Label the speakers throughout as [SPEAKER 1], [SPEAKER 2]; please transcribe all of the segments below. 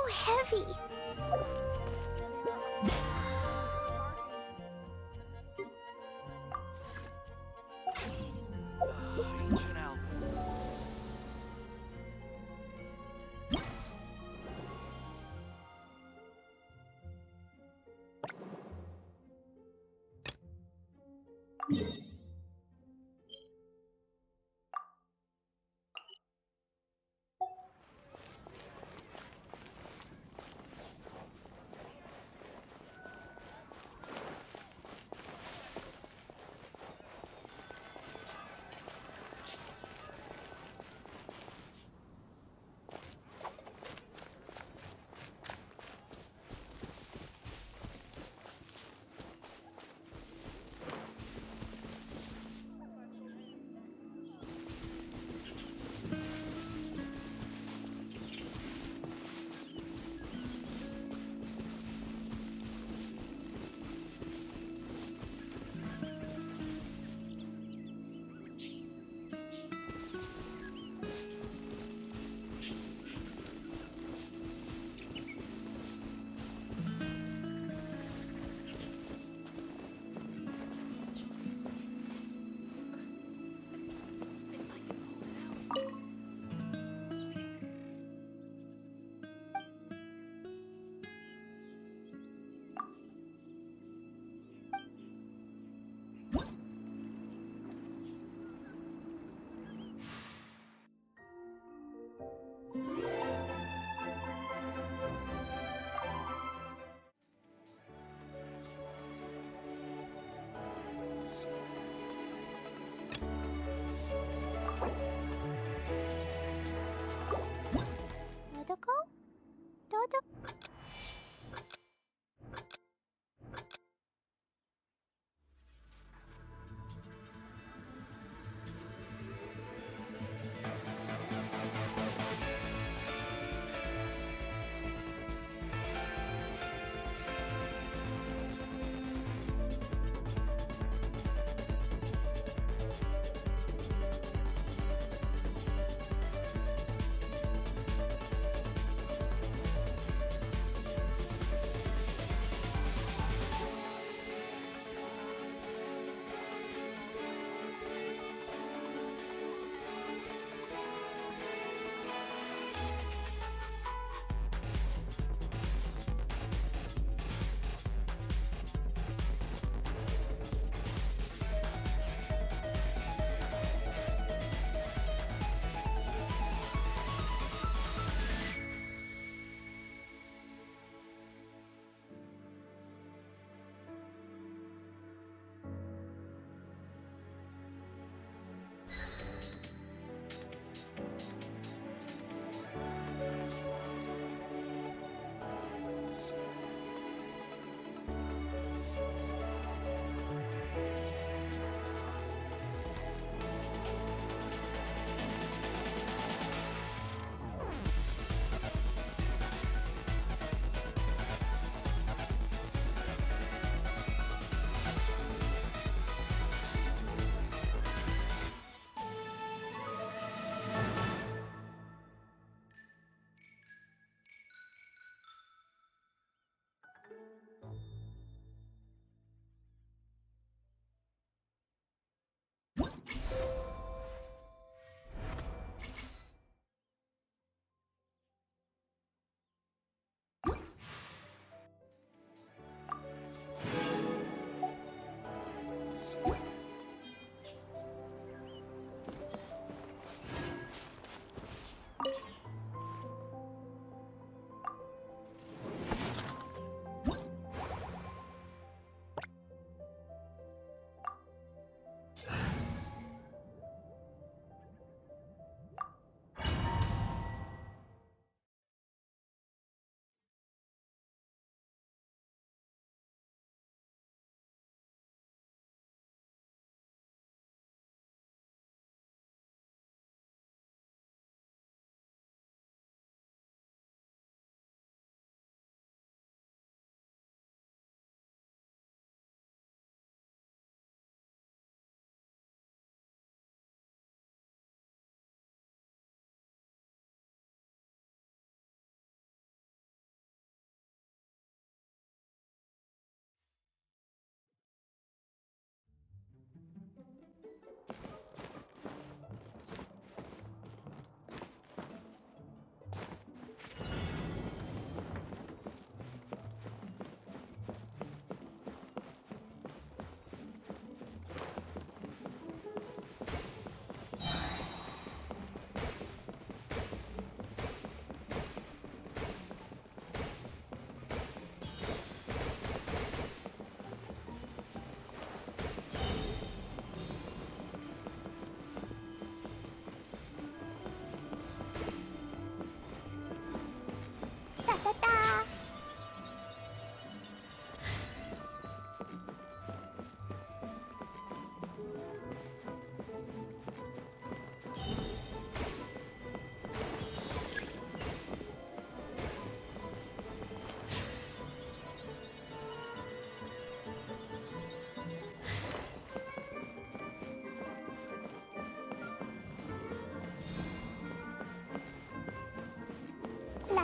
[SPEAKER 1] heavy.
[SPEAKER 2] Ancient elf.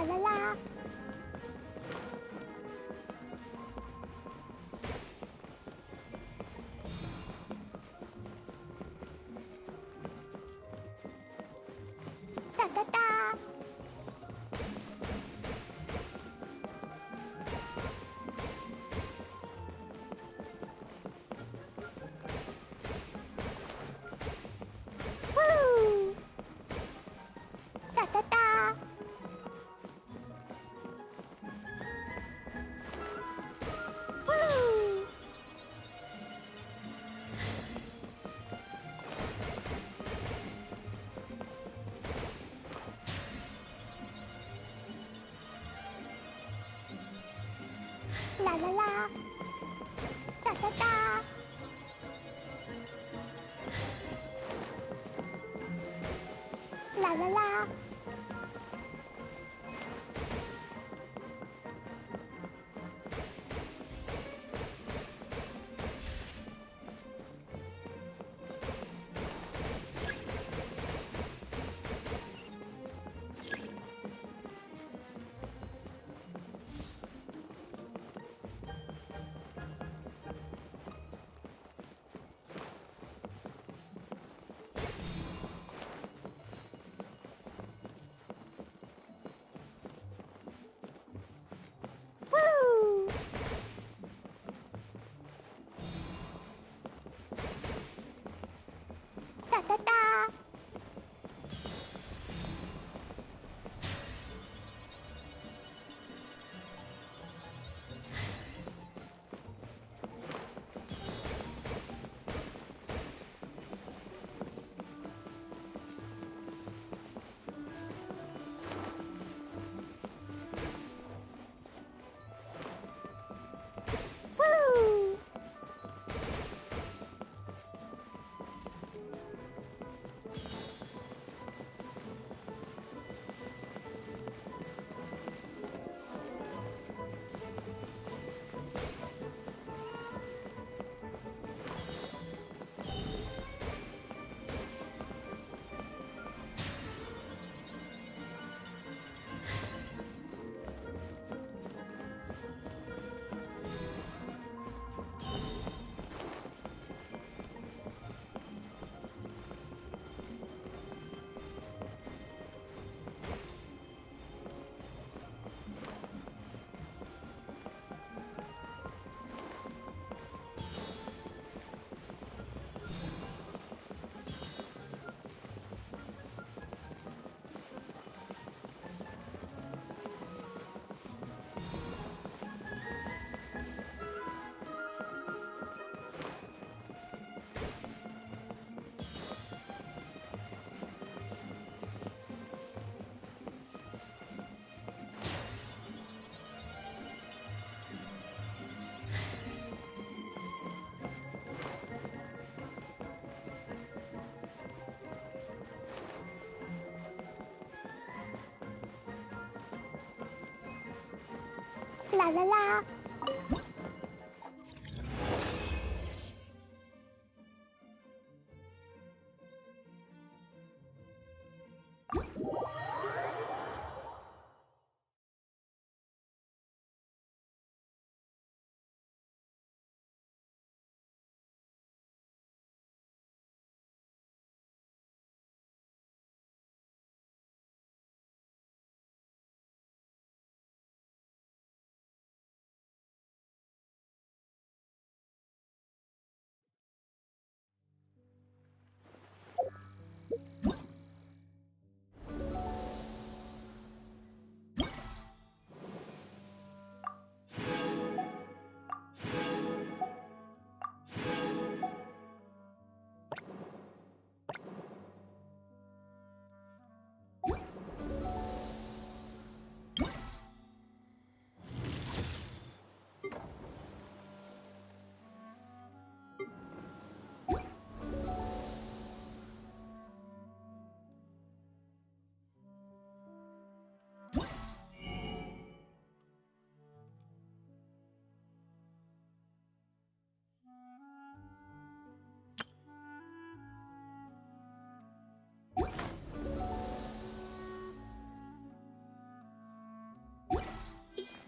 [SPEAKER 1] 라라라. 따따따. 후. 따따따. 후. 라라라. 따따따. 라라라. 후. 따따따. 후. 라라라.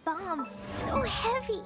[SPEAKER 1] bombs so heavy.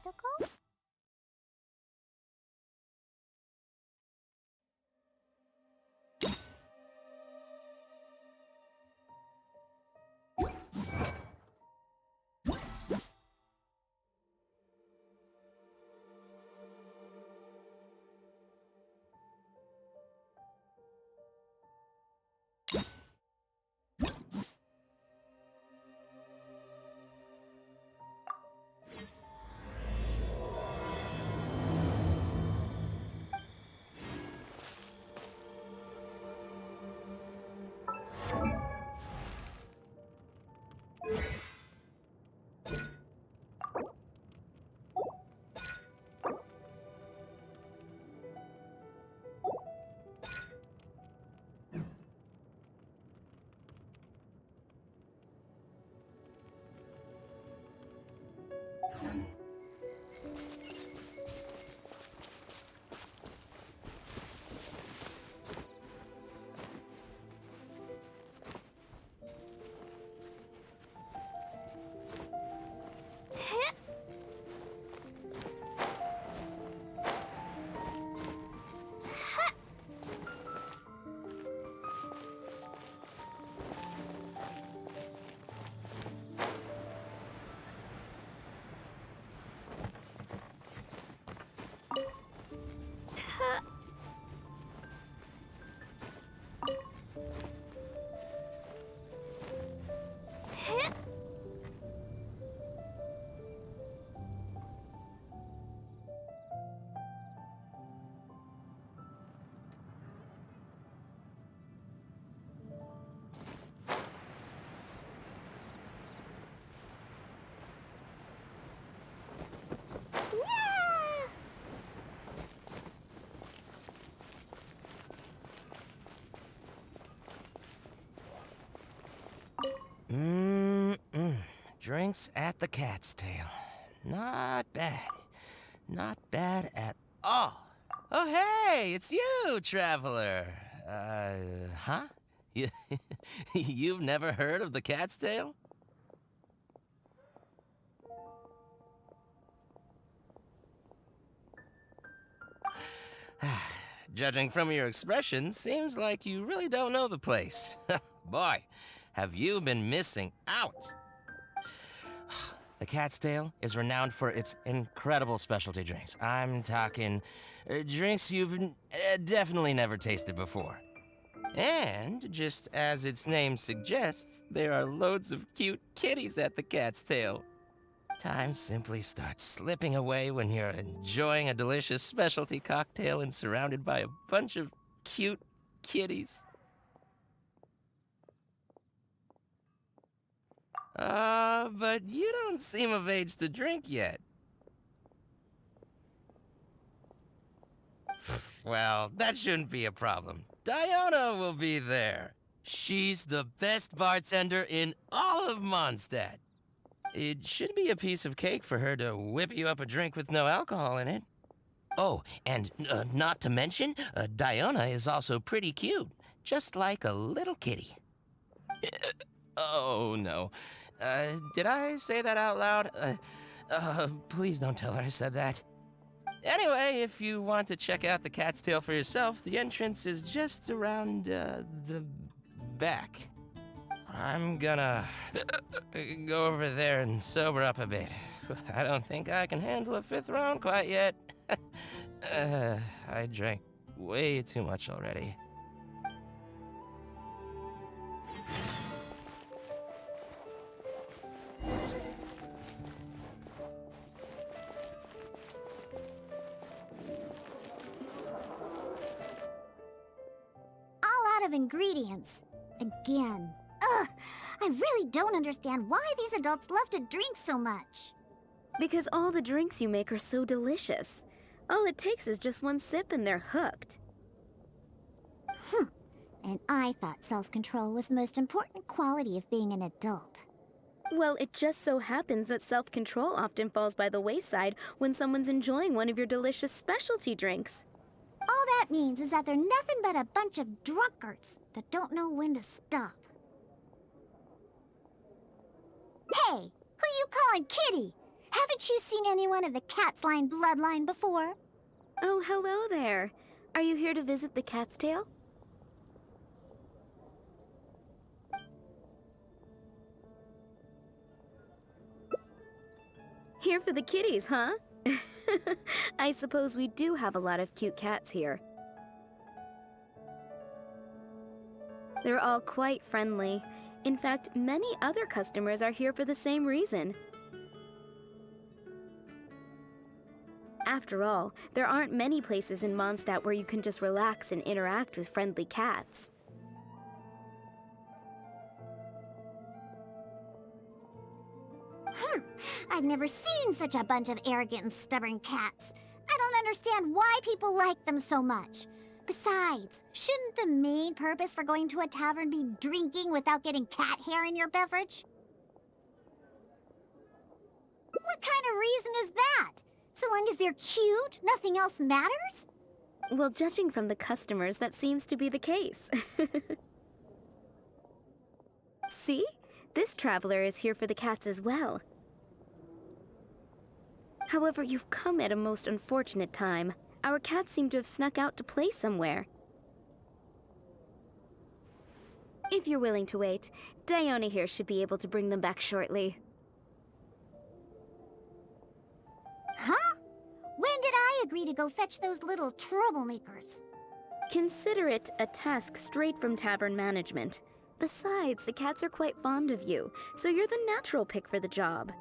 [SPEAKER 1] Medical?
[SPEAKER 2] Drinks at the Cat's Tail. Not bad. Not bad at all. Oh, hey, it's you, traveler. Huh? You've never heard of the Cat's Tail? Judging from your expression, seems like you really don't know the place. Boy, have you been missing out. The Cat's Tail is renowned for its incredible specialty drinks. I'm talking drinks you've definitely never tasted before. And, just as its name suggests, there are loads of cute kitties at the Cat's Tail. Time simply starts slipping away when you're enjoying a delicious specialty cocktail and surrounded by a bunch of cute kitties. But you don't seem of age to drink yet. Well, that shouldn't be a problem. Diona will be there. She's the best bartender in all of Mondstadt. It should be a piece of cake for her to whip you up a drink with no alcohol in it. Oh, and not to mention, Diona is also pretty cute, just like a little kitty. Oh, no. Did I say that out loud? Please don't tell her I said that. Anyway, if you want to check out the Cat's Tail for yourself, the entrance is just around, the back. I'm gonna go over there and sober up a bit. I don't think I can handle a 5th round quite yet. I drank way too much already.
[SPEAKER 1] All out of ingredients. Again. Ugh! I really don't understand why these adults love to drink so much.
[SPEAKER 3] Because all the drinks you make are so delicious. All it takes is just one sip and they're hooked.
[SPEAKER 1] And I thought self-control was the most important quality of being an adult.
[SPEAKER 3] Well, it just so happens that self-control often falls by the wayside when someone's enjoying one of your delicious specialty drinks.
[SPEAKER 1] All that means is that they're nothing but a bunch of drunkards that don't know when to stop. Hey, who you calling kitty? Haven't you seen anyone of the Cat's Line bloodline before?
[SPEAKER 3] Oh, hello there. Are you here to visit the Cat's Tail? Here for the kitties, huh? I suppose we do have a lot of cute cats here. They're all quite friendly. In fact, many other customers are here for the same reason. After all, there aren't many places in Mondstadt where you can just relax and interact with friendly cats.
[SPEAKER 1] I've never seen such a bunch of arrogant and stubborn cats. I don't understand why people like them so much. Besides, shouldn't the main purpose for going to a tavern be drinking without getting cat hair in your beverage? What kind of reason is that? So long as they're cute, nothing else matters?
[SPEAKER 3] Well, judging from the customers, that seems to be the case. See? This traveler is here for the cats as well. However, you've come at a most unfortunate time. Our cats seem to have snuck out to play somewhere. If you're willing to wait, Diona here should be able to bring them back shortly.
[SPEAKER 1] Huh? When did I agree to go fetch those little troublemakers?
[SPEAKER 3] Consider it a task straight from tavern management. Besides, the cats are quite fond of you, so you're the natural pick for the job.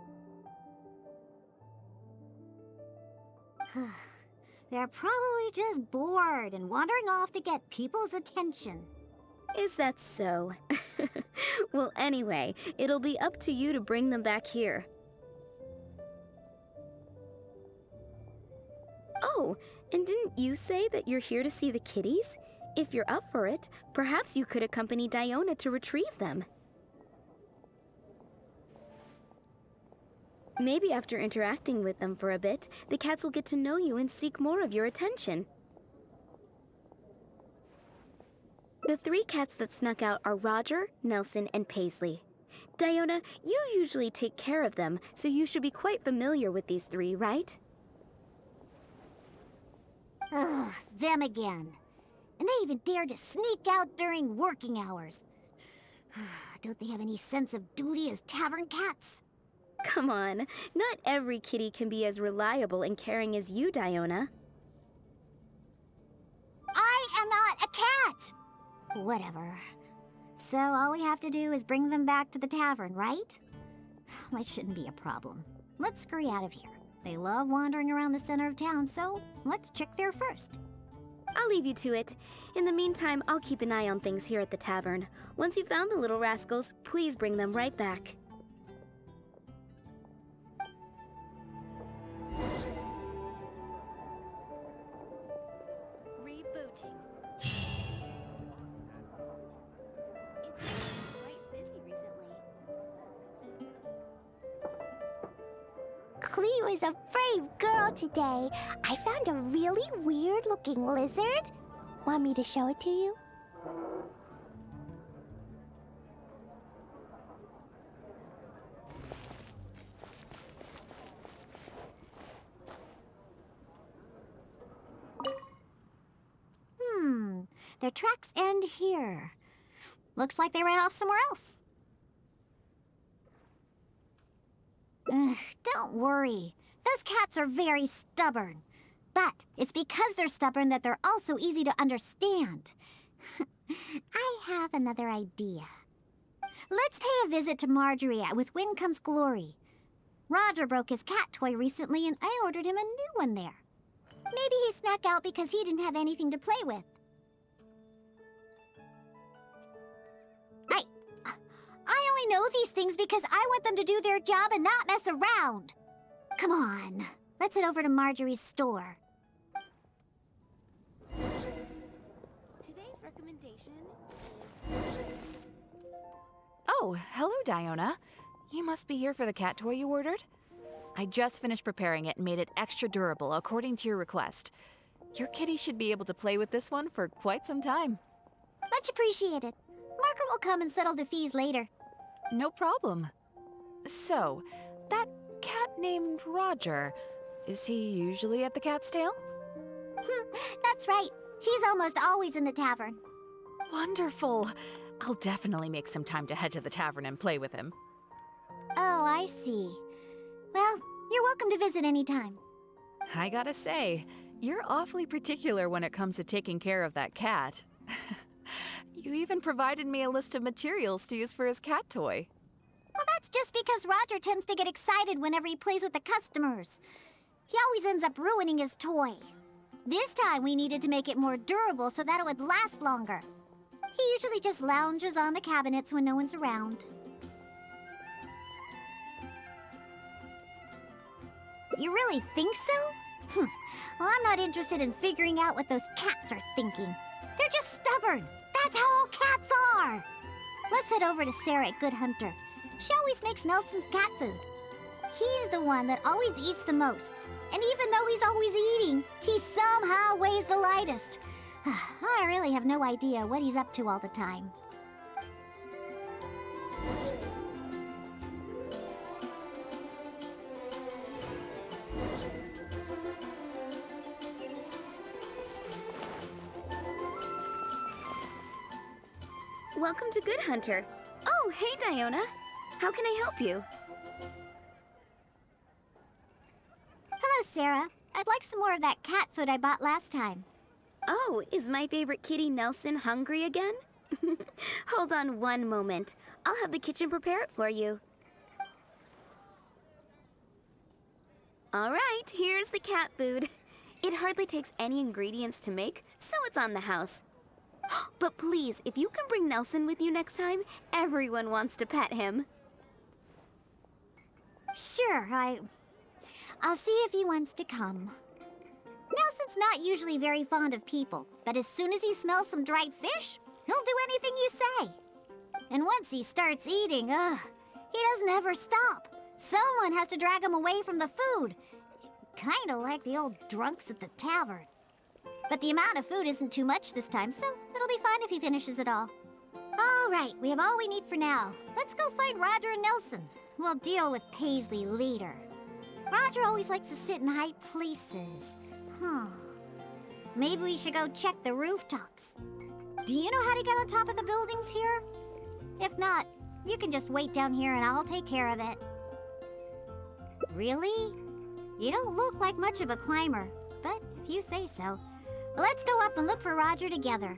[SPEAKER 1] They're probably just bored and wandering off to get people's attention.
[SPEAKER 3] Is that so? Well, anyway, it'll be up to you to bring them back here. Oh, and didn't you say that you're here to see the kitties? If you're up for it, perhaps you could accompany Diona to retrieve them. Maybe after interacting with them for a bit, the cats will get to know you and seek more of your attention. The 3 cats that snuck out are Roger, Nelson, and Paisley. Diona, you usually take care of them, so you should be quite familiar with these 3, right?
[SPEAKER 1] Ugh, them again. And they even dared to sneak out during working hours. Don't they have any sense of duty as tavern cats?
[SPEAKER 3] Come on, not every kitty can be as reliable and caring as you, Diona.
[SPEAKER 1] I am not a cat! Whatever. So all we have to do is bring them back to the tavern, right? That shouldn't be a problem. Let's scurry out of here. They love wandering around the center of town, so let's check there first.
[SPEAKER 3] I'll leave you to it. In the meantime, I'll keep an eye on things here at the tavern. Once you've found the little rascals, please bring them right back. Rebooting. It's been quite busy recently.
[SPEAKER 4] Clee was a brave girl today. I found a really weird-looking lizard. Want me to show it to you?
[SPEAKER 1] Their tracks end here. Looks like they ran off somewhere else. Don't worry. Those cats are very stubborn. But it's because they're stubborn that they're also easy to understand. I have another idea. Let's pay a visit to Marjorie with Wind Comes Glory. Roger broke his cat toy recently and I ordered him a new one there. Maybe he snuck out because he didn't have anything to play with. I only know these things because I want them to do their job and not mess around. Come on, let's head over to Marjorie's store.
[SPEAKER 3] Today's recommendation is...
[SPEAKER 5] Oh, hello, Diona. You must be here for the cat toy you ordered? I just finished preparing it and made it extra durable according to your request. Your kitty should be able to play with this one for quite some time.
[SPEAKER 1] Much appreciated. Margaret will come and settle the fees later.
[SPEAKER 5] No problem. So, that cat named Roger, is he usually at the Cat's Tail?
[SPEAKER 1] That's right. He's almost always in the tavern.
[SPEAKER 5] Wonderful. I'll definitely make some time to head to the tavern and play with him.
[SPEAKER 1] Oh, I see. Well, you're welcome to visit anytime.
[SPEAKER 5] I gotta say, you're awfully particular when it comes to taking care of that cat. You even provided me a list of materials to use for his cat toy.
[SPEAKER 1] Well, that's just because Roger tends to get excited whenever he plays with the customers. He always ends up ruining his toy. This time we needed to make it more durable so that it would last longer. He usually just lounges on the cabinets when no one's around. You really think so? Well, I'm not interested in figuring out what those cats are thinking. They're just stubborn. That's how all cats are. Let's head over to Sarah at Good Hunter. She always makes Nelson's cat food. He's the one that always eats the most. And even though he's always eating, he somehow weighs the lightest. I really have no idea what he's up to all the time.
[SPEAKER 3] Welcome to Good Hunter. Oh, hey, Diona. How can I help you?
[SPEAKER 1] Hello, Sarah. I'd like some more of that cat food I bought last time.
[SPEAKER 3] Oh, is my favorite kitty Nelson hungry again? Hold on one moment. I'll have the kitchen prepare it for you. All right, here's the cat food. It hardly takes any ingredients to make, so it's on the house. But please, if you can bring Nelson with you next time, everyone wants to pet him.
[SPEAKER 1] Sure, I'll see if he wants to come. Nelson's not usually very fond of people, but as soon as he smells some dried fish, he'll do anything you say. And once he starts eating, he doesn't ever stop. Someone has to drag him away from the food. Kinda like the old drunks at the tavern. But the amount of food isn't too much this time, so it'll be fine if he finishes it all. All right, we have all we need for now. Let's go find Roger and Nelson. We'll deal with Paisley later. Roger always likes to sit in high places. Maybe we should go check the rooftops. Do you know how to get on top of the buildings here? If not, you can just wait down here and I'll take care of it. Really? You don't look like much of a climber, but if you say so. Let's go up and look for Roger together.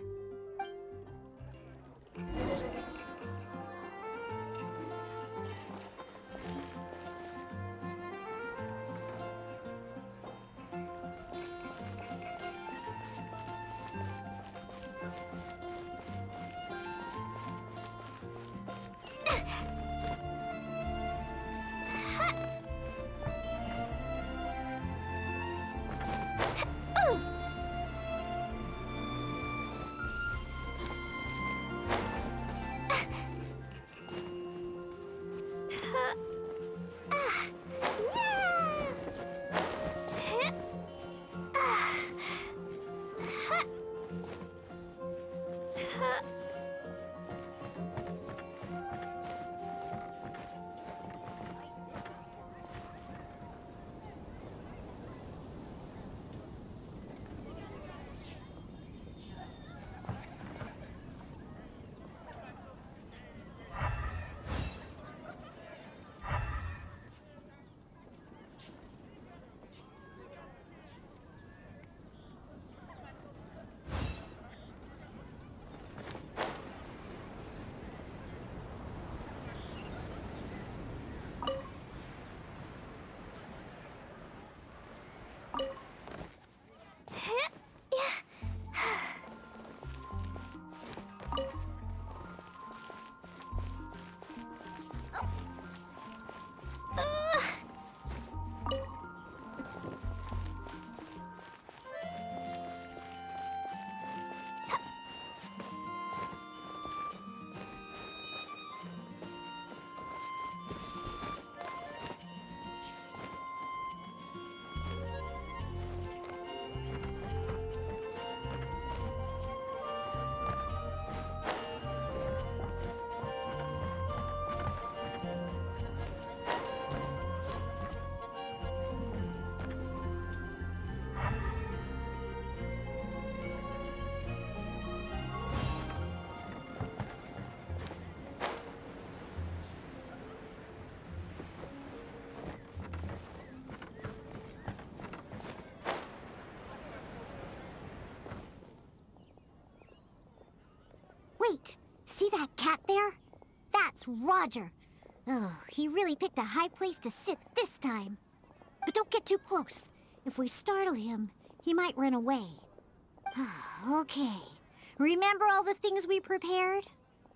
[SPEAKER 1] Wait, see that cat there? That's Roger. Oh, he really picked a high place to sit this time. But don't get too close. If we startle him, he might run away. Okay. Remember all the things we prepared?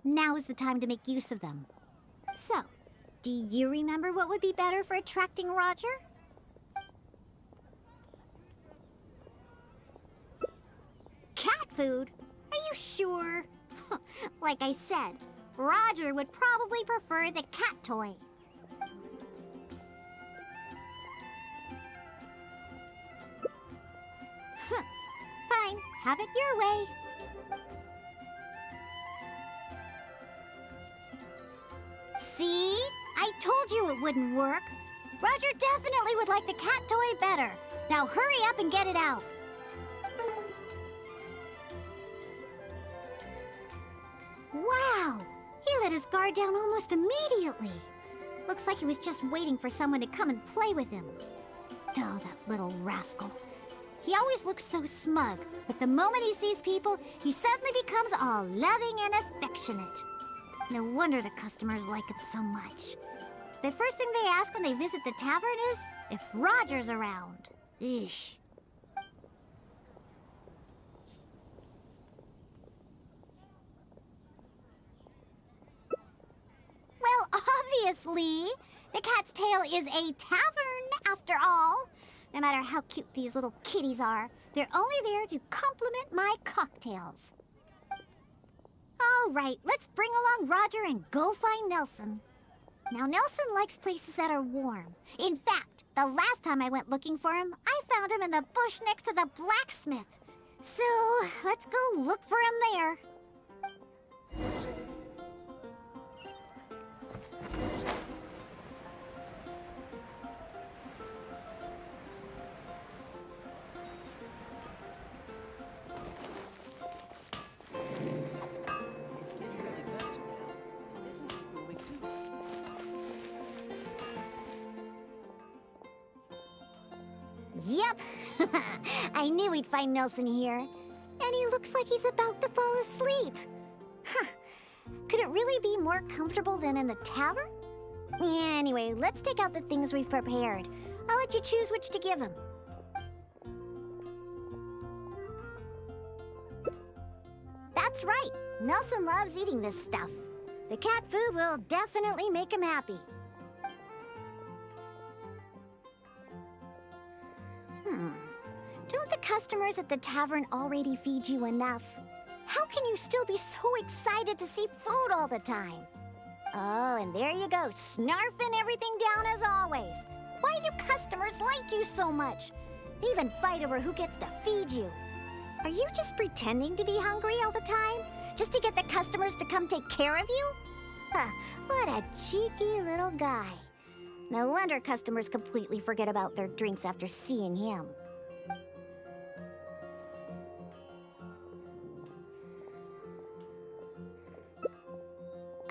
[SPEAKER 1] Now is the time to make use of them. So, do you remember what would be better for attracting Roger? Cat food? Are you sure? Like I said, Roger would probably prefer the cat toy. Fine, have it your way. See? I told you it wouldn't work. Roger definitely would like the cat toy better. Now hurry up and get it out. Wow! He let his guard down almost immediately. Looks like he was just waiting for someone to come and play with him. Oh, that little rascal. He always looks so smug, but the moment he sees people, he suddenly becomes all loving and affectionate. No wonder the customers like it so much. The first thing they ask when they visit the tavern is if Roger's around. Eesh. Well, obviously. The Cat's Tail is a tavern, after all. No matter how cute these little kitties are, they're only there to compliment my cocktails. All right, let's bring along Roger and go find Nelson. Now, Nelson likes places that are warm. In fact, the last time I went looking for him, I found him in the bush next to the blacksmith. So, let's go look for him there.
[SPEAKER 6] It's getting really festive now, and business is booming too.
[SPEAKER 1] Yep. I knew we'd find Nelson here. And he looks like he's about to fall asleep. Huh. Could it really be more comfortable than in the tavern? Anyway, let's take out the things we've prepared. I'll let you choose which to give him. That's right. Nelson loves eating this stuff. The cat food will definitely make him happy. Don't the customers at the tavern already feed you enough? How can you still be so excited to see food all the time? Oh, and there you go, snarfing everything down as always. Why do customers like you so much? They even fight over who gets to feed you. Are you just pretending to be hungry all the time? Just to get the customers to come take care of you? What a cheeky little guy. No wonder customers completely forget about their drinks after seeing him.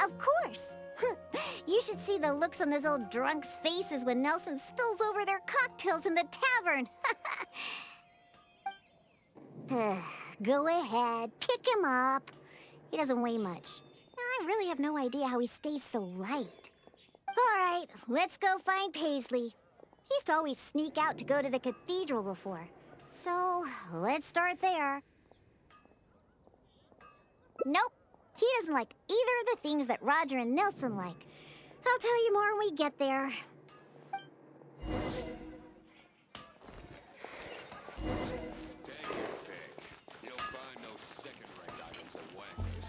[SPEAKER 1] Of course! You should see the looks on those old drunks' faces when Nelson spills over their cocktails in the tavern. Go ahead, pick him up. He doesn't weigh much. I really have no idea how he stays so light. All right, let's go find Paisley. He used to always sneak out to go to the cathedral before. So, let's start there. Nope, he doesn't like either of the things that Roger and Nelson like. I'll tell you more when we get there.
[SPEAKER 6] You'll find no second-rate items at Wangler's.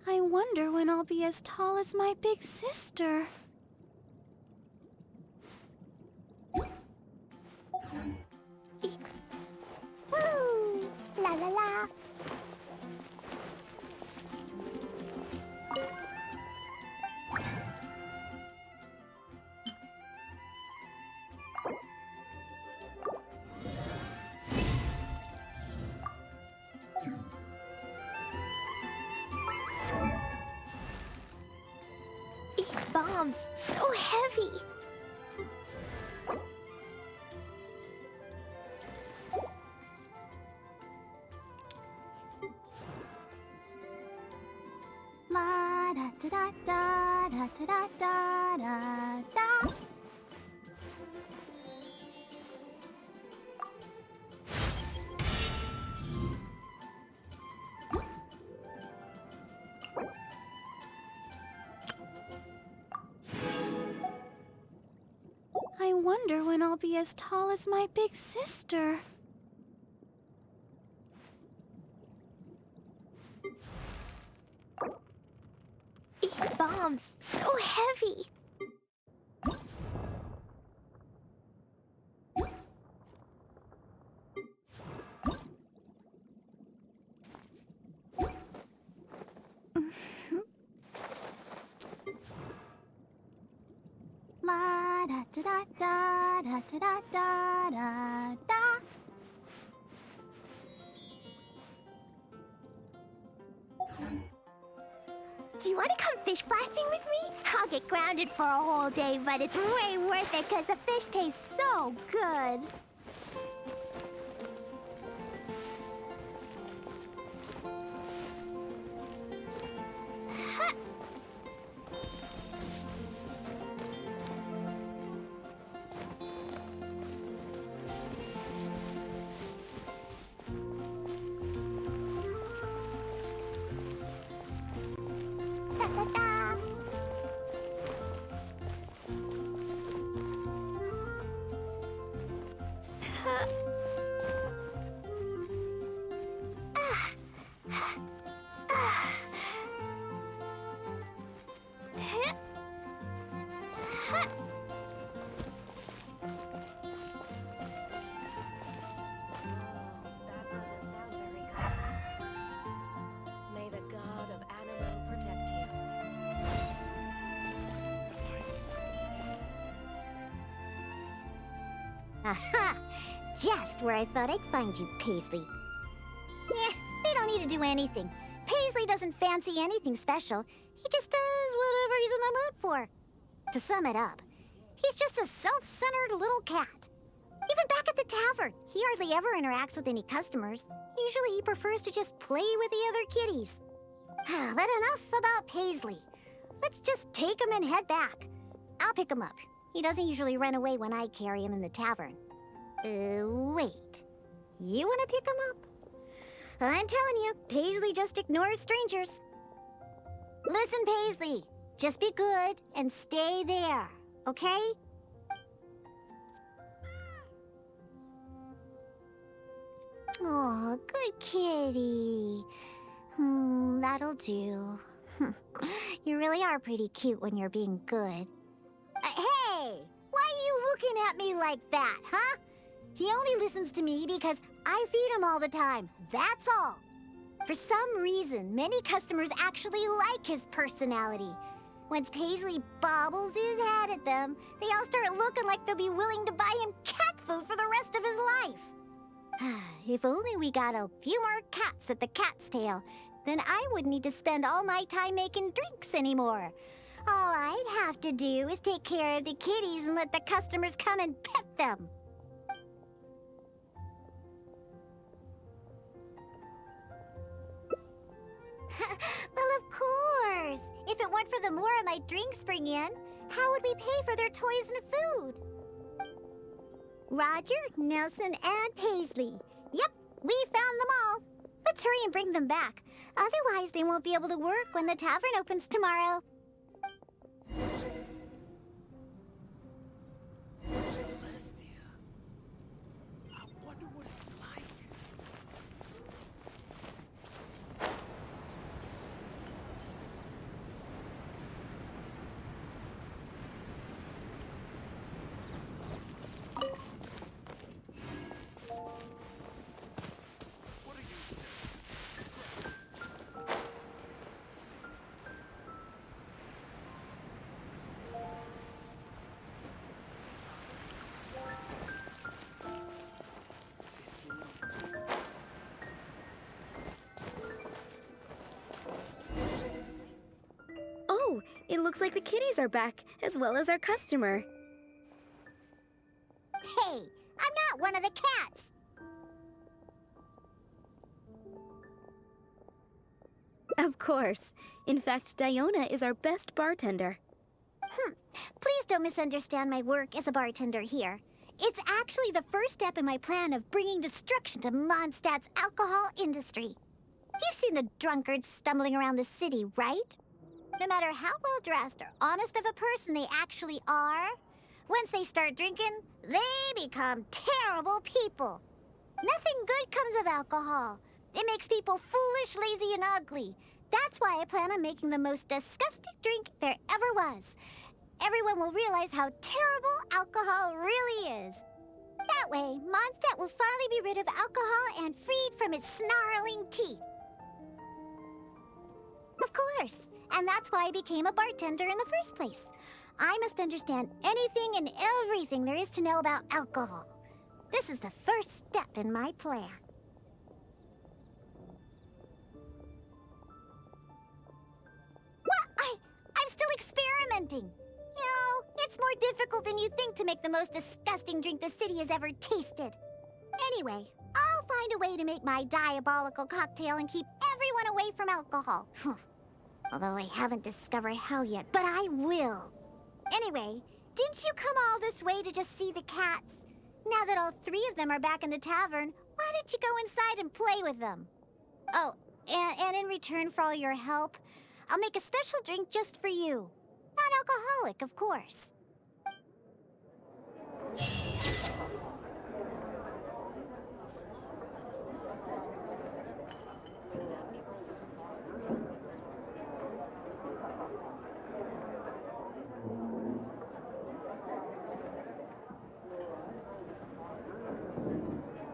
[SPEAKER 3] I wonder when I'll be as tall as my big sister.
[SPEAKER 4] Woo! La la la. These bombs, so heavy.
[SPEAKER 1] La da da da da da da da da da.
[SPEAKER 3] I wonder when I'll be as tall as my big sister.
[SPEAKER 4] These bombs, so heavy.
[SPEAKER 1] La da da da da da da da da da.
[SPEAKER 4] Do you want to come fish blasting with me? I'll get grounded for a whole day, but it's way worth it because the fish tastes so good. Ta-ta-ta.
[SPEAKER 7] That doesn't sound very good. May the god of animo protect you.
[SPEAKER 1] Aha! Just where I thought I'd find you, Paisley. Eh, they don't need to do anything. Paisley doesn't fancy anything special. He just does whatever he's in the mood for. To sum it up, he's just a self-centered little cat. Even back at the tavern, he hardly ever interacts with any customers. Usually he prefers to just play with the other kitties. But enough about Paisley. Let's just take him and head back. I'll pick him up. He doesn't usually run away when I carry him in the tavern. Wait. You want to pick him up? I'm telling you, Paisley just ignores strangers. Listen, Paisley. Just be good and stay there, okay? Oh, good kitty. That'll do. You really are pretty cute when you're being good. Hey! Why are you looking at me like that, huh? He only listens to me because I feed him all the time. That's all. For some reason, many customers actually like his personality. Once Paisley bobbles his head at them, they all start looking like they'll be willing to buy him cat food for the rest of his life. If only we got a few more cats at the Cat's Tail, then I wouldn't need to spend all my time making drinks anymore. All I'd have to do is take care of the kitties and let the customers come and pet them. Well, of course. If it weren't for the more my drinks bring in, how would we pay for their toys and food? Roger, Nelson, and Paisley. Yep, we found them all. Let's hurry and bring them back. Otherwise, they won't be able to work when the tavern opens tomorrow.
[SPEAKER 6] Celestia. I wonder what it's like. What are you saying?
[SPEAKER 3] Oh, it looks like the kitties are back, as well as our customer.
[SPEAKER 1] Hey, I'm not one of the cats.
[SPEAKER 3] Of course. In fact, Diona is our best bartender.
[SPEAKER 1] Please don't misunderstand my work as a bartender here. It's actually the first step in my plan of bringing destruction to Mondstadt's alcohol industry. You've seen the drunkards stumbling around the city, right? No matter how well dressed or honest of a person they actually are, once they start drinking, they become terrible people. Nothing good comes of alcohol. It makes people foolish, lazy, and ugly. That's why I plan on making the most disgusting drink there ever was. Everyone will realize how terrible alcohol really is. That way, Mondstadt will finally be rid of alcohol and freed from its snarling teeth. Of course, and that's why I became a bartender in the first place. I must understand anything and everything there is to know about alcohol. This is the first step in my plan. tempting. You know, it's more difficult than you think to make the most disgusting drink the city has ever tasted. Anyway, I'll find a way to make my diabolical cocktail and keep everyone away from alcohol. Although I haven't discovered how yet, but I will. Anyway, didn't you come all this way to just see the cats? Now that all three of them are back in the tavern, why don't you go inside and play with them? Oh, and in return for all your help, I'll make a special drink just for you. Non-alcoholic, of course.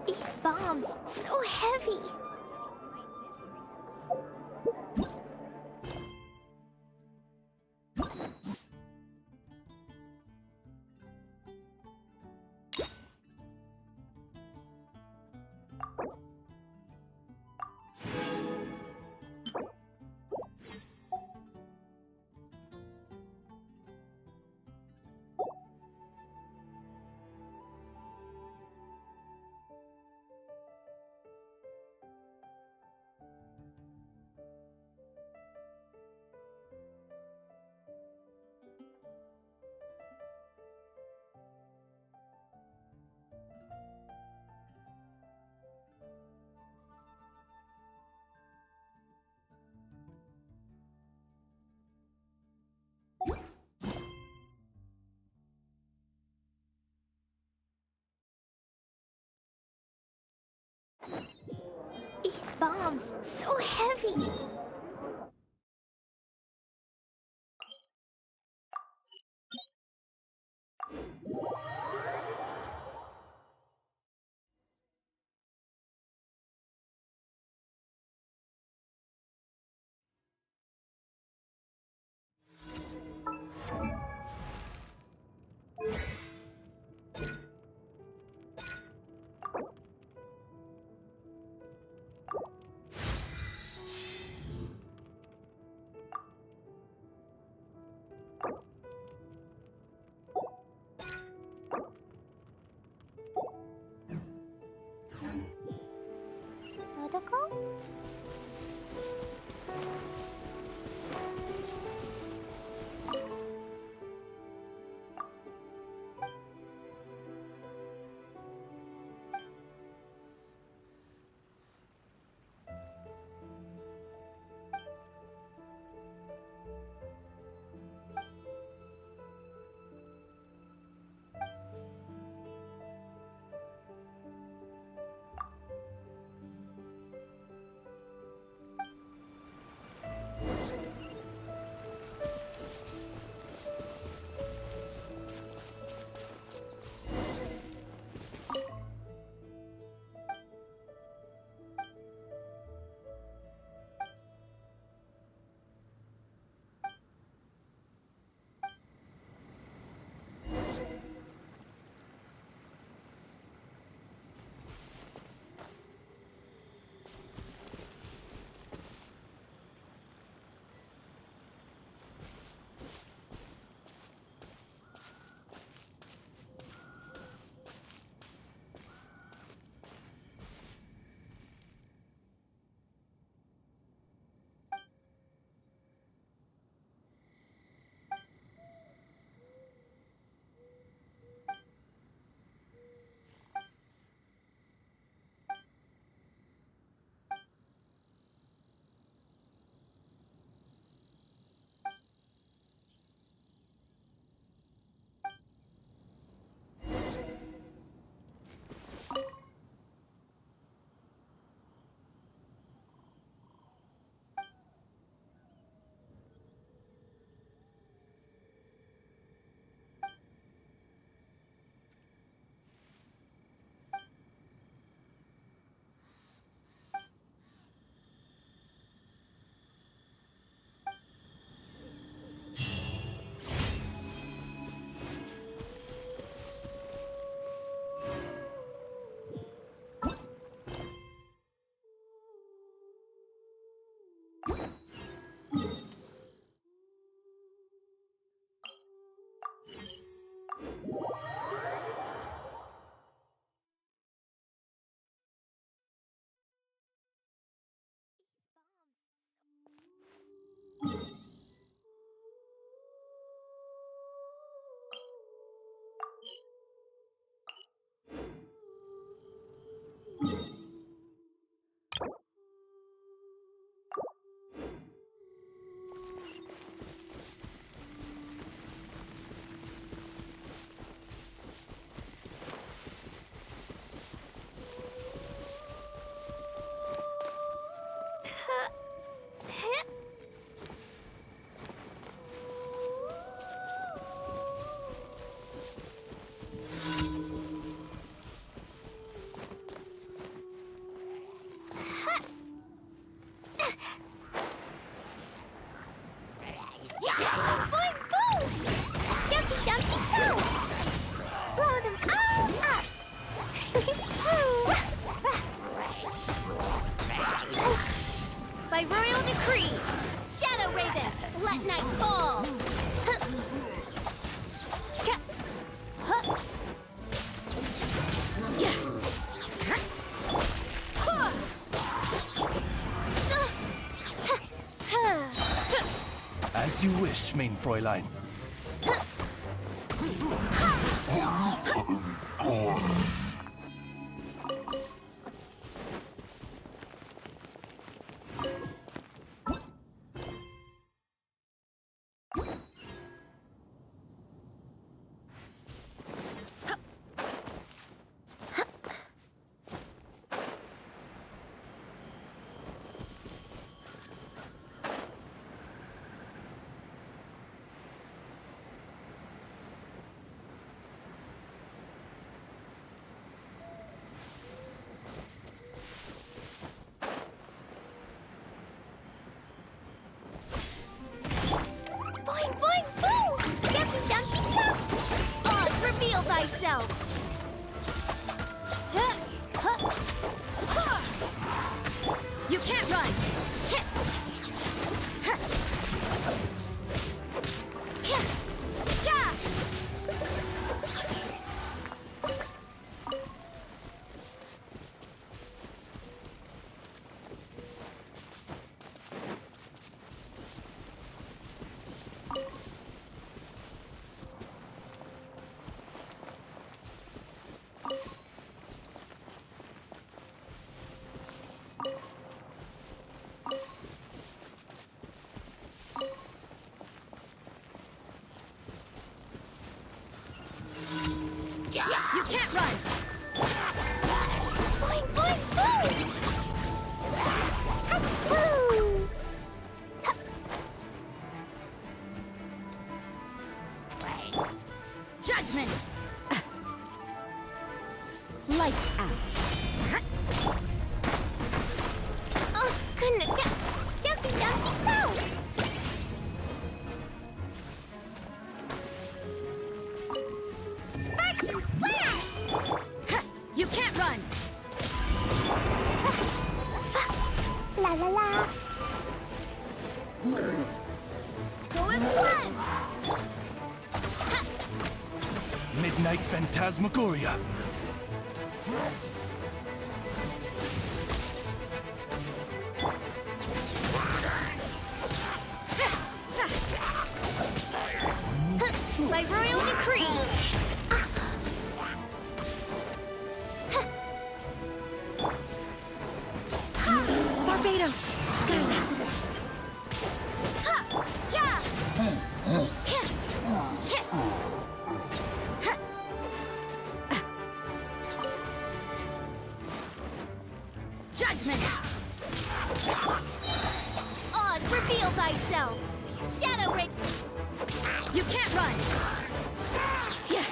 [SPEAKER 4] These bombs, so heavy. These bombs, so heavy.
[SPEAKER 8] Alles, mein Fräulein.
[SPEAKER 4] Boing, boing, boom! Dumpty, dumpty, dump! Oz, reveal thyself!
[SPEAKER 3] You can't run! You can't run!
[SPEAKER 4] Boing, boing, boom! Woo!
[SPEAKER 3] Judgment! Lights out.
[SPEAKER 4] Oh, goodness! Dumpty, dumpty, go! Sparks and flash!
[SPEAKER 3] You can't run!
[SPEAKER 4] La la la! Go as one!
[SPEAKER 8] Midnight Phantasmagoria.
[SPEAKER 4] By royal decree!
[SPEAKER 3] Barbados! Goodness! Judgment!
[SPEAKER 4] Oz, reveal thyself! Shadow Red...
[SPEAKER 3] You can't run! Yeah.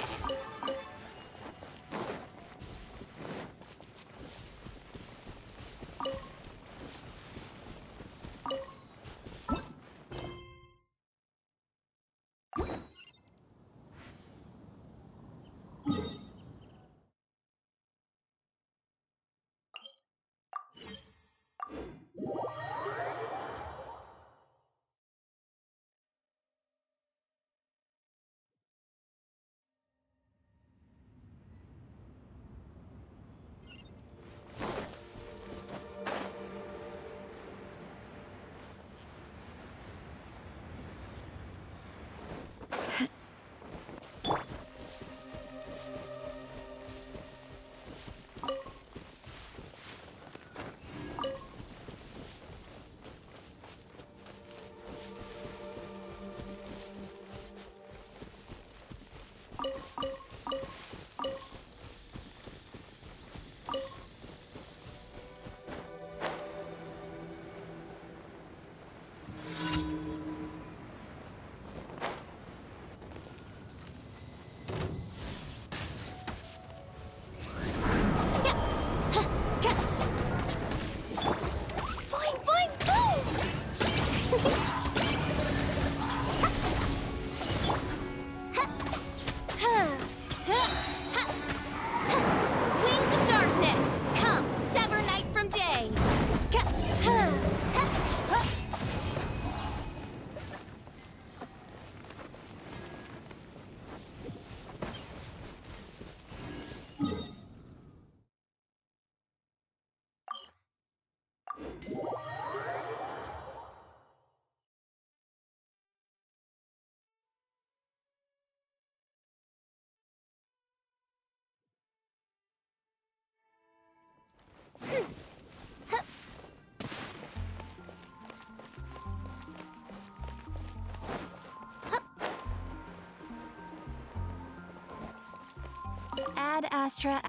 [SPEAKER 5] Ad Astra.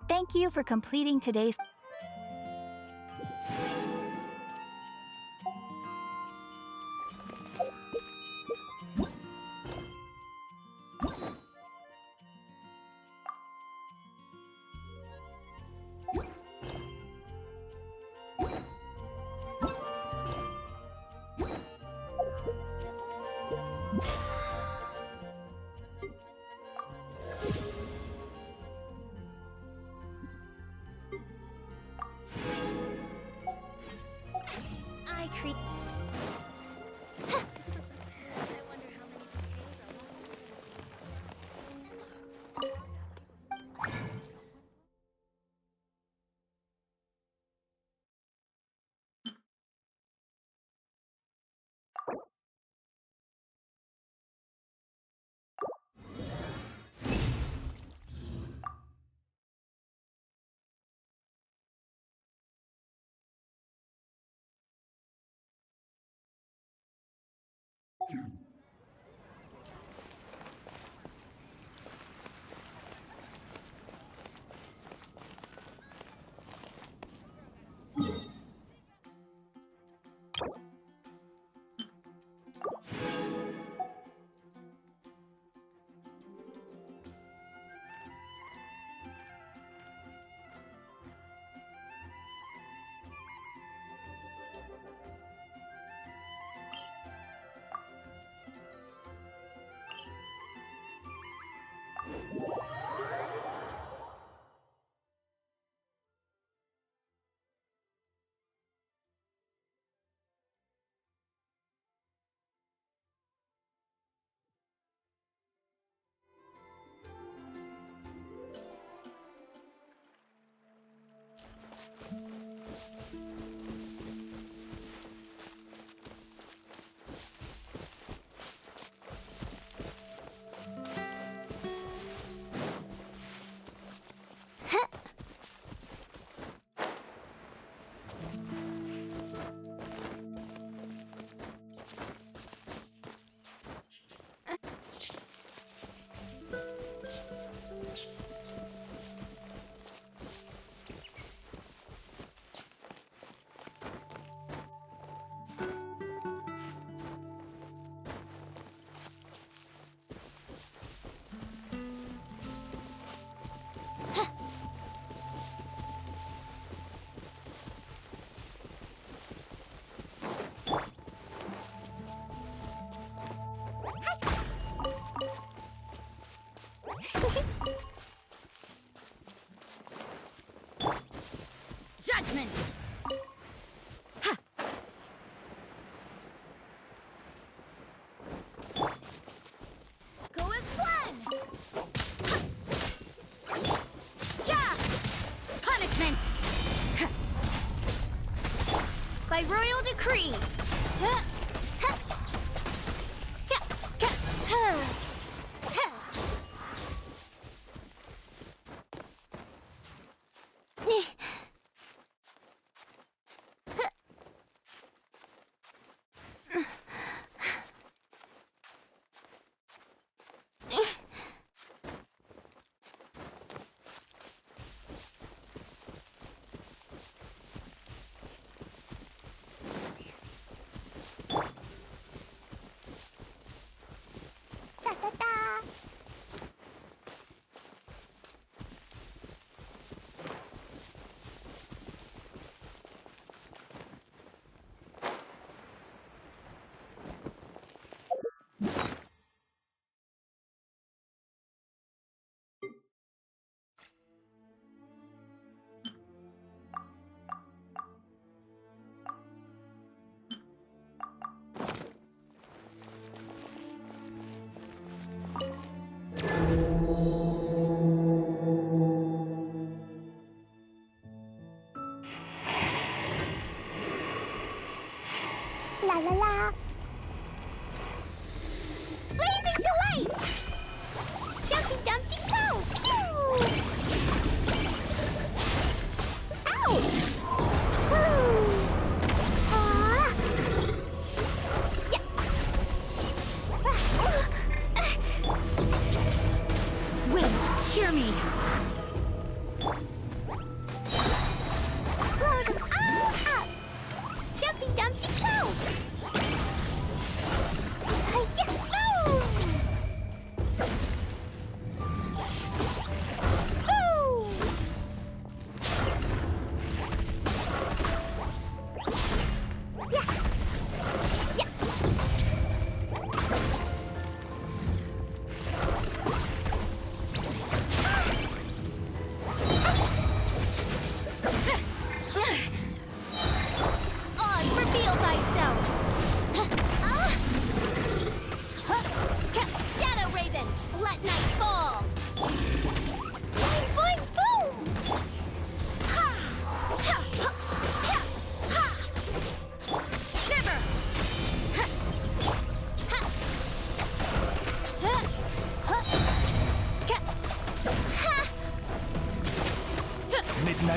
[SPEAKER 5] Thank you for completing today's.
[SPEAKER 4] I creep.
[SPEAKER 1] Judgment! Go as planned! Yeah! Punishment! By royal decree!
[SPEAKER 4] La la la. Blazing delight! Jumpy Dumpty Go! Pew! Ouch! Woo! Yeah. Wait.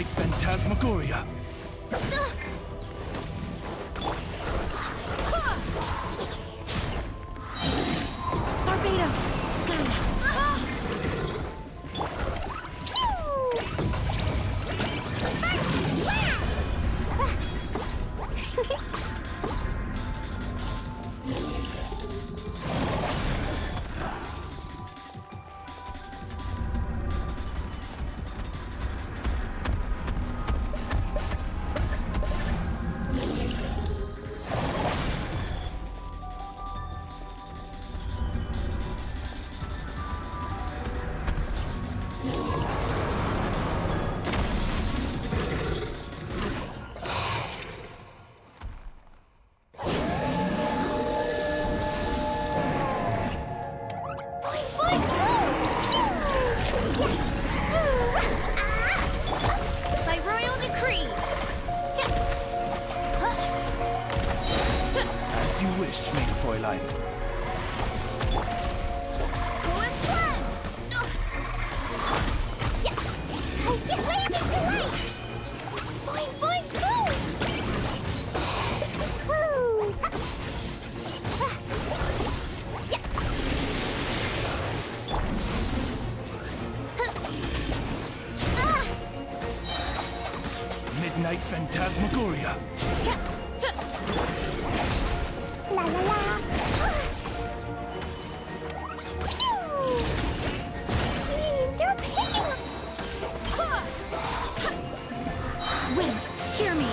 [SPEAKER 8] Midnight Phantasmagoria.
[SPEAKER 5] Barbados!
[SPEAKER 4] By royal decree.
[SPEAKER 8] As you wish, Maiden Fräulein.
[SPEAKER 4] Get lazy tonight! Boing, boing, boom! Woo!
[SPEAKER 8] Midnight Phantasmagoria.
[SPEAKER 4] La la la!
[SPEAKER 5] Wind, hear me!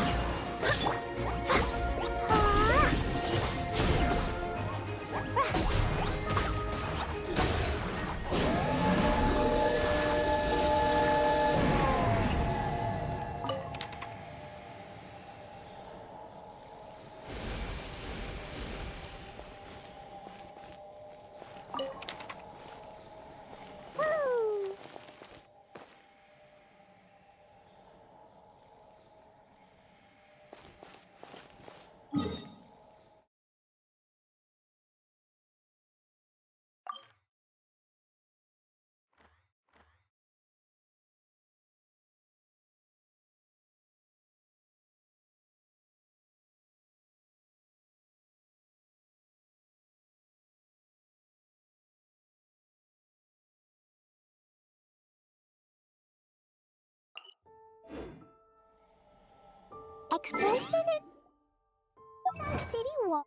[SPEAKER 4] Explosion in city wall.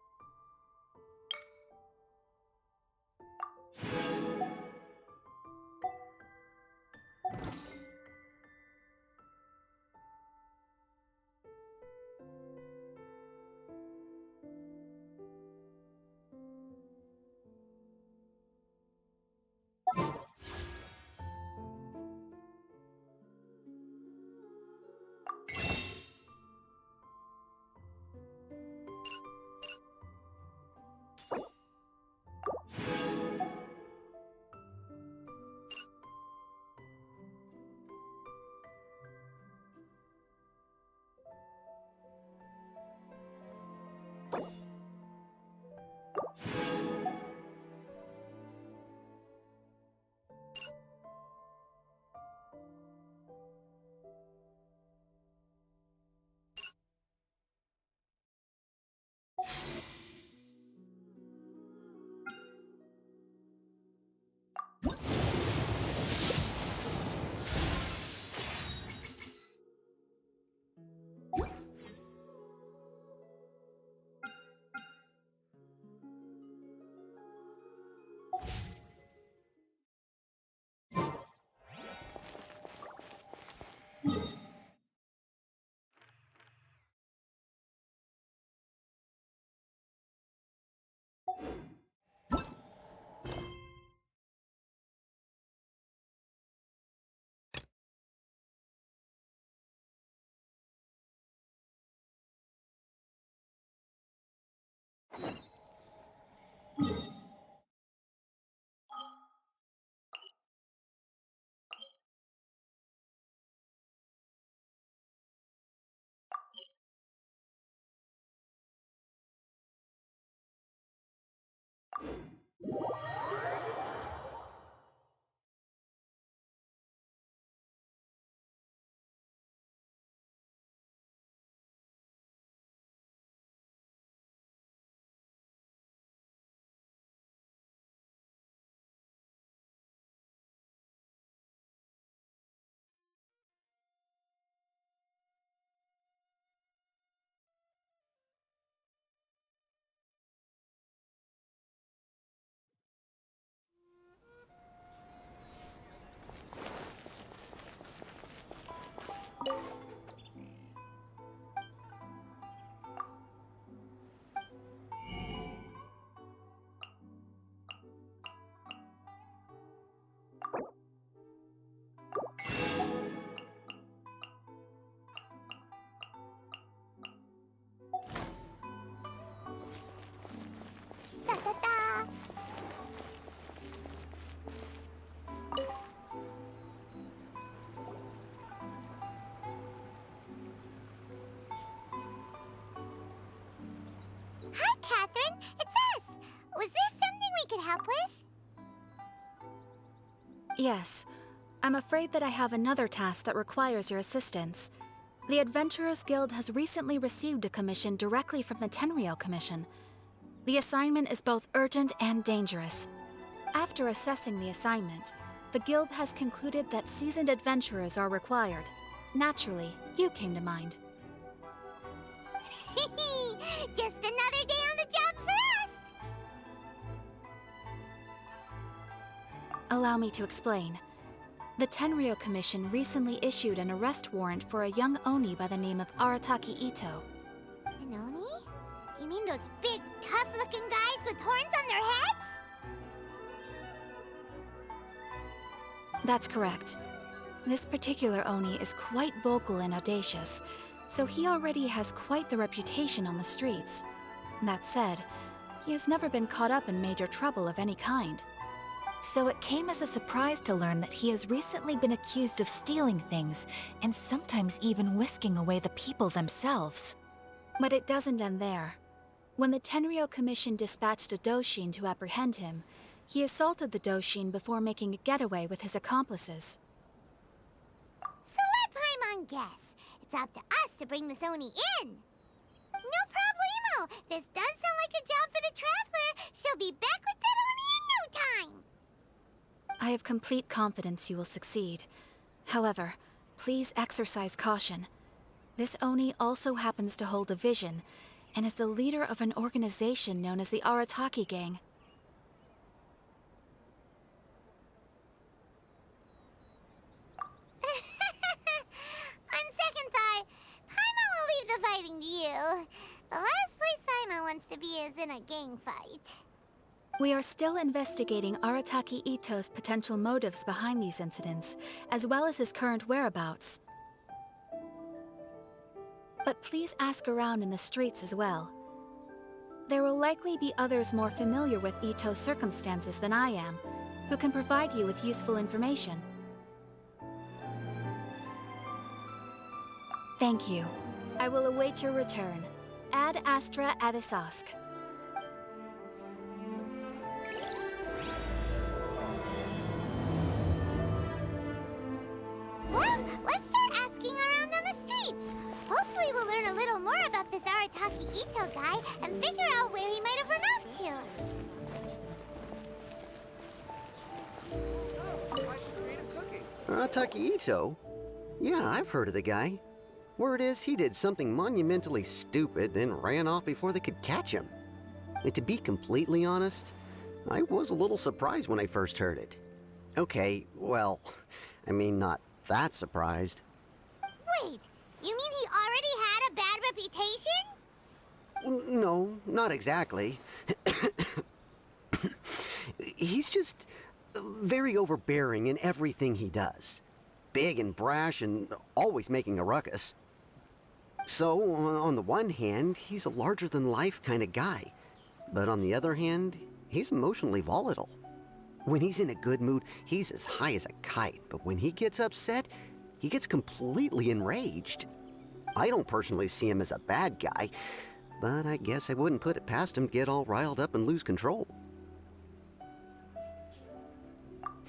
[SPEAKER 5] Yes. I'm afraid that I have another task that requires your assistance. The Adventurers Guild has recently received a commission directly from the Tenryou Commission. The assignment is both urgent and dangerous. After assessing the assignment, the Guild has concluded that seasoned adventurers are required. Naturally, you came to mind.
[SPEAKER 1] Just another day on the job for us!
[SPEAKER 5] Allow me to explain. The Tenryou Commission recently issued an arrest warrant for a young Oni by the name of Arataki Itto.
[SPEAKER 1] An Oni? You mean those big, tough-looking guys with horns on their heads?
[SPEAKER 5] That's correct. This particular Oni is quite vocal and audacious, so he already has quite the reputation on the streets. That said, he has never been caught up in major trouble of any kind. So it came as a surprise to learn that he has recently been accused of stealing things, and sometimes even whisking away the people themselves. But it doesn't end there. When the Tenryou Commission dispatched a Doshin to apprehend him, he assaulted the Doshin before making a getaway with his accomplices.
[SPEAKER 1] So let Paimon guess. It's up to us to bring this Oni in. No problemo. This does sound like a job for the Traveler. She'll be back with that Oni in no time.
[SPEAKER 5] I have complete confidence you will succeed. However, please exercise caution. This Oni also happens to hold a vision, and is the leader of an organization known as the Arataki Gang.
[SPEAKER 1] On second thought, Paimon will leave the fighting to you. The last place Paimon wants to be is in a gang fight.
[SPEAKER 5] We are still investigating Arataki Itto's potential motives behind these incidents, as well as his current whereabouts. But please ask around in the streets as well. There will likely be others more familiar with Itto's circumstances than I am, who can provide you with useful information. Thank you. I will await your return. Ad Astra Abyssosque.
[SPEAKER 1] Well, let's start asking around on the streets. Hopefully we'll learn a little more about this Arataki Itto guy and figure out where he might have run off to.
[SPEAKER 9] Arataki Itto? Yeah, I've heard of the guy. Word is he did something monumentally stupid, then ran off before they could catch him. And to be completely honest, I was a little surprised when I first heard it. Okay, well, I mean, not that surprised.
[SPEAKER 1] Wait, you mean he already had a bad reputation?
[SPEAKER 9] No, not exactly. He's just very overbearing in everything he does. Big and brash and always making a ruckus. So, on the one hand, he's a larger-than-life kind of guy. But on the other hand, he's emotionally volatile. When he's in a good mood, he's as high as a kite. But when he gets upset, he gets completely enraged. I don't personally see him as a bad guy, but I guess I wouldn't put it past him to get all riled up and lose control.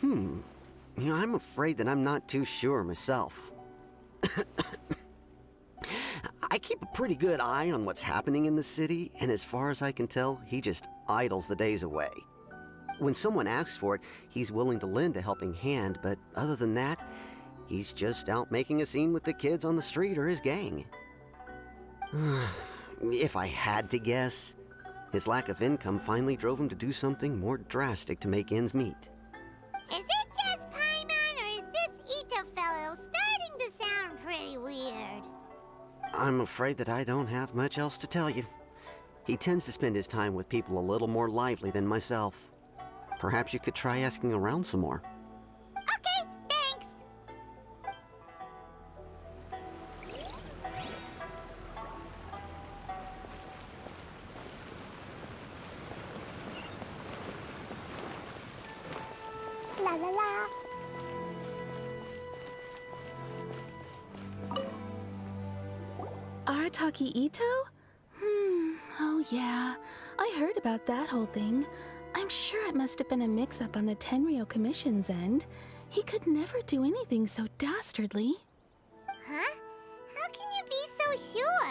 [SPEAKER 9] I'm afraid that I'm not too sure myself. I keep a pretty good eye on what's happening in the city, and as far as I can tell, he just idles the days away. When someone asks for it, he's willing to lend a helping hand, but other than that, he's just out making a scene with the kids on the street or his gang. If I had to guess, his lack of income finally drove him to do something more drastic to make ends meet.
[SPEAKER 1] Is it just Paimon, or is this Itto fellow starting to sound pretty weird?
[SPEAKER 9] I'm afraid that I don't have much else to tell you. He tends to spend his time with people a little more lively than myself. Perhaps you could try asking around some more.
[SPEAKER 1] Okay, thanks. La la la.
[SPEAKER 10] Arataki Itto? Oh yeah. I heard about that whole thing. I'm sure it must have been a mix-up on the Tenryou Commission's end. He could never do anything so dastardly.
[SPEAKER 4] Huh? How can you be so sure?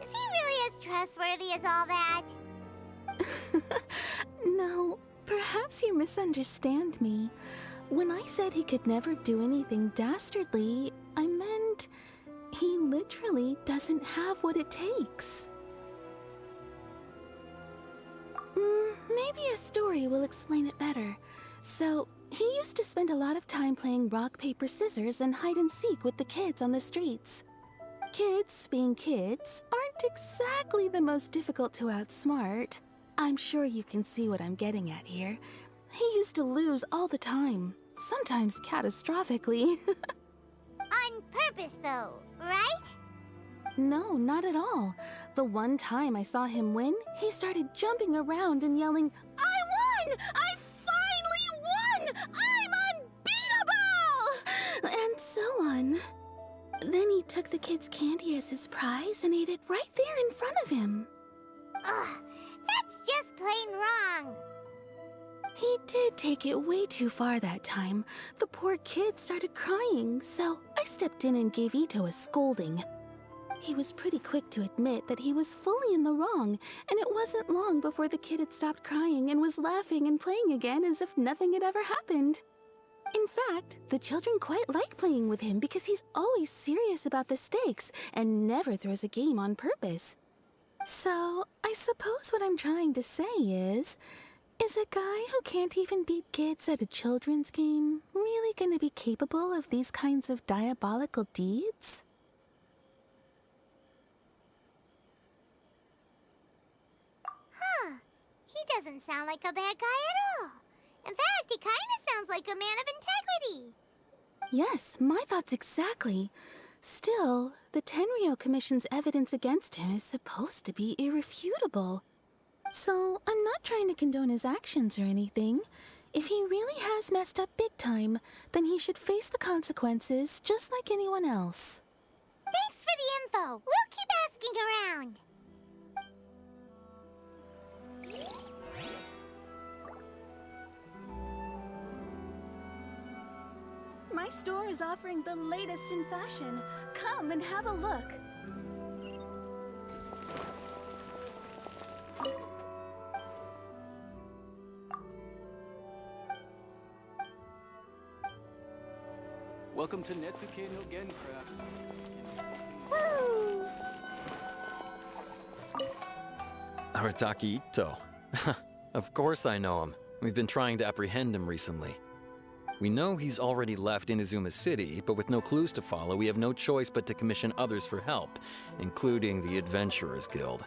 [SPEAKER 4] Is he really as trustworthy as all that?
[SPEAKER 10] No, perhaps you misunderstand me. When I said he could never do anything dastardly, I meant he literally doesn't have what it takes. Maybe a story will explain it better. So, he used to spend a lot of time playing rock, paper, scissors and hide and seek with the kids on the streets. Kids, being kids, aren't exactly the most difficult to outsmart. I'm sure you can see what I'm getting at here. He used to lose all the time, sometimes catastrophically.
[SPEAKER 4] On purpose, though, right?
[SPEAKER 10] No, not at all. The one time I saw him win, he started jumping around and yelling, "I won! I finally won! I'm unbeatable!" And so on. Then he took the kid's candy as his prize and ate it right there in front of him.
[SPEAKER 4] Ugh, that's just plain wrong.
[SPEAKER 10] He did take it way too far that time. The poor kid started crying, so I stepped in and gave Itto a scolding. He was pretty quick to admit that he was fully in the wrong, and it wasn't long before the kid had stopped crying and was laughing and playing again as if nothing had ever happened. In fact, the children quite like playing with him because he's always serious about the stakes and never throws a game on purpose. So, I suppose what I'm trying to say is a guy who can't even beat kids at a children's game really gonna be capable of these kinds of diabolical deeds?
[SPEAKER 4] Huh. He doesn't sound like a bad guy at all. In fact, he kind of sounds like a man of integrity.
[SPEAKER 10] Yes, my thoughts exactly. Still, the Tenryou Commission's evidence against him is supposed to be irrefutable. So, I'm not trying to condone his actions or anything. If he really has messed up big time, then he should face the consequences just like anyone else.
[SPEAKER 4] Thanks for the info. We'll keep asking around.
[SPEAKER 10] My store is offering the latest in fashion. Come and have a look.
[SPEAKER 6] Welcome to Netsuke no Gen Crafts.
[SPEAKER 4] Woo!
[SPEAKER 11] Arataki Itto. Of course I know him. We've been trying to apprehend him recently. We know he's already left Inazuma City, but with no clues to follow, we have no choice but to commission others for help, including the Adventurers Guild.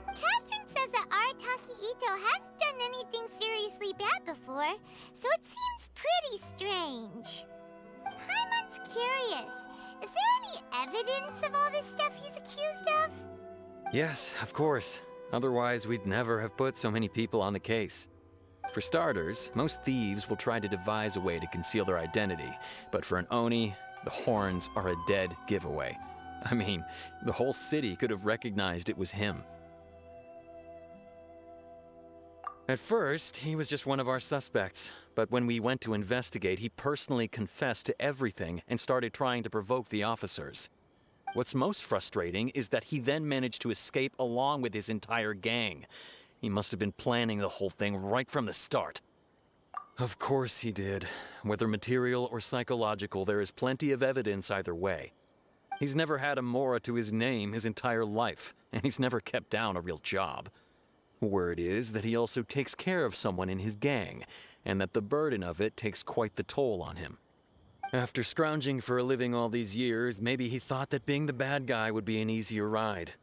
[SPEAKER 4] Catherine says that Arataki Itto hasn't done anything seriously bad before, so it seems pretty strange. Paimon's curious. Is there any evidence of all this stuff he's accused of?
[SPEAKER 11] Yes, of course. Otherwise, we'd never have put so many people on the case. For starters, most thieves will try to devise a way to conceal their identity, but for an Oni, the horns are a dead giveaway. I mean, the whole city could have recognized it was him. At first, he was just one of our suspects, but when we went to investigate, he personally confessed to everything and started trying to provoke the officers. What's most frustrating is that he then managed to escape along with his entire gang. He must have been planning the whole thing right from the start. Of course he did. Whether material or psychological, there is plenty of evidence either way. He's never had a Mora to his name his entire life, and he's never kept down a real job. Word is that he also takes care of someone in his gang, and that the burden of it takes quite the toll on him. After scrounging for a living all these years, maybe he thought that being the bad guy would be an easier ride.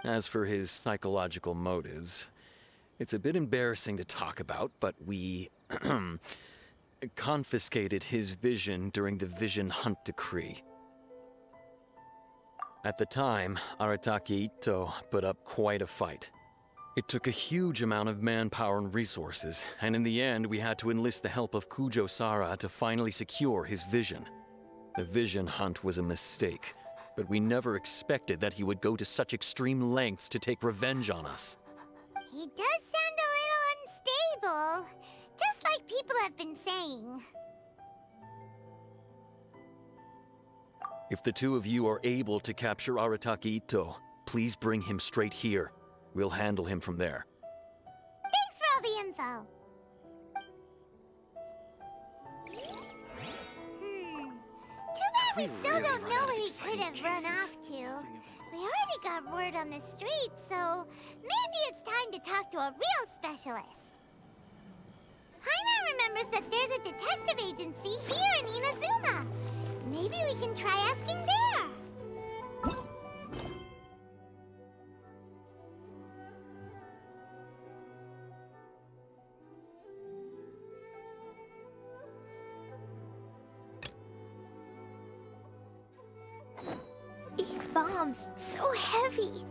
[SPEAKER 11] As for his psychological motives, it's a bit embarrassing to talk about, but we confiscated his vision during the Vision Hunt Decree. At the time, Arataki Itto put up quite a fight. It took a huge amount of manpower and resources, and in the end we had to enlist the help of Kujo Sara to finally secure his vision. The Vision Hunt was a mistake, but we never expected that he would go to such extreme lengths to take revenge on us.
[SPEAKER 4] He does sound a little unstable, just like people have been saying.
[SPEAKER 11] If the two of you are able to capture Arataki Itto, please bring him straight here. We'll handle him from there.
[SPEAKER 4] Thanks for all the info. Too bad we still don't know where he could have run off to. We already got word on the street, so maybe it's time to talk to a real specialist. Paimon remembers that there's a detective agency here in Inazuma. Maybe we can try asking there.
[SPEAKER 1] These bombs, so heavy.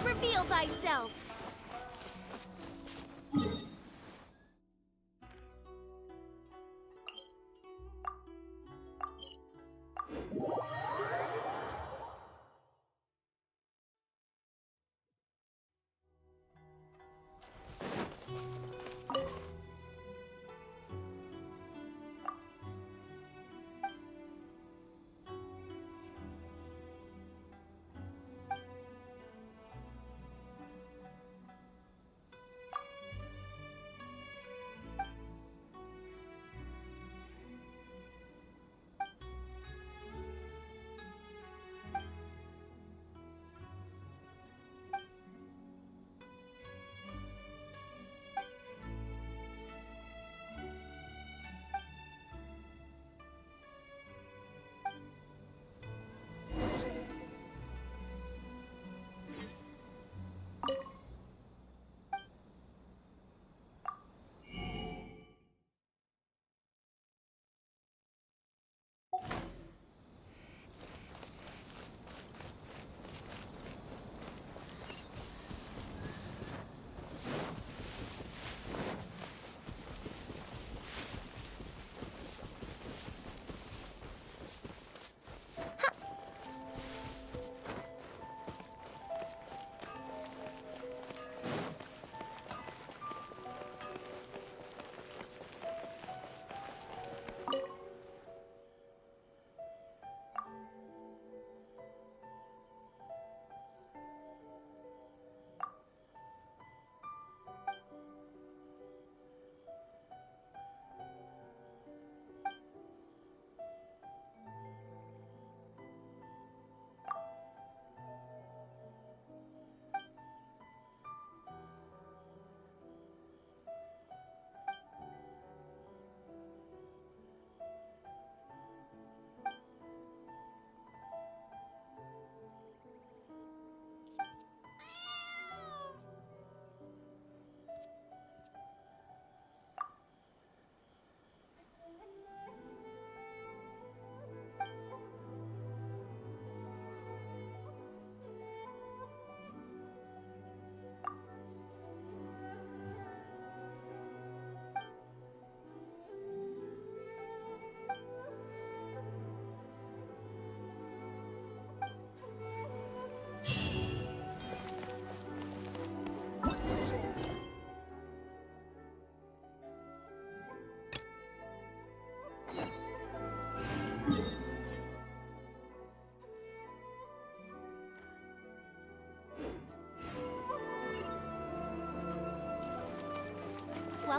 [SPEAKER 7] Reveal thyself!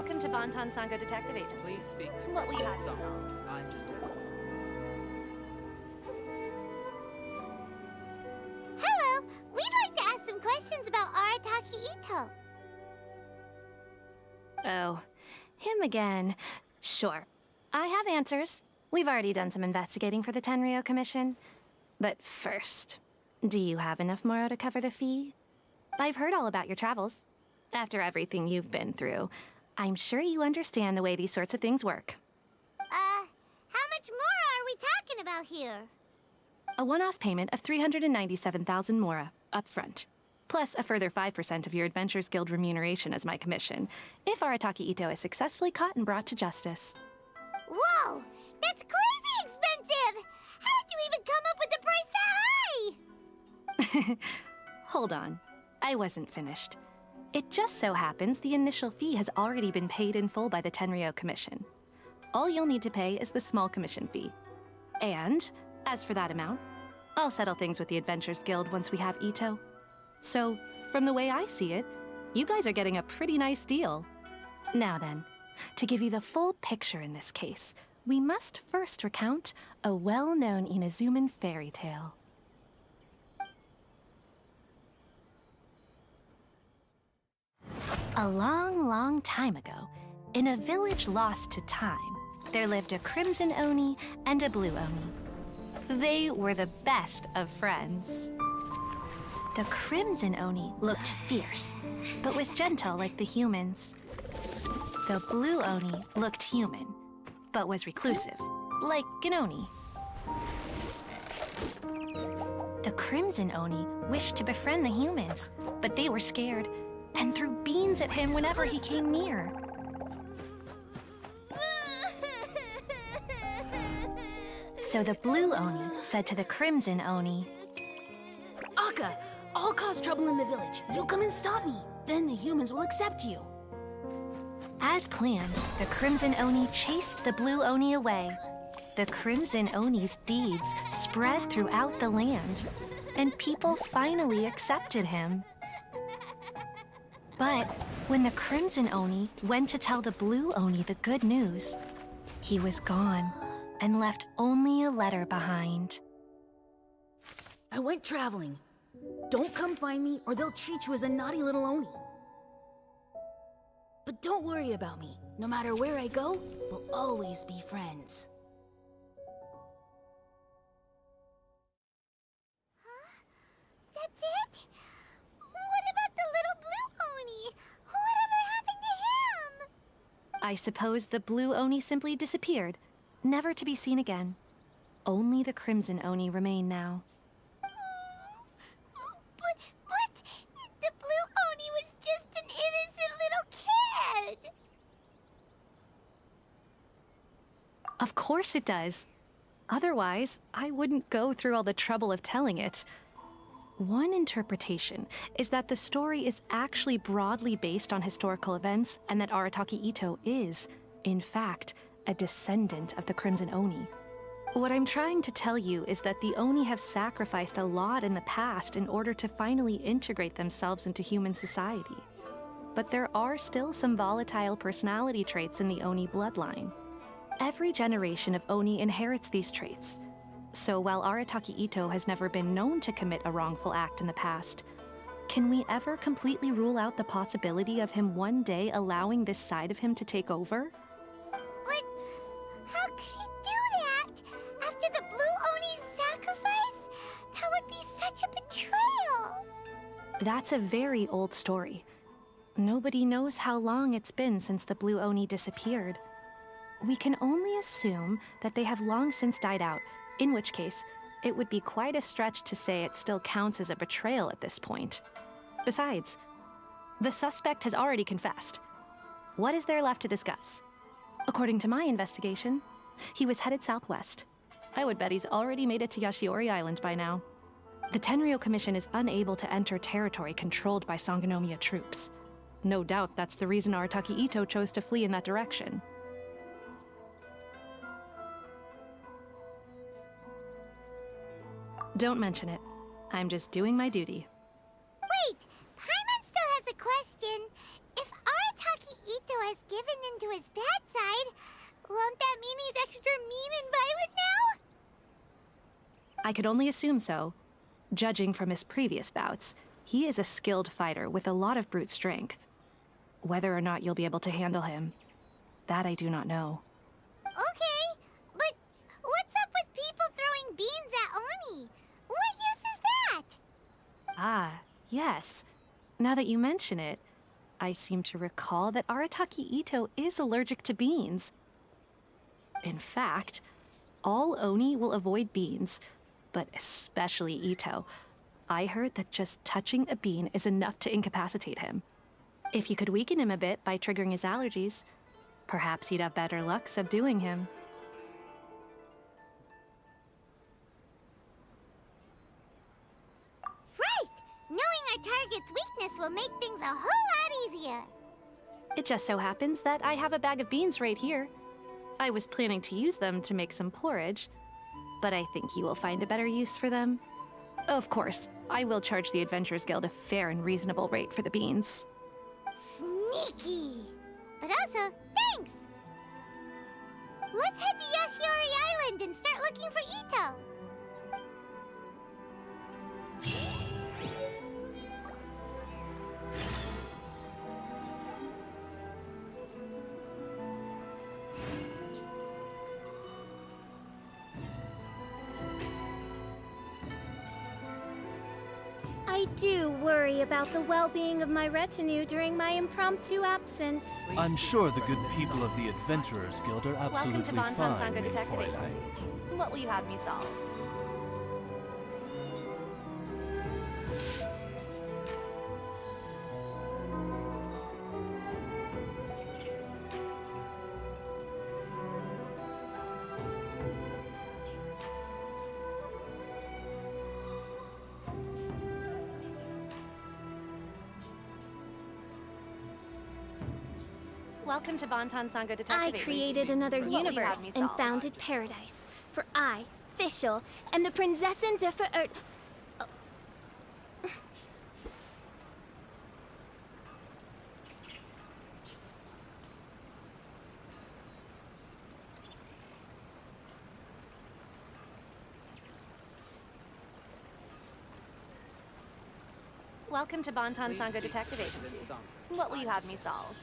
[SPEAKER 12] Welcome to Bonton Sango Detective Agency.
[SPEAKER 13] Please speak to
[SPEAKER 12] What will you have to
[SPEAKER 13] President
[SPEAKER 12] solve?
[SPEAKER 13] Song. I'm just a
[SPEAKER 4] Hello! We'd like to ask some questions about Arataki Itto.
[SPEAKER 12] Oh, him again. Sure. I have answers. We've already done some investigating for the Tenryo Commission. But first, do you have enough Moro to cover the fee? I've heard all about your travels. After everything you've been through, I'm sure you understand the way these sorts of things work.
[SPEAKER 4] How much more are we talking about here?
[SPEAKER 12] A one-off payment of 397,000 Mora, up front. Plus a further 5% of your Adventures Guild remuneration as my commission, if Arataki Itto is successfully caught and brought to justice.
[SPEAKER 4] Whoa! That's crazy expensive! How did you even come up with the price that high?
[SPEAKER 12] Hold on. I wasn't finished. It just so happens the initial fee has already been paid in full by the Tenryo Commission. All you'll need to pay is the small commission fee. And, as for that amount, I'll settle things with the Adventures Guild once we have Itto. So, from the way I see it, you guys are getting a pretty nice deal. Now then, to give you the full picture in this case, we must first recount a well-known Inazuman fairy tale. A long, long time ago, in a village lost to time, there lived a crimson Oni and a blue Oni. They were the best of friends. The crimson Oni looked fierce, but was gentle like the humans. The blue Oni looked human, but was reclusive, like an Oni. The crimson Oni wished to befriend the humans, but they were scared and threw beans at him whenever he came near. So the blue Oni said to the crimson Oni,
[SPEAKER 10] Akka, I'll cause trouble in the village. You'll come and stop me. Then the humans will accept you.
[SPEAKER 12] As planned, the crimson Oni chased the blue Oni away. The crimson Oni's deeds spread throughout the land, and people finally accepted him. But when the crimson Oni went to tell the blue Oni the good news, he was gone and left only a letter behind.
[SPEAKER 10] I went traveling. Don't come find me or they'll treat you as a naughty little Oni. But don't worry about me. No matter where I go, we'll always be friends.
[SPEAKER 4] Huh? That's it? What about the little blue Oni? Whatever happened to him?
[SPEAKER 12] I suppose the blue Oni simply disappeared, never to be seen again. Only the crimson Oni remain now.
[SPEAKER 4] But the blue Oni was just an innocent little kid.
[SPEAKER 12] Of course it does. Otherwise, I wouldn't go through all the trouble of telling it. One interpretation is that the story is actually broadly based on historical events and that Arataki Itto is, in fact, a descendant of the Crimson Oni. What I'm trying to tell you is that the Oni have sacrificed a lot in the past in order to finally integrate themselves into human society. But there are still some volatile personality traits in the Oni bloodline. Every generation of Oni inherits these traits. So while Arataki Itto has never been known to commit a wrongful act in the past, can we ever completely rule out the possibility of him one day allowing this side of him to take over?
[SPEAKER 4] But how could he do that? After the blue Oni's sacrifice? That would be such a betrayal.
[SPEAKER 12] That's a very old story. Nobody knows how long it's been since the blue Oni disappeared. We can only assume that they have long since died out, in which case, it would be quite a stretch to say it still counts as a betrayal at this point. Besides, the suspect has already confessed. What is there left to discuss? According to my investigation, he was headed southwest. I would bet he's already made it to Yashiori Island by now. The Tenryo Commission is unable to enter territory controlled by Sangonomiya troops. No doubt that's the reason Arataki Itto chose to flee in that direction. Don't mention it. I'm just doing my duty.
[SPEAKER 4] Wait, Paimon still has a question. If Arataki Itto Ito has given into his bad side, won't that mean he's extra mean and violent now?
[SPEAKER 12] I could only assume so. Judging from his previous bouts, he is a skilled fighter with a lot of brute strength. Whether or not you'll be able to handle him, that I do not know.
[SPEAKER 4] Okay, but what's up with people throwing beans at Oni? What use is that?
[SPEAKER 12] Ah, yes. Now that you mention it, I seem to recall that Arataki Itto is allergic to beans. In fact, all Oni will avoid beans, but especially Itto. I heard that just touching a bean is enough to incapacitate him. If you could weaken him a bit by triggering his allergies, perhaps you'd have better luck subduing him.
[SPEAKER 4] Right! Knowing our target's weakness will make things a whole lot easier.
[SPEAKER 12] It just so happens that I have a bag of beans right here. I was planning to use them to make some porridge, but I think you will find a better use for them. Of course, I will charge the Adventurers Guild a fair and reasonable rate for the beans.
[SPEAKER 4] Sneaky! But also, thanks! Let's head to Yashiori Island and start looking for Itto.
[SPEAKER 13] I do worry about the well-being of my retinue during my impromptu absence.
[SPEAKER 8] I'm sure the good people of the Adventurers Guild are
[SPEAKER 12] Welcome to
[SPEAKER 8] absolutely
[SPEAKER 12] Bonton
[SPEAKER 8] fine,
[SPEAKER 12] Sango
[SPEAKER 8] may
[SPEAKER 12] Detective
[SPEAKER 8] Foilite.
[SPEAKER 12] Agency. What will you have me solve? Welcome to Bonton Sango Detective
[SPEAKER 13] I
[SPEAKER 12] Agency.
[SPEAKER 13] created another
[SPEAKER 12] What will you
[SPEAKER 13] universe
[SPEAKER 12] have me
[SPEAKER 13] and
[SPEAKER 12] solve?
[SPEAKER 13] founded paradise. For I, Fischl, and the Prinzessin der Verirrt...
[SPEAKER 12] Welcome to Bonton Sango Detective Agency. What will you have me solve?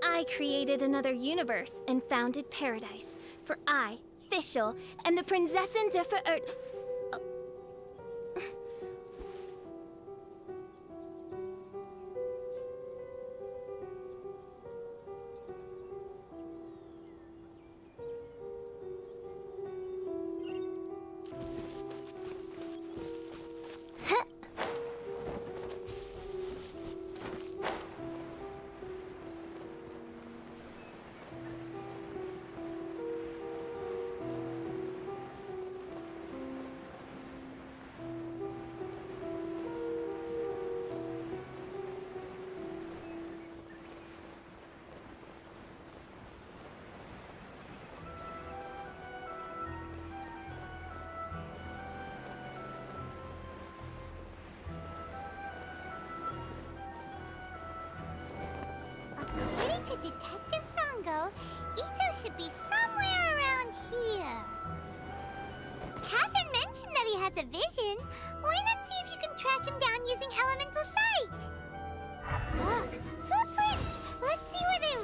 [SPEAKER 13] I created another universe and founded paradise. For I, Fischl, and the Prinzessin der Verirrt...
[SPEAKER 4] According to Detective Sango, Itto should be somewhere around here. Catherine mentioned that he has a vision. Why not see if you can track him down using elemental sight? Look, footprints! Let's see where they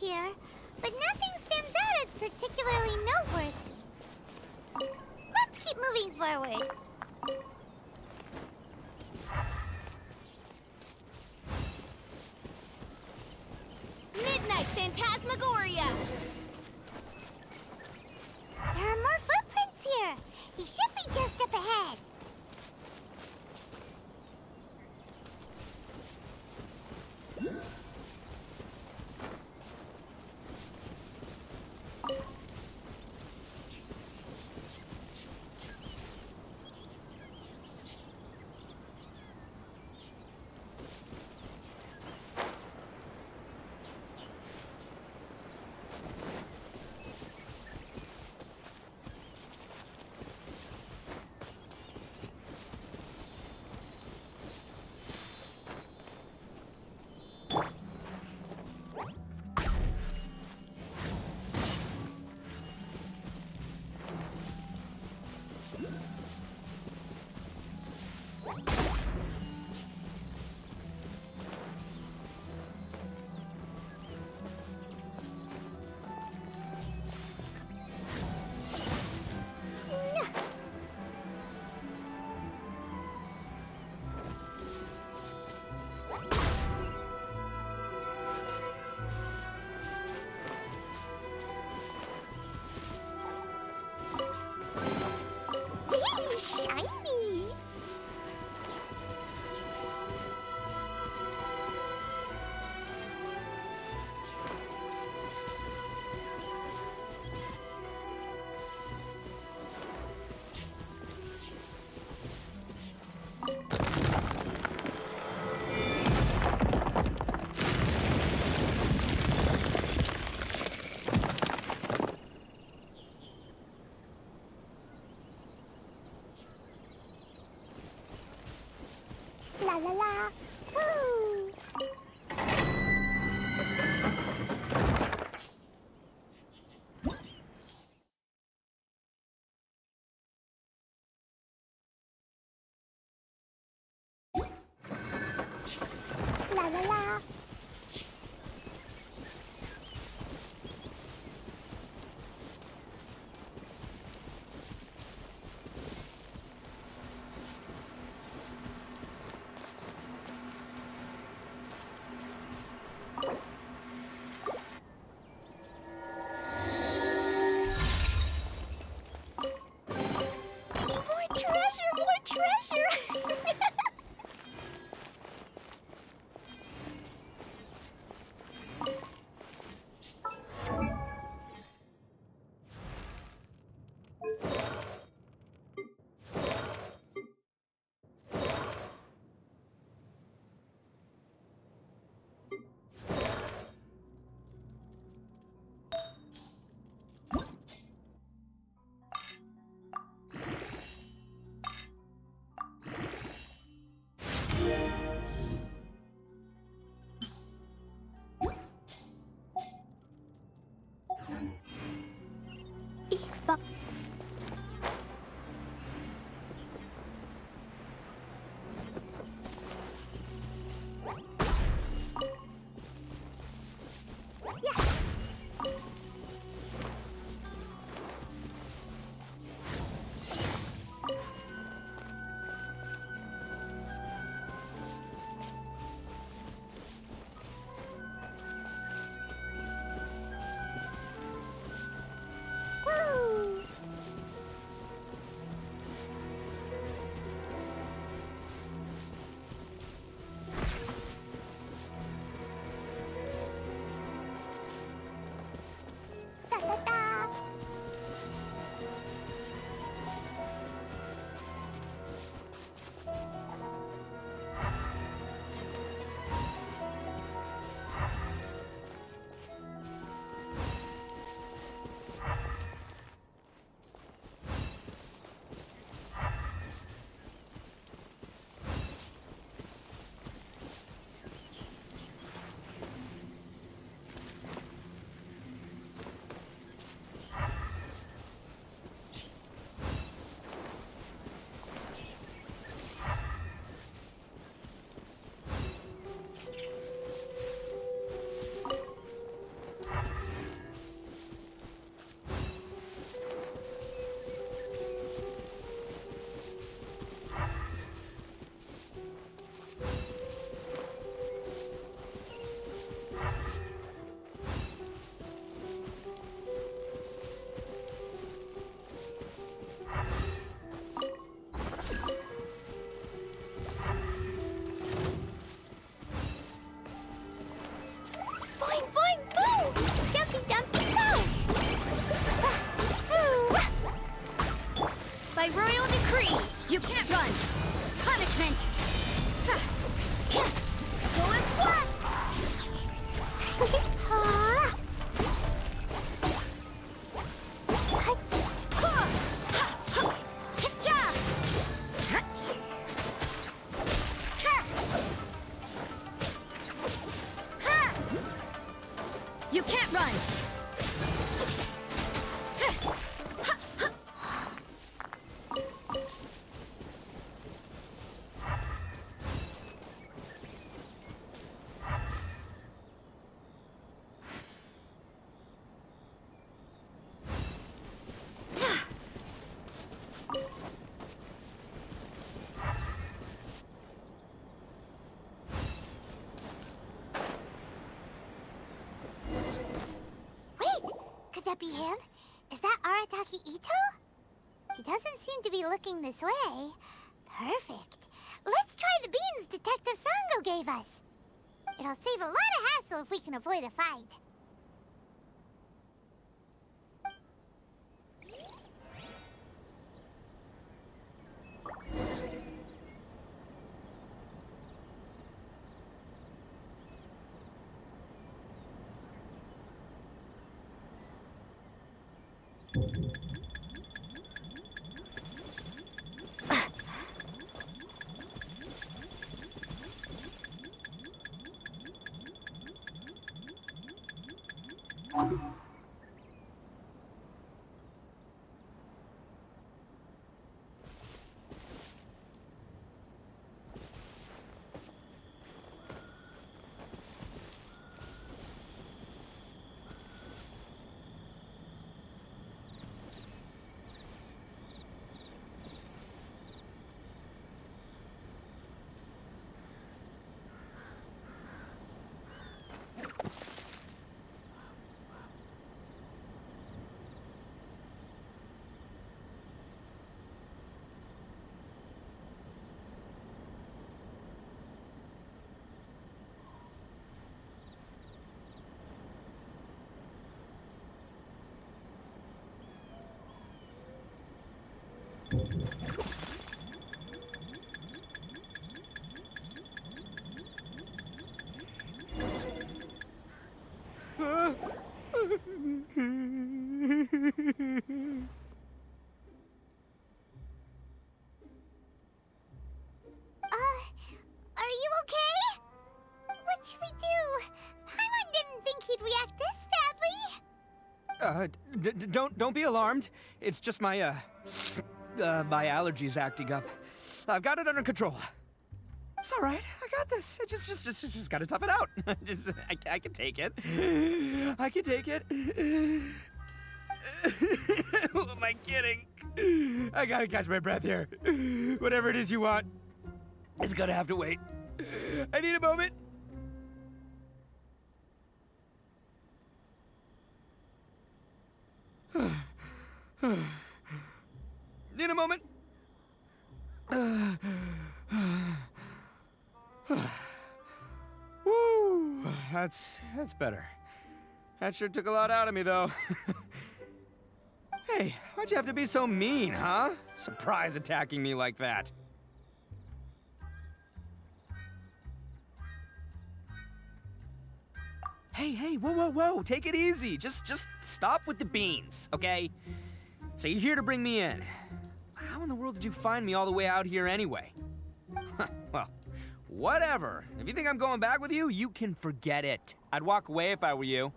[SPEAKER 4] here, but nothing stands out as particularly noteworthy. Let's keep moving forward.
[SPEAKER 13] Midnight Phantasmagoria!
[SPEAKER 4] There are more footprints here. He should be just up ahead. Shiny! La la la! Woo! La la la! More treasure! More treasure! Eastbound. Yeah. Woo!
[SPEAKER 12] You can't run!
[SPEAKER 4] Could that be him? Is that Arataki Itto? He doesn't seem to be looking this way. Perfect. Let's try the beans Detective Sango gave us. It'll save a lot of hassle if we can avoid a fight. Are you okay? What should we do? Paimon didn't think he'd react this badly.
[SPEAKER 14] Don't be alarmed. It's just my, my allergies acting up. I've got it under control. It's all right. I got this. I just gotta tough it out. I can take it. I can take it. Who am I kidding? I gotta catch my breath here. Whatever it is you want, it's gonna have to wait. I need a moment. Need a moment. Woo, that's better. That sure took a lot out of me, though. Hey, why'd you have to be so mean, huh? Surprise attacking me like that. Hey, whoa, take it easy. Just stop with the beans, okay? So you're here to bring me in. How in the world did you find me all the way out here anyway? Well, whatever. If you think I'm going back with you, you can forget it. I'd walk away if I were you.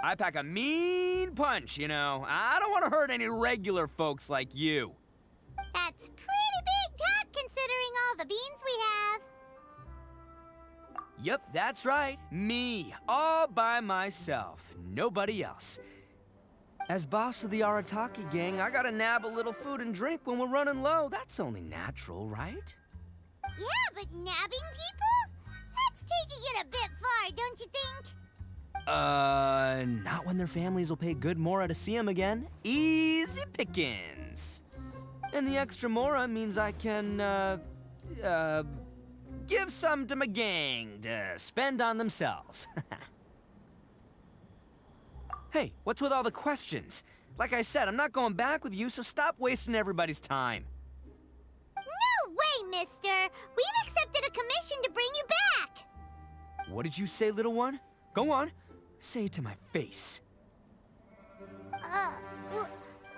[SPEAKER 14] I pack a mean punch, you know. I don't want to hurt any regular folks like you.
[SPEAKER 4] That's pretty big talk considering all the beans we have.
[SPEAKER 14] Yep, that's right. Me, all by myself. Nobody else. As boss of the Arataki gang, I gotta nab a little food and drink when we're running low. That's only natural, right?
[SPEAKER 4] Yeah, but nabbing people? That's taking it a bit far, don't you think?
[SPEAKER 14] Not when their families will pay good mora to see them again. Easy pickings. And the extra mora means I can, give some to my gang to spend on themselves. Hey, what's with all the questions? Like I said, I'm not going back with you, so stop wasting everybody's time.
[SPEAKER 4] No way, mister! We've accepted a commission to bring you back!
[SPEAKER 14] What did you say, little one? Go on. Say it to my face.
[SPEAKER 4] Well,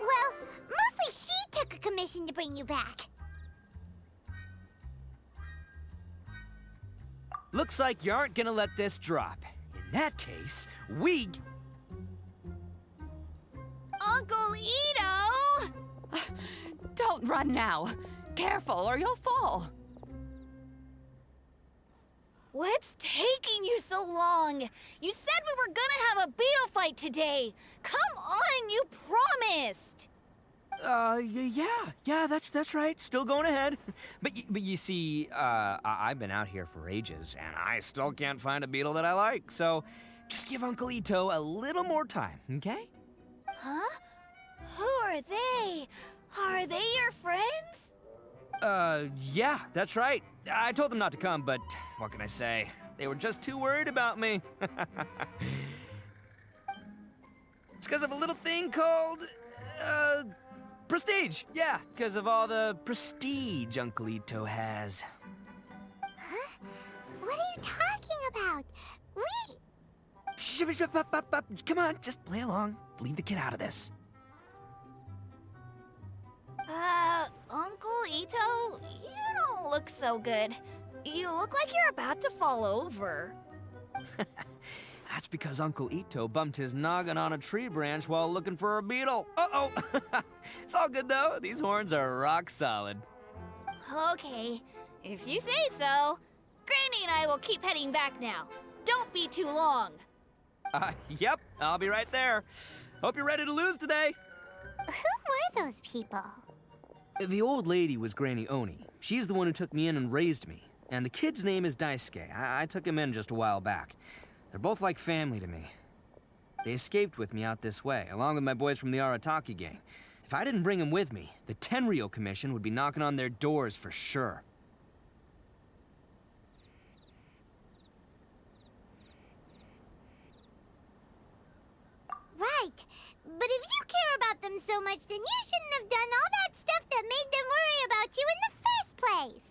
[SPEAKER 4] mostly she took a commission to bring you back.
[SPEAKER 14] Looks like you aren't gonna let this drop. In that case, we...
[SPEAKER 4] Uncle Ito!
[SPEAKER 5] Don't run now. Careful or you'll fall.
[SPEAKER 13] What's taking you so long? You said we were gonna have a beetle fight today. Come on, you promised.
[SPEAKER 14] Yeah, that's right. Still going ahead. But you see, I've been out here for ages, and I still can't find a beetle that I like. So, just give Uncle Ito a little more time, okay?
[SPEAKER 13] Huh? Who are they? Are they your friends?
[SPEAKER 14] Yeah, that's right. I told them not to come, but what can I say? They were just too worried about me. It's because of a little thing called, prestige. Yeah, because of all the prestige Uncle Ito has.
[SPEAKER 4] Huh? What are you talking about?
[SPEAKER 14] Come on, just play along. Leave the kid out of this.
[SPEAKER 13] Uncle Ito, you don't look so good. You look like you're about to fall over.
[SPEAKER 14] That's because Uncle Ito bumped his noggin on a tree branch while looking for a beetle. Uh-oh! It's all good, though. These horns are rock solid.
[SPEAKER 13] Okay, if you say so. Granny and I will keep heading back now. Don't be too long.
[SPEAKER 14] Yep, I'll be right there. Hope you're ready to lose today.
[SPEAKER 4] Who were those people?
[SPEAKER 14] The old lady was Granny Oni. She's the one who took me in and raised me. And the kid's name is Daisuke. I took him in just a while back. They're both like family to me. They escaped with me out this way, along with my boys from the Arataki gang. If I didn't bring them with me, the Tenryou Commission would be knocking on their doors for sure.
[SPEAKER 4] Right. But if you care about them so much, then you shouldn't have done all that stuff that made them worry about you in the first place.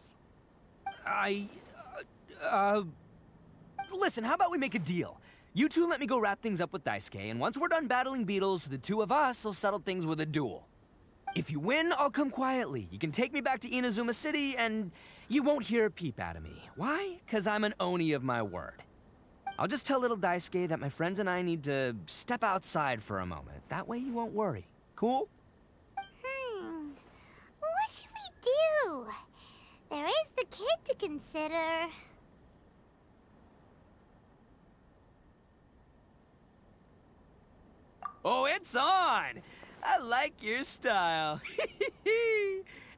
[SPEAKER 14] Listen, how about we make a deal? You two let me go wrap things up with Daisuke, and once we're done battling beetles, the two of us will settle things with a duel. If you win, I'll come quietly. You can take me back to Inazuma City, and you won't hear a peep out of me. Why? 'Cause I'm an Oni of my word. I'll just tell little Daisuke that my friends and I need to step outside for a moment. That way you won't worry. Cool?
[SPEAKER 4] What should we do? There is the kid to consider.
[SPEAKER 14] Oh, it's on! I like your style.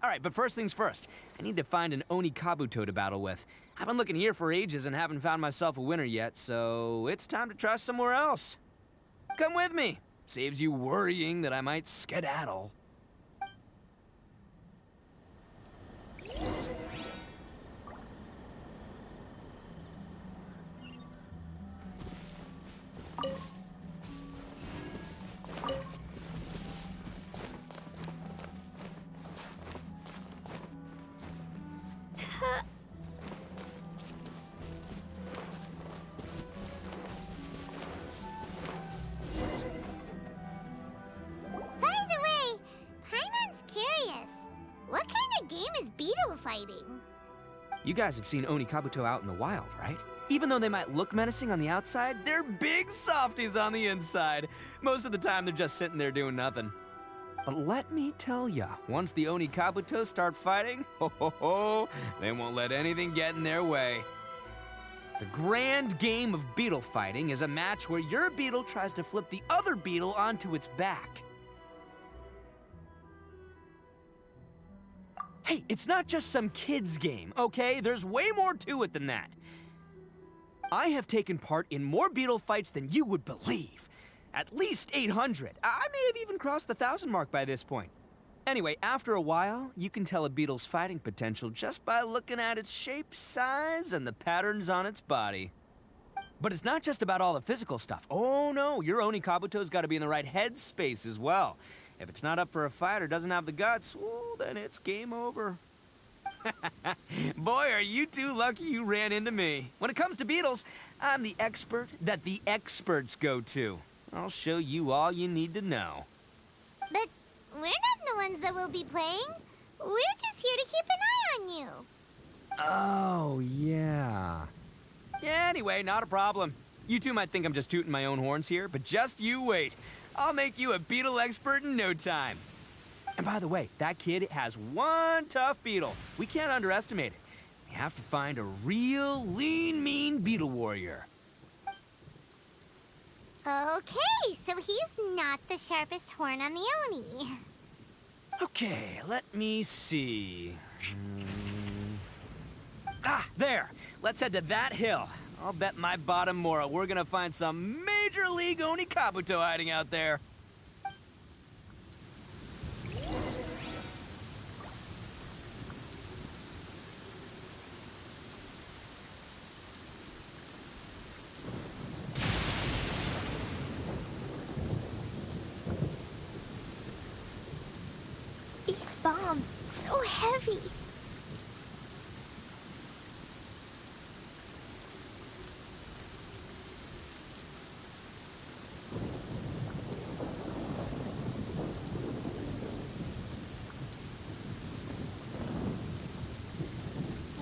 [SPEAKER 14] All right, but first things first. I need to find an Oni Kabuto to battle with. I've been looking here for ages and haven't found myself a winner yet, so it's time to try somewhere else. Come with me. Saves you worrying that I might skedaddle. You guys have seen Oni Kabuto out in the wild, right? Even though they might look menacing on the outside, they're big softies on the inside. Most of the time, they're just sitting there doing nothing. But let me tell ya, once the Oni Kabuto start fighting, they won't let anything get in their way. The grand game of beetle fighting is a match where your beetle tries to flip the other beetle onto its back. Hey, it's not just some kid's game, okay? There's way more to it than that. I have taken part in more beetle fights than you would believe. At least 800. I may have even crossed the 1,000 mark by this point. Anyway, after a while, you can tell a beetle's fighting potential just by looking at its shape, size, and the patterns on its body. But it's not just about all the physical stuff. Oh no, your Oni Kabuto's gotta be in the right headspace as well. If it's not up for a fight or doesn't have the guts, well, then it's game over. Boy, are you two lucky you ran into me. When it comes to beetles, I'm the expert that the experts go to. I'll show you all you need to know.
[SPEAKER 4] But we're not the ones that will be playing. We're just here to keep an eye on you.
[SPEAKER 14] Oh, yeah. Yeah, anyway, not a problem. You two might think I'm just tooting my own horns here, but just you wait. I'll make you a beetle expert in no time. And by the way, that kid has one tough beetle. We can't underestimate it. We have to find a real lean, mean beetle warrior.
[SPEAKER 4] Okay, so he's not the sharpest horn on the Oni.
[SPEAKER 14] Okay, let me see. Ah, there! Let's head to that hill. I'll bet my bottom Mora we're gonna find some major league Oni Kabuto hiding out there.
[SPEAKER 4] These bombs, so heavy.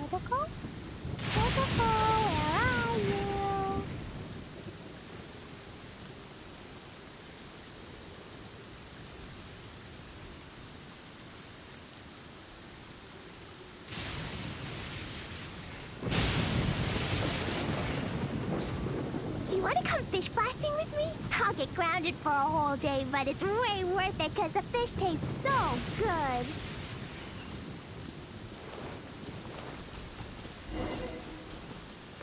[SPEAKER 4] Protocol? Protocol, where are you? Do you want to come fish blasting with me? I'll get grounded for a whole day, but it's way worth it because the fish taste so good.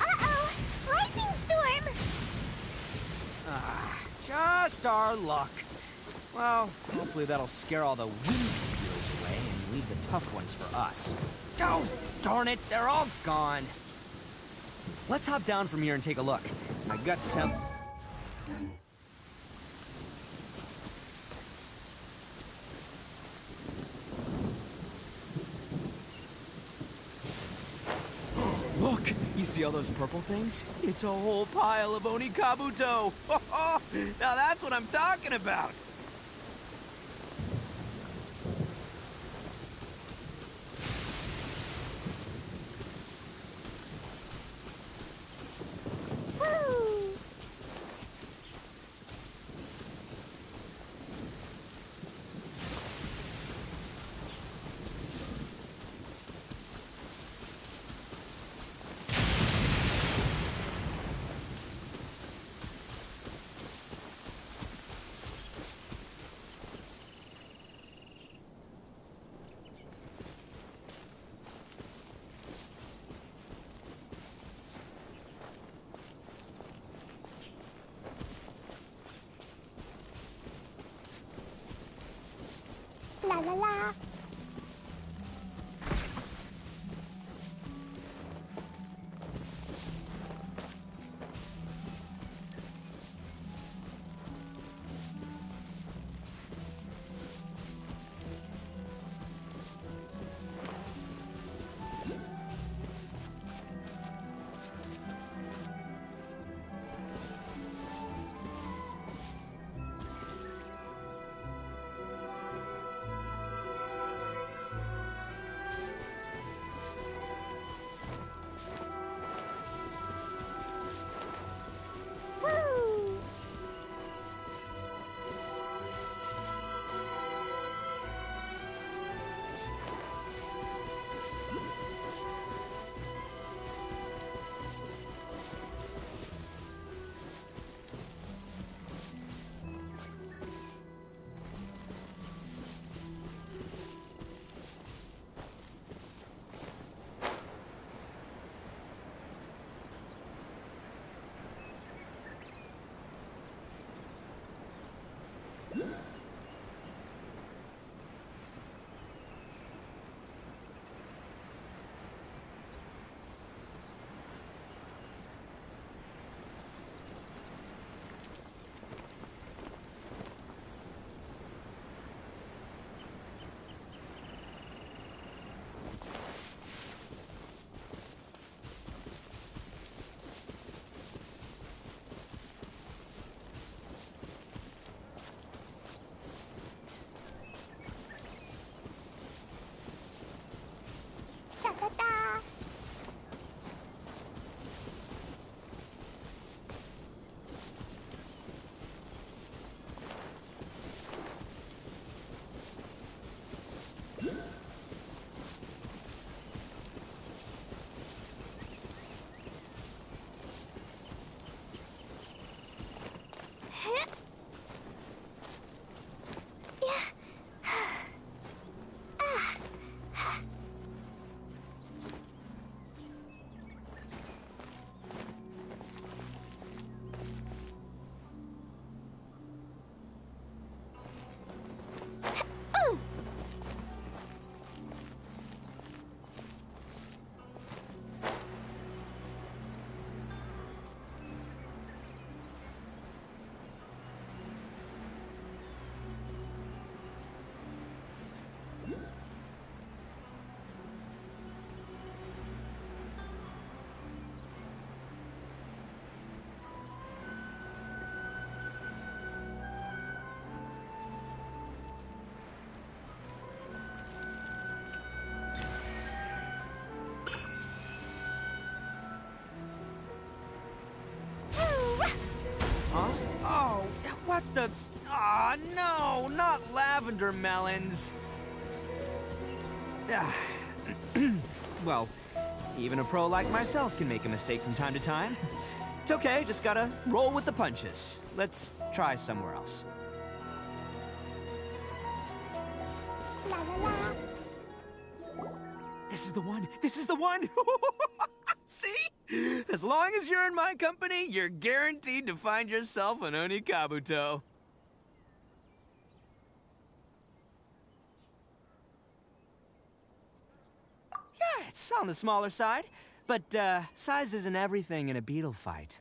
[SPEAKER 4] Uh-oh! Lightning storm!
[SPEAKER 14] Ah, just our luck. Well, hopefully that'll scare all the wind beetles away and leave the tough ones for us. Oh, darn it, they're all gone. Let's hop down from here and take a look. My guts tell... Look! You see all those purple things? It's a whole pile of Oni Kabuto! Now that's what I'm talking about!
[SPEAKER 4] Woo!
[SPEAKER 14] Aw, no, not lavender melons. Well, even a pro like myself can make a mistake from time to time. It's okay, just gotta roll with the punches. Let's try somewhere else.
[SPEAKER 4] La la la.
[SPEAKER 14] This is the one! This is the one! See? As long as you're in my company, you're guaranteed to find yourself an Onikabuto. Yeah, it's on the smaller side, but size isn't everything in a beetle fight.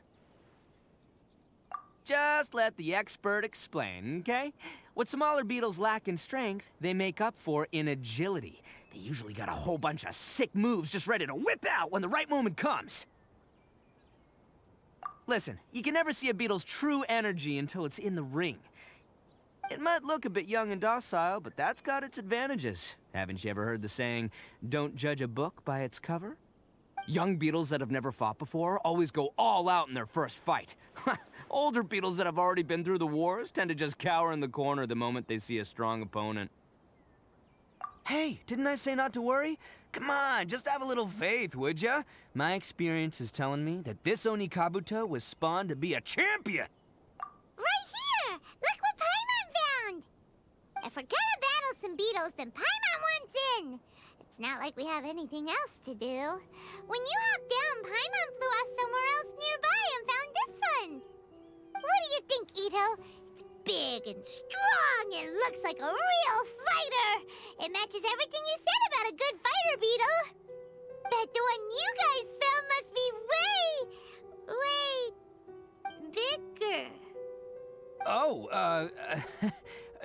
[SPEAKER 14] Just let the expert explain, okay? What smaller beetles lack in strength, they make up for in agility. They usually got a whole bunch of sick moves just ready to whip out when the right moment comes. Listen, you can never see a beetle's true energy until it's in the ring. It might look a bit young and docile, but that's got its advantages. Haven't you ever heard the saying, don't judge a book by its cover? Young beetles that have never fought before always go all out in their first fight. Older beetles that have already been through the wars tend to just cower in the corner the moment they see a strong opponent. Hey, didn't I say not to worry? Come on, just have a little faith, would ya? My experience is telling me that this Onikabuto was spawned to be a champion!
[SPEAKER 4] Right here! Look what Paimon found! If we're gonna battle some beetles, then Paimon wants in! It's not like we have anything else to do. When you hopped down, Paimon flew off somewhere else nearby and found this one! What do you think, Itto? It's big and strong and looks like a real fighter! It matches everything you said about a good fighter, Beetle! Bet the one you guys found must be way bigger.
[SPEAKER 14] Oh,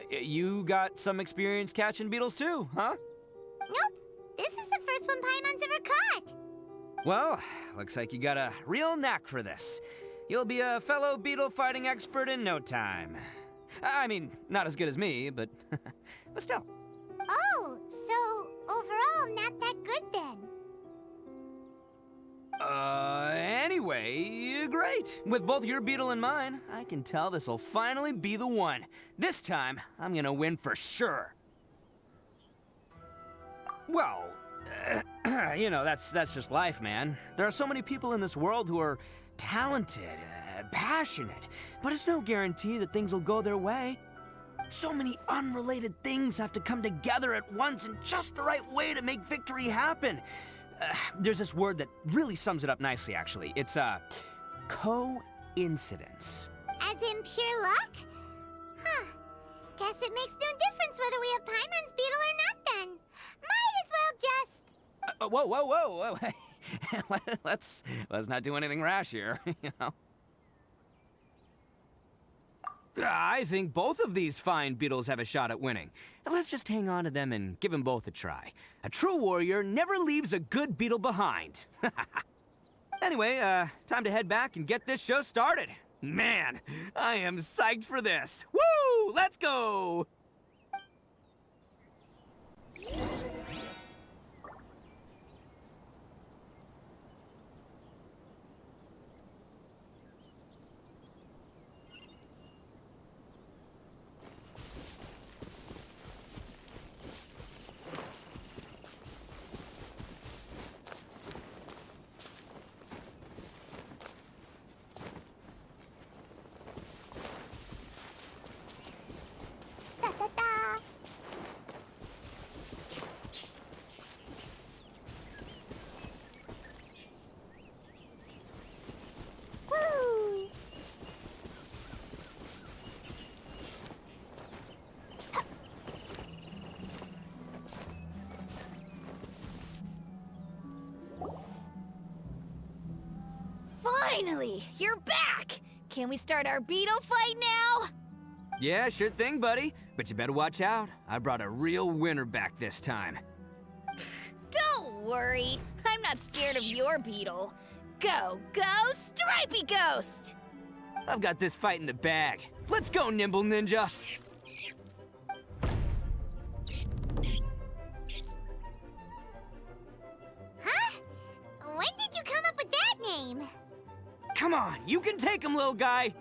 [SPEAKER 14] you got some experience catching beetles too, huh?
[SPEAKER 4] Nope. This is the first one Paimon's ever caught.
[SPEAKER 14] Well, looks like you got a real knack for this. You'll be a fellow beetle fighting expert in no time. I mean, not as good as me, but but still.
[SPEAKER 4] Oh, so overall not that good then.
[SPEAKER 14] Anyway, great. With both your beetle and mine, I can tell this'll finally be the one. This time, I'm gonna win for sure. Well, you know, that's just life, man. There are so many people in this world who are talented, passionate, but it's no guarantee that things will go their way. So many unrelated things have to come together at once in just the right way to make victory happen. There's this word that really sums it up nicely, actually. It's, coincidence.
[SPEAKER 4] As in pure luck? Huh. Guess it makes no difference whether we have Paimon's beetle or not then. Might as well just...
[SPEAKER 14] Whoa. let's not do anything rash here, you know? I think both of these fine beetles have a shot at winning. Let's just hang on to them and give them both a try. A true warrior never leaves a good beetle behind. Anyway, time to head back and get this show started. Man, I am psyched for this. Woo! Let's go!
[SPEAKER 13] Finally, you're back! Can we start our beetle fight now?
[SPEAKER 14] Yeah, sure thing, buddy. But you better watch out. I brought a real winner back this time.
[SPEAKER 13] Don't worry. I'm not scared of your beetle. Go, Stripey Ghost!
[SPEAKER 14] I've got this fight in the bag. Let's go, Nimble Ninja!
[SPEAKER 4] Huh? When did you come up with that name?
[SPEAKER 14] Come on, you can take him, little guy!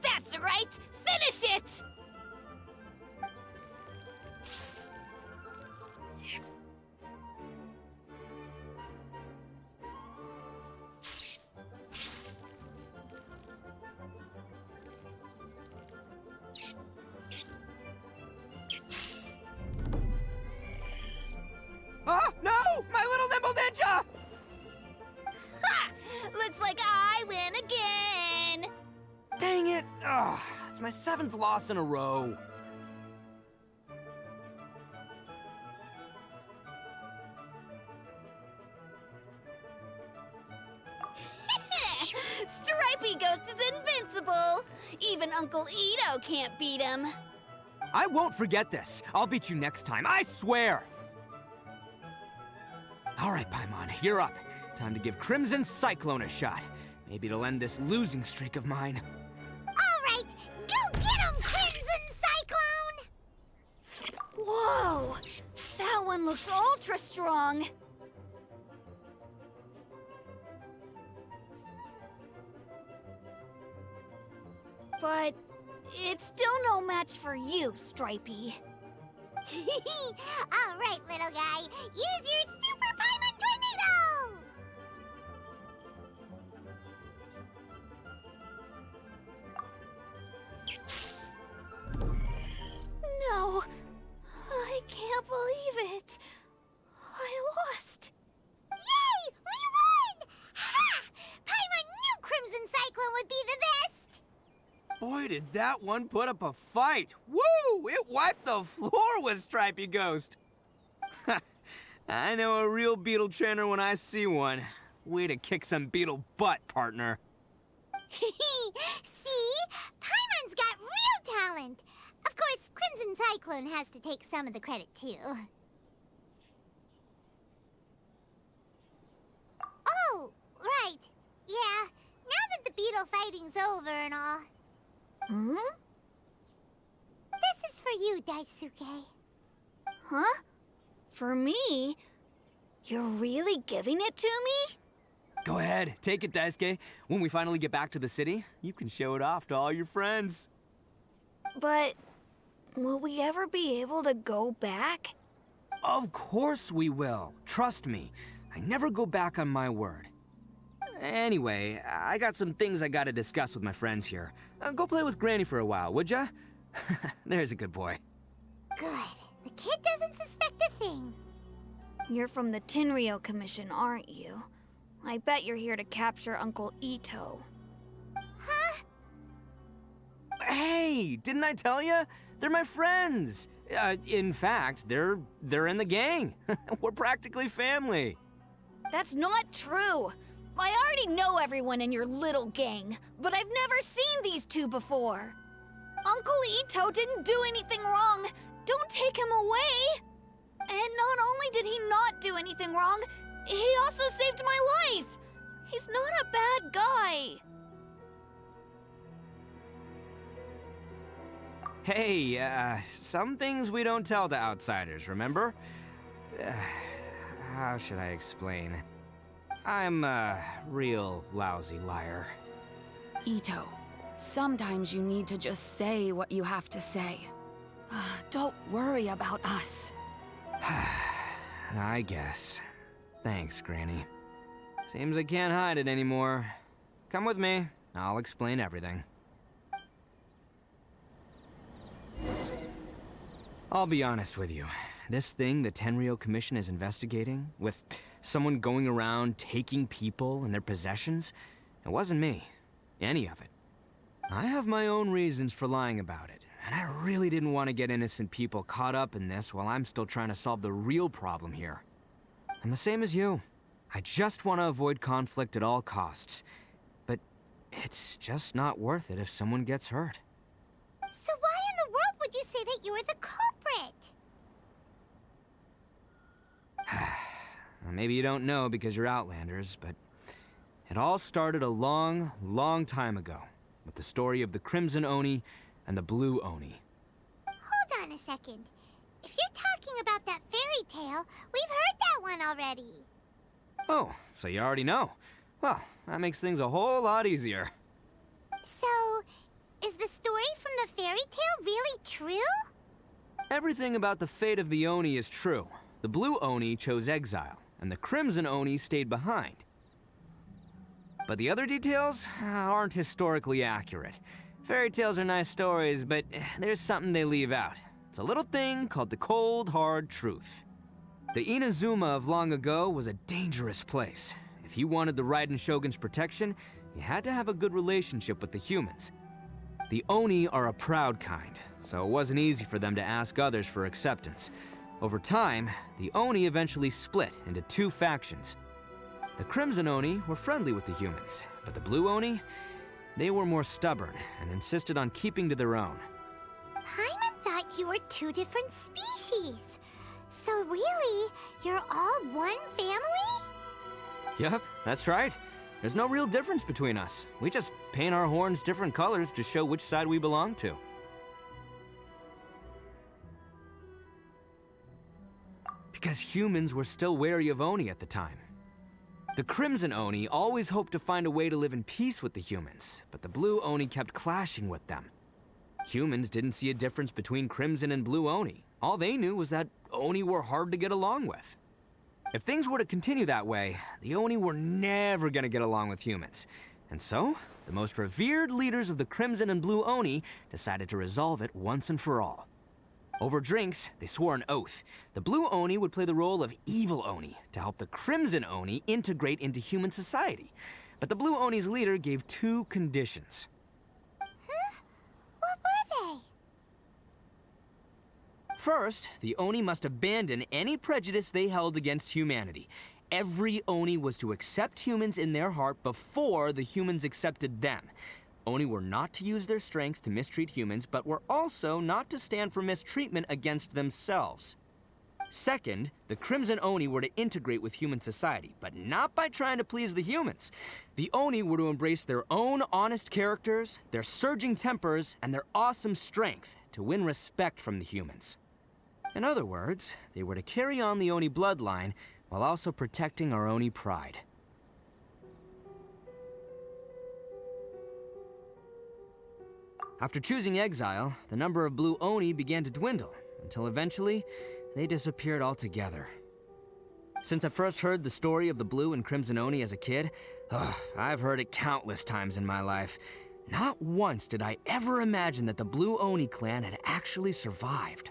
[SPEAKER 13] That's right! Finish it!
[SPEAKER 14] Oh, no! My little nimble ninja!
[SPEAKER 13] Ha! Looks like I win again!
[SPEAKER 14] Dang it! Ugh, it's my 7th loss in a row.
[SPEAKER 13] Stripey Ghost is invincible! Even Uncle Itto can't beat him.
[SPEAKER 14] I won't forget this. I'll beat you next time, I swear! All right, Paimon, you're up. Time to give Crimson Cyclone a shot. Maybe it'll end this losing streak of mine.
[SPEAKER 4] All right, go get him, Crimson Cyclone!
[SPEAKER 13] Whoa! That one looks ultra strong. But it's still no match for you, Stripey.
[SPEAKER 4] All right, little guy, use your Super Paimon Tornado!
[SPEAKER 13] No, I can't believe it. I lost.
[SPEAKER 4] Yay! We won! Ha! Paimon knew Crimson Cyclone would be the best!
[SPEAKER 14] Boy, did that one put up a fight. Woo! It wiped the floor with Stripey Ghost. I know a real beetle trainer when I see one. Way to kick some beetle butt, partner.
[SPEAKER 4] See? Paimon's got real talent. Of course, Crimson Cyclone has to take some of the credit, too. Oh, right. Yeah, now that the beetle fighting's over and all.
[SPEAKER 13] Hmm?
[SPEAKER 4] This is for you, Daisuke.
[SPEAKER 13] Huh? For me? You're really giving it to me?
[SPEAKER 14] Go ahead, take it, Daisuke. When we finally get back to the city, you can show it off to all your friends.
[SPEAKER 13] But will we ever be able to go back?
[SPEAKER 14] Of course we will. Trust me. I never go back on my word. Anyway, I got some things I gotta discuss with my friends here. Go play with Granny for a while, would ya? There's a good boy.
[SPEAKER 4] Good. The kid doesn't suspect a thing.
[SPEAKER 13] You're from the Tenryou Commission, aren't you? I bet you're here to capture Uncle Itto.
[SPEAKER 4] Huh?
[SPEAKER 14] Hey, didn't I tell you? They're my friends. In fact, they're in the gang. We're practically family.
[SPEAKER 13] That's not true. I already know everyone in your little gang, but I've never seen these two before. Uncle Itto didn't do anything wrong. Don't take him away. And not only did he not do anything wrong, he also saved my life. He's not a bad guy.
[SPEAKER 14] Hey, some things we don't tell to outsiders, remember? How should I explain? I'm a real lousy liar.
[SPEAKER 15] Itto, sometimes you need to just say what you have to say. Don't worry about us.
[SPEAKER 14] I guess. Thanks, Granny. Seems I can't hide it anymore. Come with me. I'll explain everything. I'll be honest with you. This thing the Tenryou Commission is investigating, with someone going around taking people and their possessions, it wasn't me. Any of it. I have my own reasons for lying about it, and I really didn't want to get innocent people caught up in this while I'm still trying to solve the real problem here. I'm the same as you. I just want to avoid conflict at all costs. But it's just not worth it if someone gets hurt.
[SPEAKER 4] So why in the world would you say that you were the culprit?
[SPEAKER 14] Maybe you don't know because you're Outlanders, but it all started a long, long time ago with the story of the Crimson Oni and the Blue Oni.
[SPEAKER 4] Hold on a second. If you're talking about that fairy tale, we've heard that one already.
[SPEAKER 14] Oh, so you already know. Well, that makes things a whole lot easier.
[SPEAKER 4] So, the fairy tale really true?
[SPEAKER 14] Everything about the fate of the Oni is true. The blue Oni chose exile, and the crimson Oni stayed behind. But the other details aren't historically accurate. Fairy tales are nice stories, but there's something they leave out. It's a little thing called the cold, hard truth. The Inazuma of long ago was a dangerous place. If you wanted the Raiden Shogun's protection, you had to have a good relationship with the humans. The Oni are a proud kind, so it wasn't easy for them to ask others for acceptance. Over time, the Oni eventually split into two factions. The Crimson Oni were friendly with the humans, but the Blue Oni, they were more stubborn and insisted on keeping to their own.
[SPEAKER 4] Paimon thought you were two different species. So really, you're all one family?
[SPEAKER 14] Yep, that's right. There's no real difference between us. We just paint our horns different colors to show which side we belong to. Because humans were still wary of Oni at the time. The Crimson Oni always hoped to find a way to live in peace with the humans, but the Blue Oni kept clashing with them. Humans didn't see a difference between Crimson and Blue Oni. All they knew was that Oni were hard to get along with. If things were to continue that way, the Oni were never gonna get along with humans. And so, the most revered leaders of the Crimson and Blue Oni decided to resolve it once and for all. Over drinks, they swore an oath. The Blue Oni would play the role of evil Oni to help the Crimson Oni integrate into human society. But the Blue Oni's leader gave two conditions.
[SPEAKER 4] Huh? What were they?
[SPEAKER 14] First, the Oni must abandon any prejudice they held against humanity. Every Oni was to accept humans in their heart before the humans accepted them. Oni were not to use their strength to mistreat humans, but were also not to stand for mistreatment against themselves. Second, the Crimson Oni were to integrate with human society, but not by trying to please the humans. The Oni were to embrace their own honest characters, their surging tempers, and their awesome strength to win respect from the humans. In other words, they were to carry on the Oni bloodline while also protecting our Oni pride. After choosing exile, the number of Blue Oni began to dwindle, until eventually, they disappeared altogether. Since I first heard the story of the Blue and Crimson Oni as a kid, I've heard it countless times in my life. Not once did I ever imagine that the Blue Oni clan had actually survived.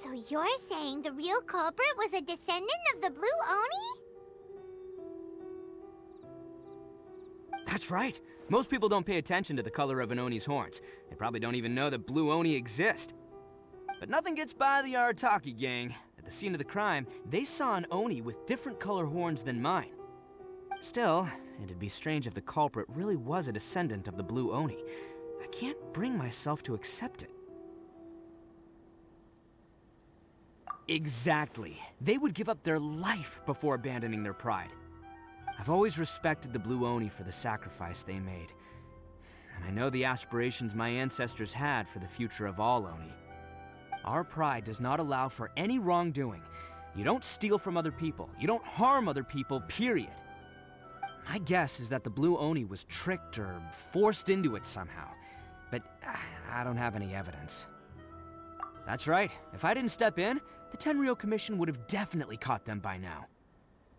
[SPEAKER 4] So you're saying the real culprit was a descendant of the Blue Oni?
[SPEAKER 14] That's right. Most people don't pay attention to the color of an Oni's horns. They probably don't even know that Blue Oni exist. But nothing gets by the Arataki gang. At the scene of the crime, they saw an Oni with different color horns than mine. Still, it'd be strange if the culprit really was a descendant of the Blue Oni. I can't bring myself to accept it. Exactly. They would give up their life before abandoning their pride. I've always respected the Blue Oni for the sacrifice they made. And I know the aspirations my ancestors had for the future of all Oni. Our pride does not allow for any wrongdoing. You don't steal from other people. You don't harm other people, period. My guess is that the Blue Oni was tricked or forced into it somehow. But I don't have any evidence. That's right. If I didn't step in, the Tenryou Commission would have definitely caught them by now.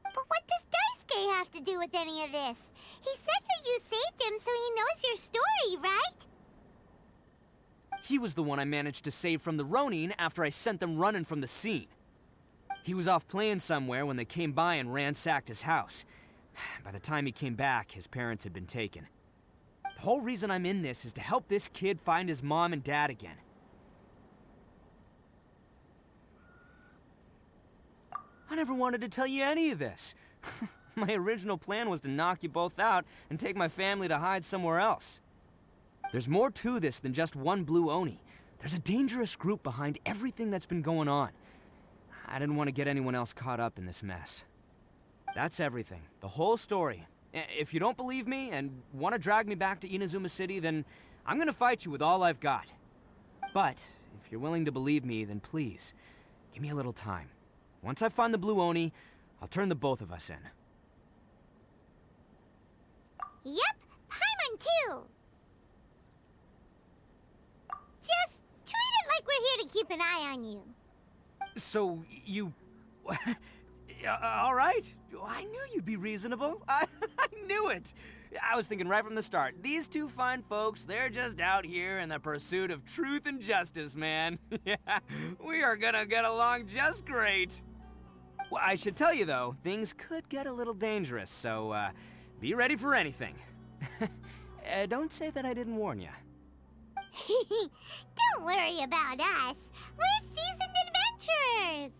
[SPEAKER 4] But what does Daisuke have to do with any of this? He said that you saved him so he knows your story, right?
[SPEAKER 14] He was the one I managed to save from the Ronin after I sent them running from the scene. He was off playing somewhere when they came by and ransacked his house. By the time he came back, his parents had been taken. The whole reason I'm in this is to help this kid find his mom and dad again. I never wanted to tell you any of this. My original plan was to knock you both out and take my family to hide somewhere else. There's more to this than just one Blue Oni. There's a dangerous group behind everything that's been going on. I didn't want to get anyone else caught up in this mess. That's everything. The whole story. If you don't believe me and want to drag me back to Inazuma City, then I'm gonna fight you with all I've got. But if you're willing to believe me, then please, give me a little time. Once I find the Blue Oni, I'll turn the both of us in.
[SPEAKER 4] Yep, Paimon too! keep an eye on you.
[SPEAKER 14] So, you... all right. I knew you'd be reasonable. I knew it. I was thinking right from the start, these two fine folks, they're just out here in the pursuit of truth and justice, man. Yeah, we are gonna get along just great. Well, I should tell you, though, things could get a little dangerous, so be ready for anything. Don't say that I didn't warn you.
[SPEAKER 4] Don't worry about us. We're seasoned adventurers.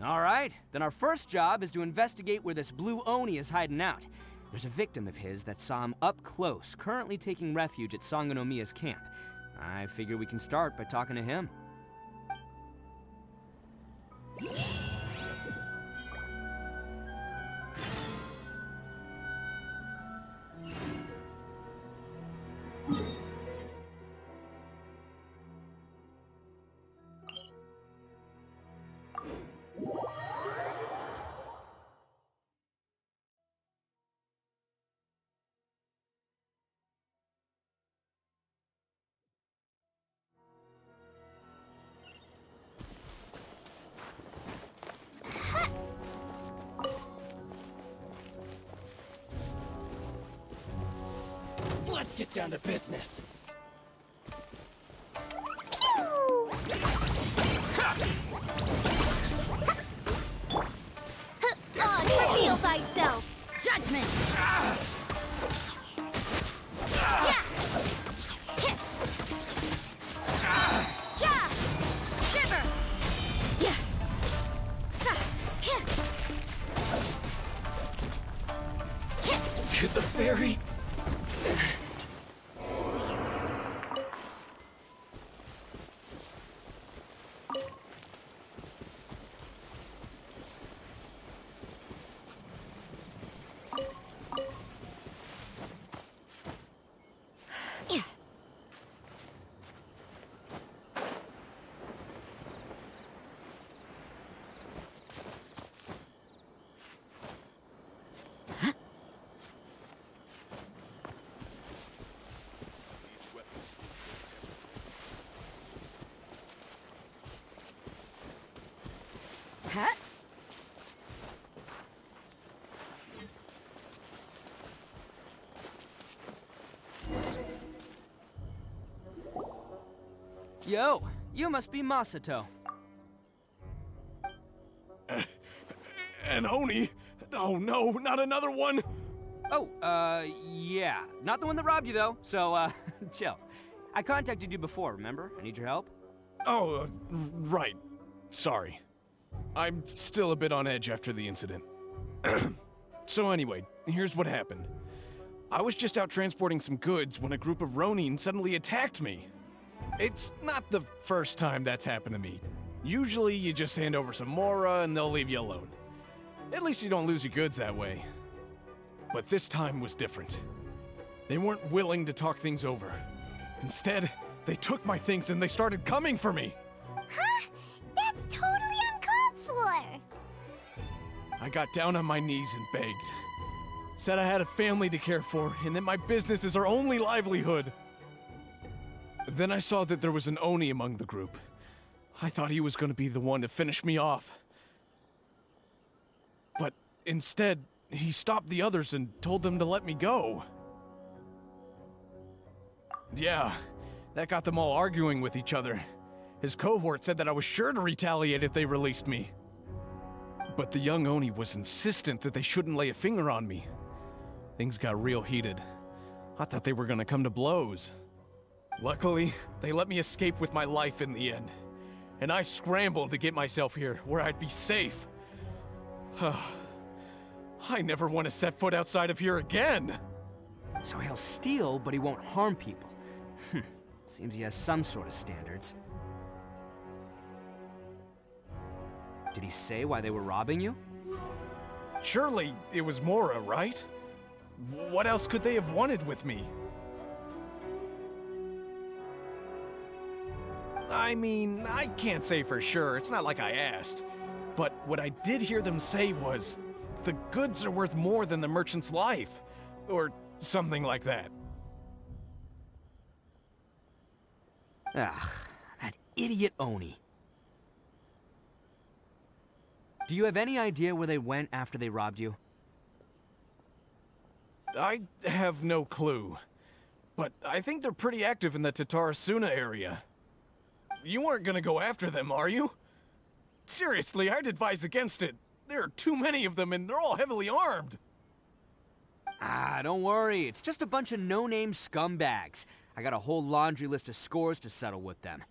[SPEAKER 14] All right, then our first job is to investigate where this blue Oni is hiding out. There's a victim of his that saw him up close, currently taking refuge at Sangonomiya's camp. I figure we can start by talking to him.
[SPEAKER 2] Let's get down to business.
[SPEAKER 13] Reveal thyself! Judgment! Shiver!
[SPEAKER 2] To the very...
[SPEAKER 14] Yo, you must be Masato.
[SPEAKER 8] An Oni? Oh no, not another one!
[SPEAKER 14] Oh, yeah. Not the one that robbed you, though, so, chill. I contacted you before, remember? I need your help.
[SPEAKER 8] Oh, right. Sorry. I'm still a bit on edge after the incident. So anyway, here's what happened. I was just out transporting some goods when a group of Ronin suddenly attacked me. It's not the first time that's happened to me. Usually you just hand over some Mora and they'll leave you alone. At least you don't lose your goods that way. But this time was different. They weren't willing to talk things over. Instead, they took my things and they started coming for me.
[SPEAKER 4] Huh? That's totally uncalled for.
[SPEAKER 8] I got down on my knees and begged. Said I had a family to care for and that my business is our only livelihood. Then I saw that there was an Oni among the group. I thought he was going to be the one to finish me off. But instead, he stopped the others and told them to let me go. Yeah, that got them all arguing with each other. His cohort said that I was sure to retaliate if they released me. But the young Oni was insistent that they shouldn't lay a finger on me. Things got real heated. I thought they were going to come to blows. Luckily, they let me escape with my life in the end. And I scrambled to get myself here, where I'd be safe. I never want to set foot outside of here again!
[SPEAKER 14] So he'll steal, but he won't harm people. Seems he has some sort of standards. Did he say why they were robbing you?
[SPEAKER 8] Surely it was Mora, right? What else could they have wanted with me? I mean, I can't say for sure, it's not like I asked. But what I did hear them say was, the goods are worth more than the merchant's life. Or something like that.
[SPEAKER 14] Ugh, that idiot Oni. Do you have any idea where they went after they robbed you?
[SPEAKER 8] I have no clue. But I think they're pretty active in the Tatarasuna area. You aren't gonna go after them, are you? Seriously, I'd advise against it. There are too many of them and they're all heavily armed.
[SPEAKER 14] Ah, don't worry. It's just a bunch of no-name scumbags. I got a whole laundry list of scores to settle with them.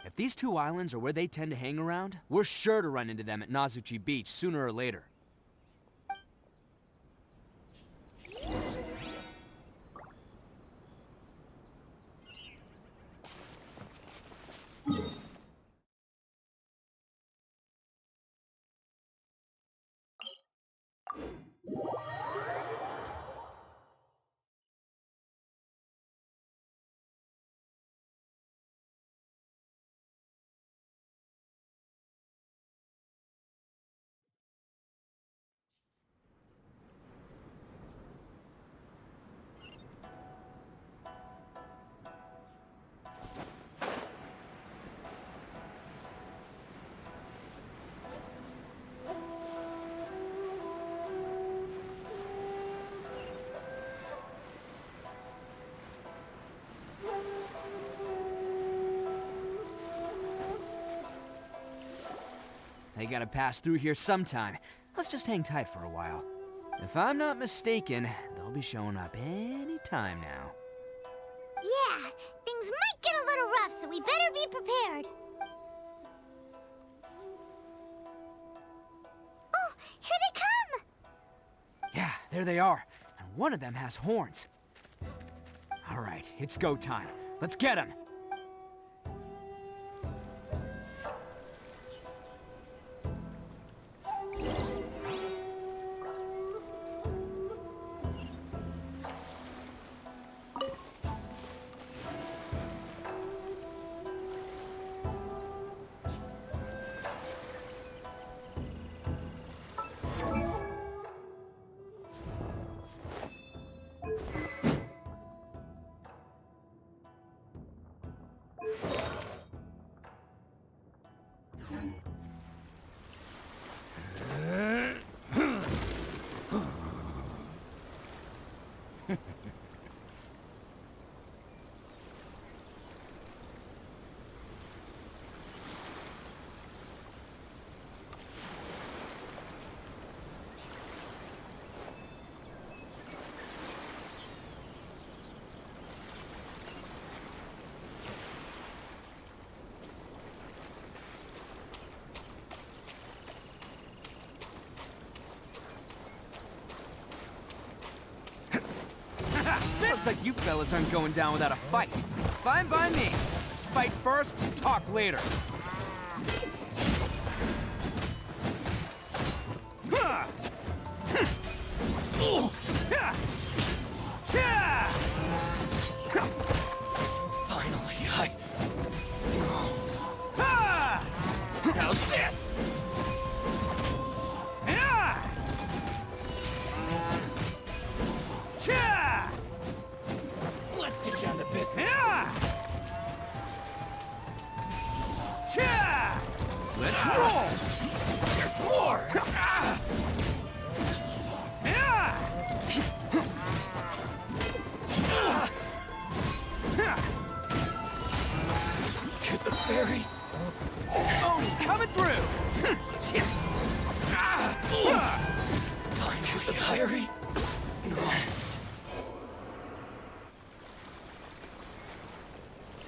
[SPEAKER 14] If these two islands are where they tend to hang around, we're sure to run into them at Nazuchi Beach sooner or later. They gotta pass through here sometime. Let's just hang tight for a while. If I'm not mistaken, they'll be showing up any time now.
[SPEAKER 4] Yeah, things might get a little rough, so we better be prepared. Oh, here they come!
[SPEAKER 14] Yeah, there they are. And one of them has horns. All right, it's go time. Let's get him! Looks like you fellas aren't going down without a fight. Fine by me. Let's fight first, talk later.
[SPEAKER 2] Finally, how's this? Let's get down to business.
[SPEAKER 14] Let's roll!
[SPEAKER 2] There's more! To the ferry.
[SPEAKER 14] Oh, coming through!
[SPEAKER 2] Finally, Irie.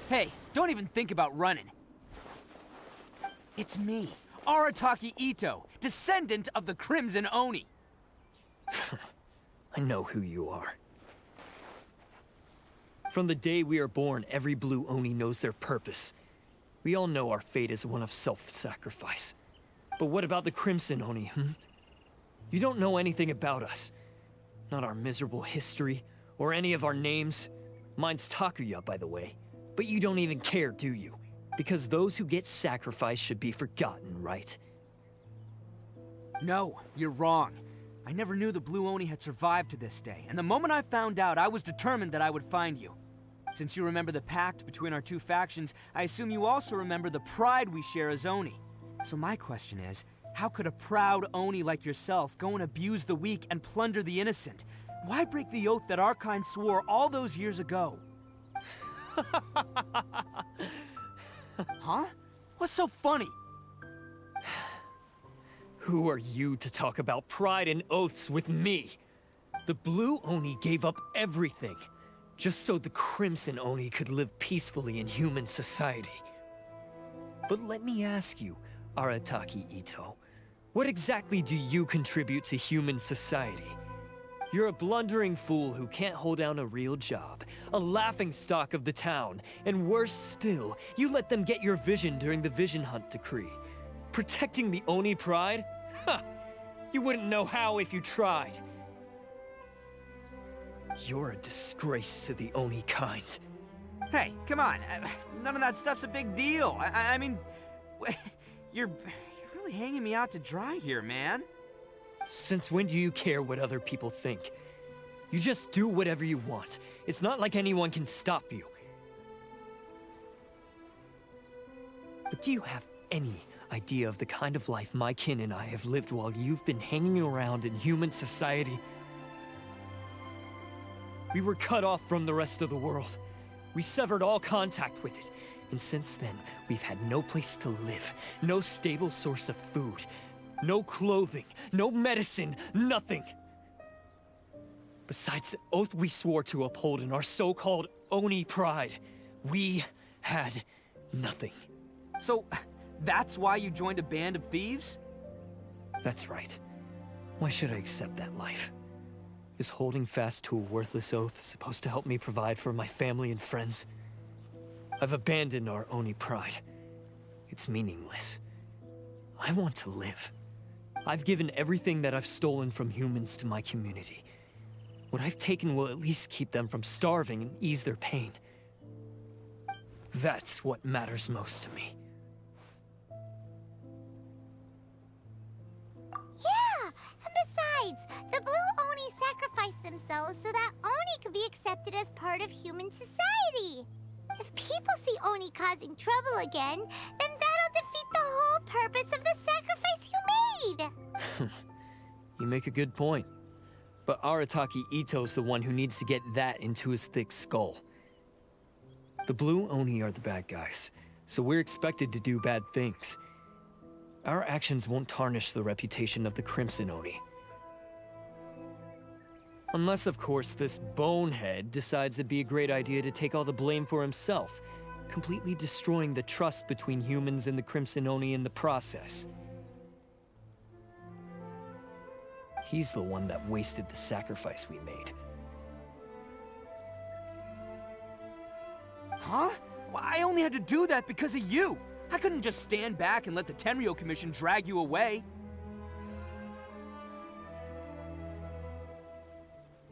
[SPEAKER 14] Hey, don't even think about running. It's me, Arataki Itto, descendant of the Crimson Oni.
[SPEAKER 16] I know who you are. From the day we are born, every blue Oni knows their purpose. We all know our fate is one of self-sacrifice. But what about the Crimson Oni, You don't know anything about us. Not our miserable history, or any of our names. Mine's Takuya, by the way. But you don't even care, do you? Because those who get sacrificed should be forgotten, right?
[SPEAKER 14] No, you're wrong. I never knew the Blue Oni had survived to this day, and the moment I found out, I was determined that I would find you. Since you remember the pact between our two factions, I assume you also remember the pride we share as Oni. So my question is, how could a proud Oni like yourself go and abuse the weak and plunder the innocent? Why break the oath that our kind swore all those years ago? Huh? What's so funny?
[SPEAKER 16] Who are you to talk about pride and oaths with me? The Blue Oni gave up everything, just so the Crimson Oni could live peacefully in human society. But let me ask you, Arataki Itto, what exactly do you contribute to human society? You're a blundering fool who can't hold down a real job, a laughingstock of the town, and worse still, you let them get your vision during the Vision Hunt decree. Protecting the Oni pride? Ha! You wouldn't know how if you tried. You're a disgrace to the Oni kind.
[SPEAKER 14] Hey, come on. None of that stuff's a big deal. I mean, you're really hanging me out to dry here, man.
[SPEAKER 16] Since when do you care what other people think? You just do whatever you want. It's not like anyone can stop you. But do you have any idea of the kind of life my kin and I have lived while you've been hanging around in human society? We were cut off from the rest of the world. We severed all contact with it. And since then, we've had no place to live, no stable source of food, no clothing, no medicine, nothing. Besides the oath we swore to uphold in our so-called Oni pride, we had nothing.
[SPEAKER 14] So, that's why you joined a band of thieves?
[SPEAKER 16] That's right. Why should I accept that life? Is holding fast to a worthless oath supposed to help me provide for my family and friends? I've abandoned our Oni pride. It's meaningless. I want to live. I've given everything that I've stolen from humans to my community. What I've taken will at least keep them from starving and ease their pain. That's what matters most to me.
[SPEAKER 4] Yeah! And besides, the Blue Oni sacrificed themselves so that Oni could be accepted as part of human society. If people see Oni causing trouble again, then that'll defeat the whole purpose of the sacrifice you made!
[SPEAKER 16] You make a good point. But Arataki Itto's the one who needs to get that into his thick skull. The Blue Oni are the bad guys, so we're expected to do bad things. Our actions won't tarnish the reputation of the Crimson Oni. Unless, of course, this bonehead decides it'd be a great idea to take all the blame for himself, completely destroying the trust between humans and the Crimson Oni in the process. He's the one that wasted the sacrifice we made.
[SPEAKER 14] Huh? Well, I only had to do that because of you. I couldn't just stand back and let the Tenryou Commission drag you away.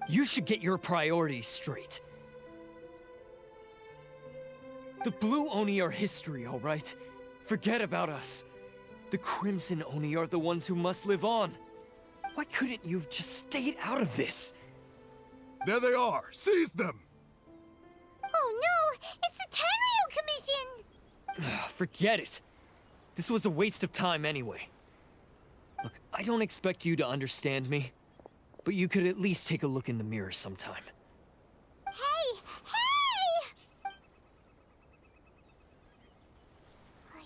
[SPEAKER 16] You should get your priorities straight. The Blue Oni are history, all right? Forget about us. The Crimson Oni are the ones who must live on. Why couldn't you have just stayed out of this?
[SPEAKER 17] There they are! Seize them!
[SPEAKER 4] Oh no! It's the Tenryou Commission!
[SPEAKER 16] Forget it. This was a waste of time anyway. Look, I don't expect you to understand me, but you could at least take a look in the mirror sometime.
[SPEAKER 4] Hey! Hey!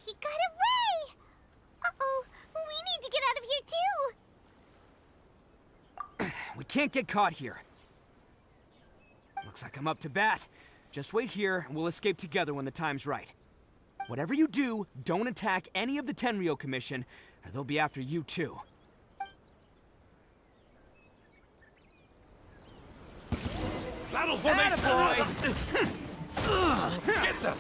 [SPEAKER 4] He got away! Uh-oh, we need to get out of here too!
[SPEAKER 14] We can't get caught here. Looks like I'm up to bat. Just wait here, and we'll escape together when the time's right. Whatever you do, don't attack any of the Tenryou Commission, or they'll be after you too.
[SPEAKER 8] Battle formation! Get them!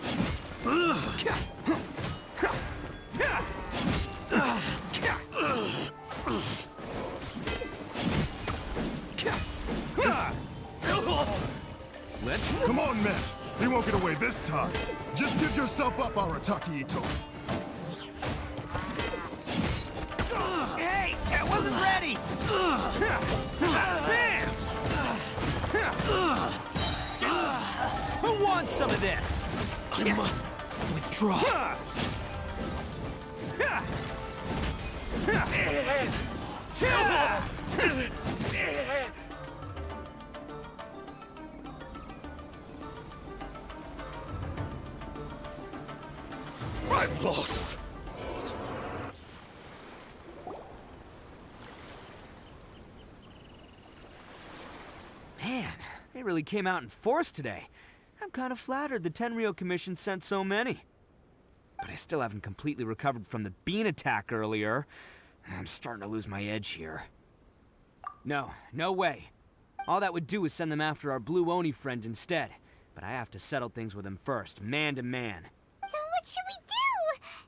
[SPEAKER 14] Let's...
[SPEAKER 17] Come on, men! He won't get away this time! Just give yourself up, Arataki Itto!
[SPEAKER 14] Hey! I wasn't ready! Bam! Who wants some of this.
[SPEAKER 16] I must withdraw. I've lost.
[SPEAKER 14] Man, they really came out in force today. I'm kind of flattered the Tenryou Commission sent so many. But I still haven't completely recovered from the bean attack earlier. I'm starting to lose my edge here. No way. All that would do is send them after our Blue Oni friend instead. But I have to settle things with him first, man to man.
[SPEAKER 4] Then what should we do?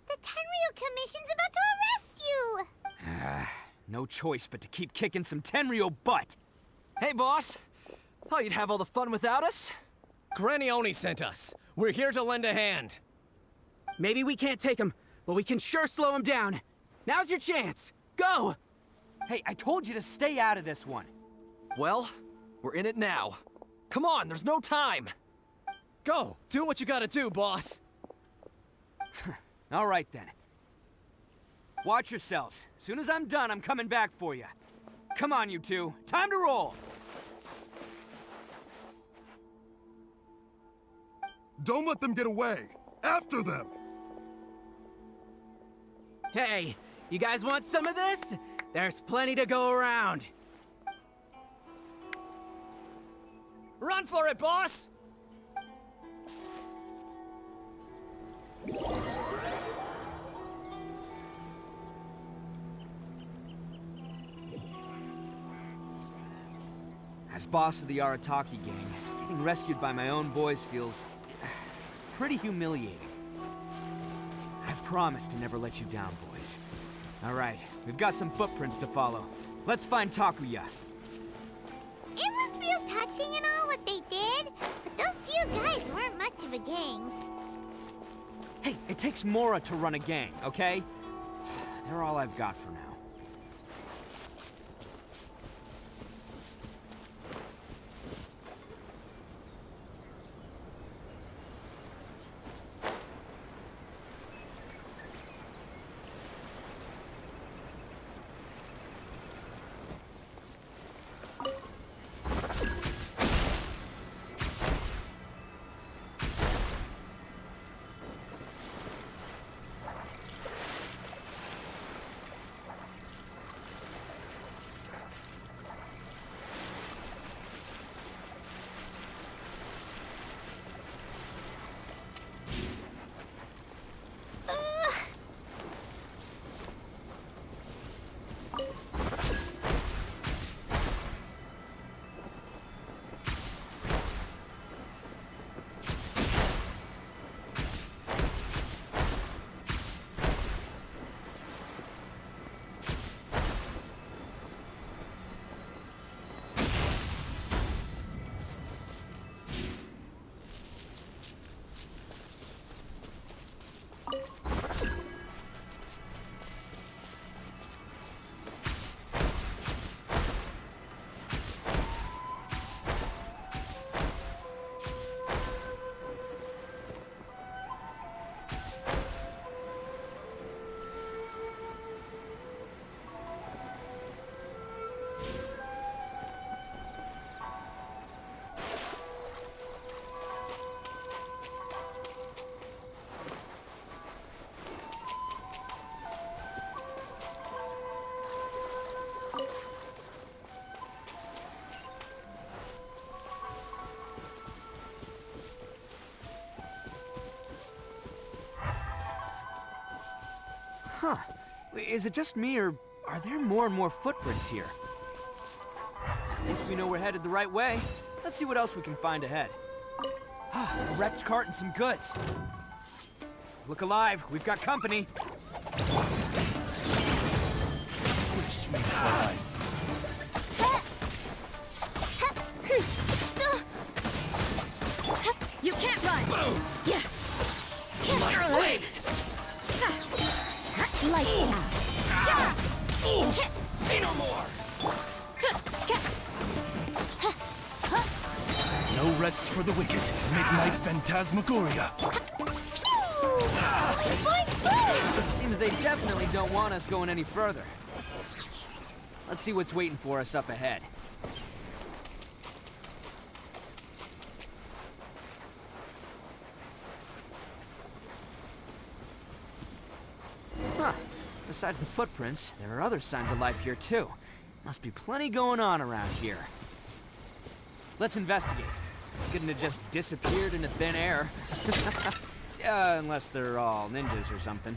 [SPEAKER 4] The Tenryou Commission's about to arrest you!
[SPEAKER 14] No choice but to keep kicking some Tenryou butt.
[SPEAKER 18] Hey, boss. Thought you'd have all the fun without us?
[SPEAKER 19] Granny Oni sent us. We're here to lend a hand.
[SPEAKER 18] Maybe we can't take him, but we can sure slow him down. Now's your chance. Go!
[SPEAKER 14] Hey, I told you to stay out of this one.
[SPEAKER 18] Well, we're in it now. Come on, there's no time.
[SPEAKER 19] Go! Do what you gotta do, boss!
[SPEAKER 14] All right, then. Watch yourselves. Soon as I'm done, I'm coming back for you. Come on, you two. Time to roll!
[SPEAKER 17] Don't let them get away! After them!
[SPEAKER 18] Hey, you guys want some of this? There's plenty to go around.
[SPEAKER 19] Run for it, boss!
[SPEAKER 14] As boss of the Arataki gang, getting rescued by my own boys feels pretty humiliating. I promise to never let you down, boys. All right, we've got some footprints to follow. Let's find Takuya.
[SPEAKER 4] It was real touching and all what they did, but those few guys weren't much of a gang.
[SPEAKER 14] Hey, it takes Mora to run a gang, okay? They're all I've got for now. Huh. Is it just me, or are there more and more footprints here? At least we know we're headed the right way. Let's see what else we can find ahead. A wrecked cart and some goods. Look alive, we've got company. Wish me fly.
[SPEAKER 13] You can't run!
[SPEAKER 16] Boom!
[SPEAKER 13] Yeah!
[SPEAKER 16] My blade!
[SPEAKER 13] Lights out!
[SPEAKER 16] Say no more!
[SPEAKER 20] No rest for the wicked. Midnight Phantasmagoria.
[SPEAKER 14] Seems they definitely don't want us going any further. Let's see what's waiting for us up ahead. Huh. Besides the footprints, there are other signs of life here too. Must be plenty going on around here. Let's investigate. Couldn't have just disappeared into thin air. Unless they're all ninjas or something.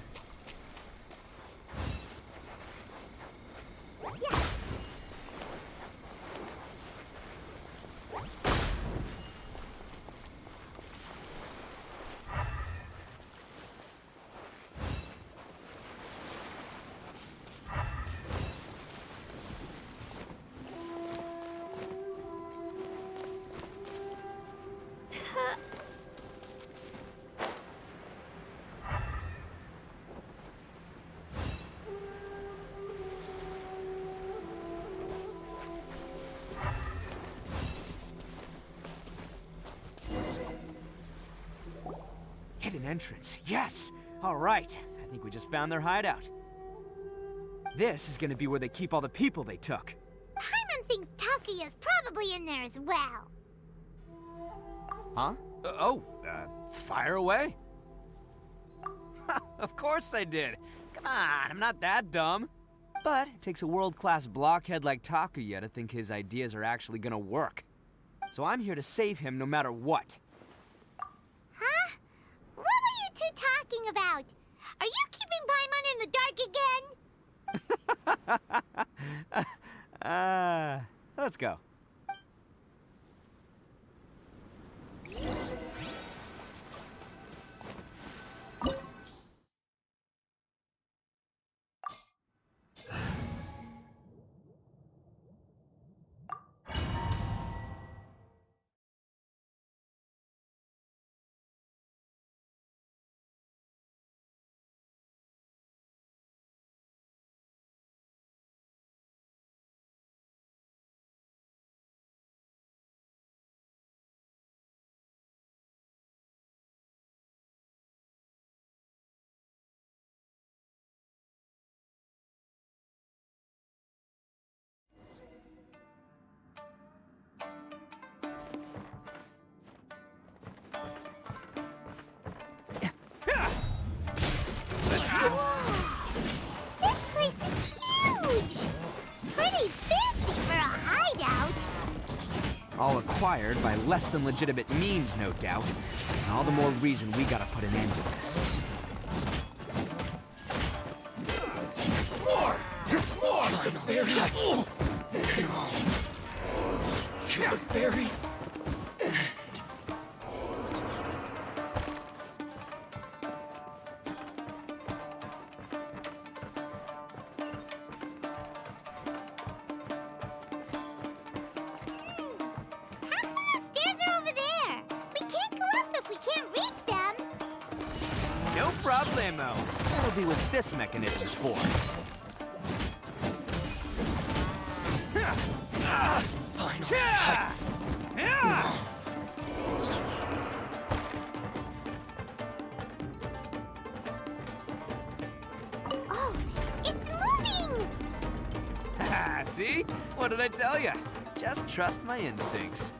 [SPEAKER 14] Hidden entrance. Yes! All right. I think we just found their hideout. This is gonna be where they keep all the people they took.
[SPEAKER 4] Paimon thinks Takuya's probably in there as well.
[SPEAKER 14] Huh? Fire away. Of course I did. Come on, I'm not that dumb. But it takes a world-class blockhead like Takuya to think his ideas are actually gonna work. So I'm here to save him no matter what.
[SPEAKER 4] Huh? What were you two talking about? Are you keeping Paimon in the dark again?
[SPEAKER 14] Let's go.
[SPEAKER 4] This place is huge! Pretty fancy for a hideout.
[SPEAKER 14] All acquired by less than legitimate means, no doubt. And all the more reason we gotta put an end to this.
[SPEAKER 20] More! The fairy.
[SPEAKER 14] No problemo. That'll be what this mechanism's for.
[SPEAKER 4] Oh, it's moving!
[SPEAKER 14] See? What did I tell you? Just trust my instincts.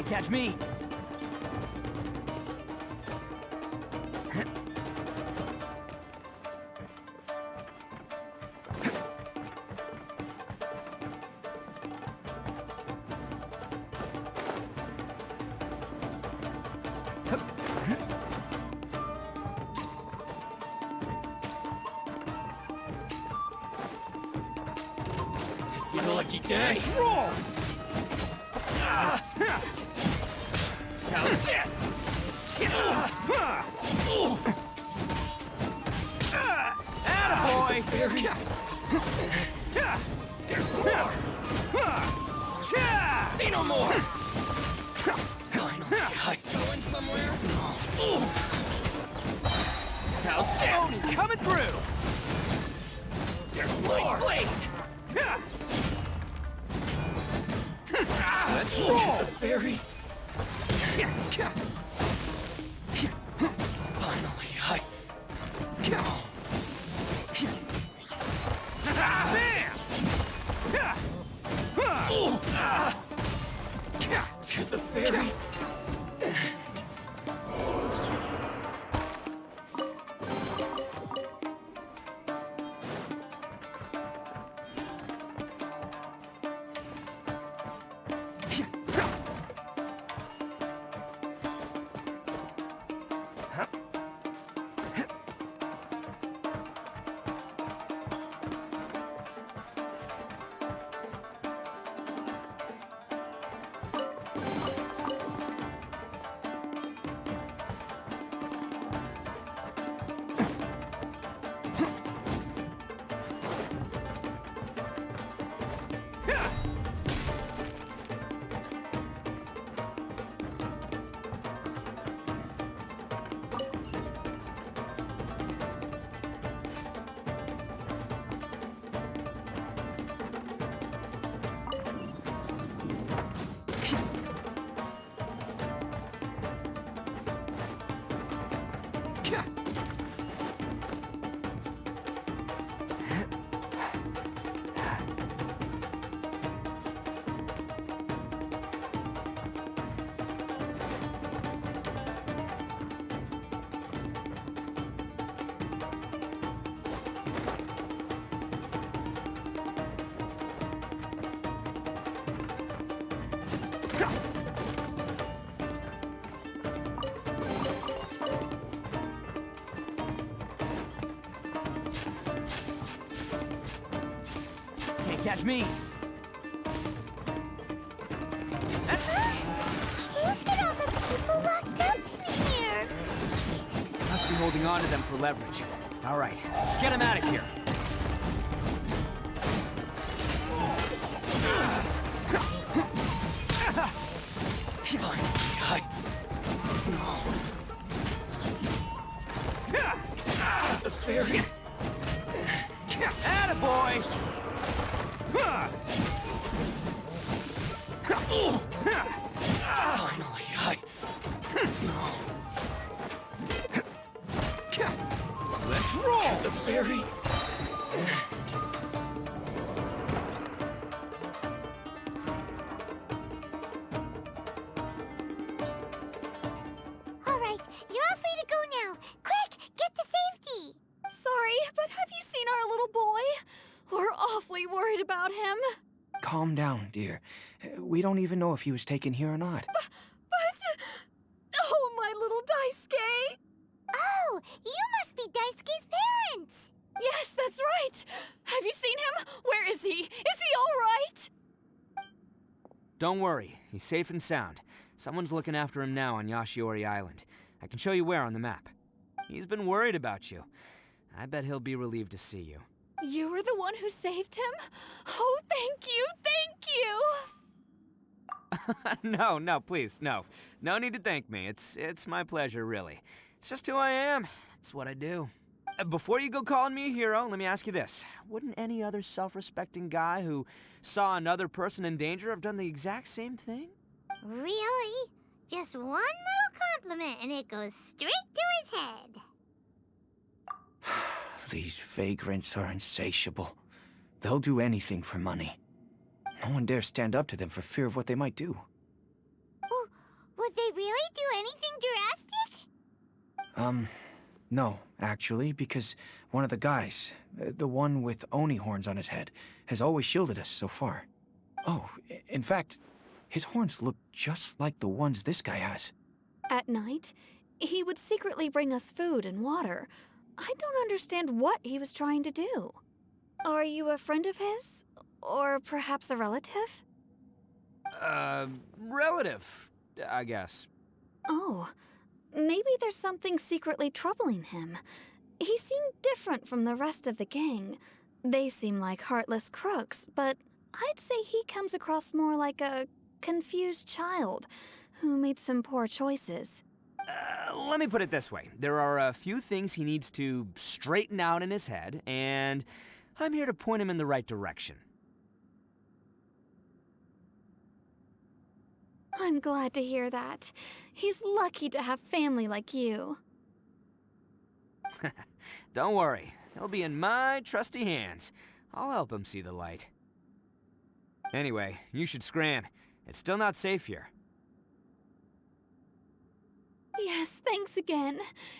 [SPEAKER 14] Can't catch me.
[SPEAKER 16] It's your lucky day.
[SPEAKER 14] Let's roll!
[SPEAKER 16] How's this?
[SPEAKER 14] Attaboy!
[SPEAKER 16] There's more! See no more! Finally, I going somewhere? How's this?
[SPEAKER 14] Oni coming through!
[SPEAKER 16] There's more! Blade!
[SPEAKER 14] Let's roll!
[SPEAKER 16] Fairy! Finally, I... To the fairy.
[SPEAKER 14] Can't catch me.
[SPEAKER 4] Look at all the people locked up in here.
[SPEAKER 14] Must be holding on to them for leverage. All right, let's get him out of here.
[SPEAKER 16] The fairy.
[SPEAKER 14] Attaboy!
[SPEAKER 16] Finally,
[SPEAKER 14] Let's roll!
[SPEAKER 16] The fairy.
[SPEAKER 4] All right, you're all free to go now. Quick, get to safety.
[SPEAKER 13] Sorry, but have you seen our little boy? We're awfully worried about him.
[SPEAKER 21] Calm down, dear. We don't even know if he was taken here or not.
[SPEAKER 13] But... Oh, my little Daisuke!
[SPEAKER 4] Oh, you must be Daisuke's parents.
[SPEAKER 13] Yes, that's right. Have you seen him? Where is he? Is he all right?
[SPEAKER 14] Don't worry, he's safe and sound. Someone's looking after him now on Yashiori Island. I can show you where on the map. He's been worried about you. I bet he'll be relieved to see you.
[SPEAKER 13] You were the one who saved him? Oh, thank you, thank you!
[SPEAKER 14] No, please, no. No need to thank me. It's my pleasure, really. It's just who I am. It's what I do. Before you go calling me a hero, let me ask you this. Wouldn't any other self-respecting guy who saw another person in danger have done the exact same thing?
[SPEAKER 4] Really? Just one little compliment and it goes straight to his head.
[SPEAKER 21] These vagrants are insatiable. They'll do anything for money. No one dares stand up to them for fear of what they might do.
[SPEAKER 4] Would they really do anything drastic?
[SPEAKER 21] No, actually, because one of the guys, the one with Oni horns on his head, has always shielded us so far. Oh, in fact, his horns look just like the ones this guy has.
[SPEAKER 12] At night, he would secretly bring us food and water. I don't understand what he was trying to do. Are you a friend of his? Or perhaps a relative?
[SPEAKER 14] Relative, I guess.
[SPEAKER 12] Oh, maybe there's something secretly troubling him. He seemed different from the rest of the gang. They seem like heartless crooks, but I'd say he comes across more like a confused child who made some poor choices.
[SPEAKER 14] Let me put it this way. There are a few things he needs to straighten out in his head, and I'm here to point him in the right direction.
[SPEAKER 12] I'm glad to hear that. He's lucky to have family like you.
[SPEAKER 14] Don't worry. He'll be in my trusty hands. I'll help him see the light. Anyway, you should scram. It's still not safe here.
[SPEAKER 12] Yes, thanks again.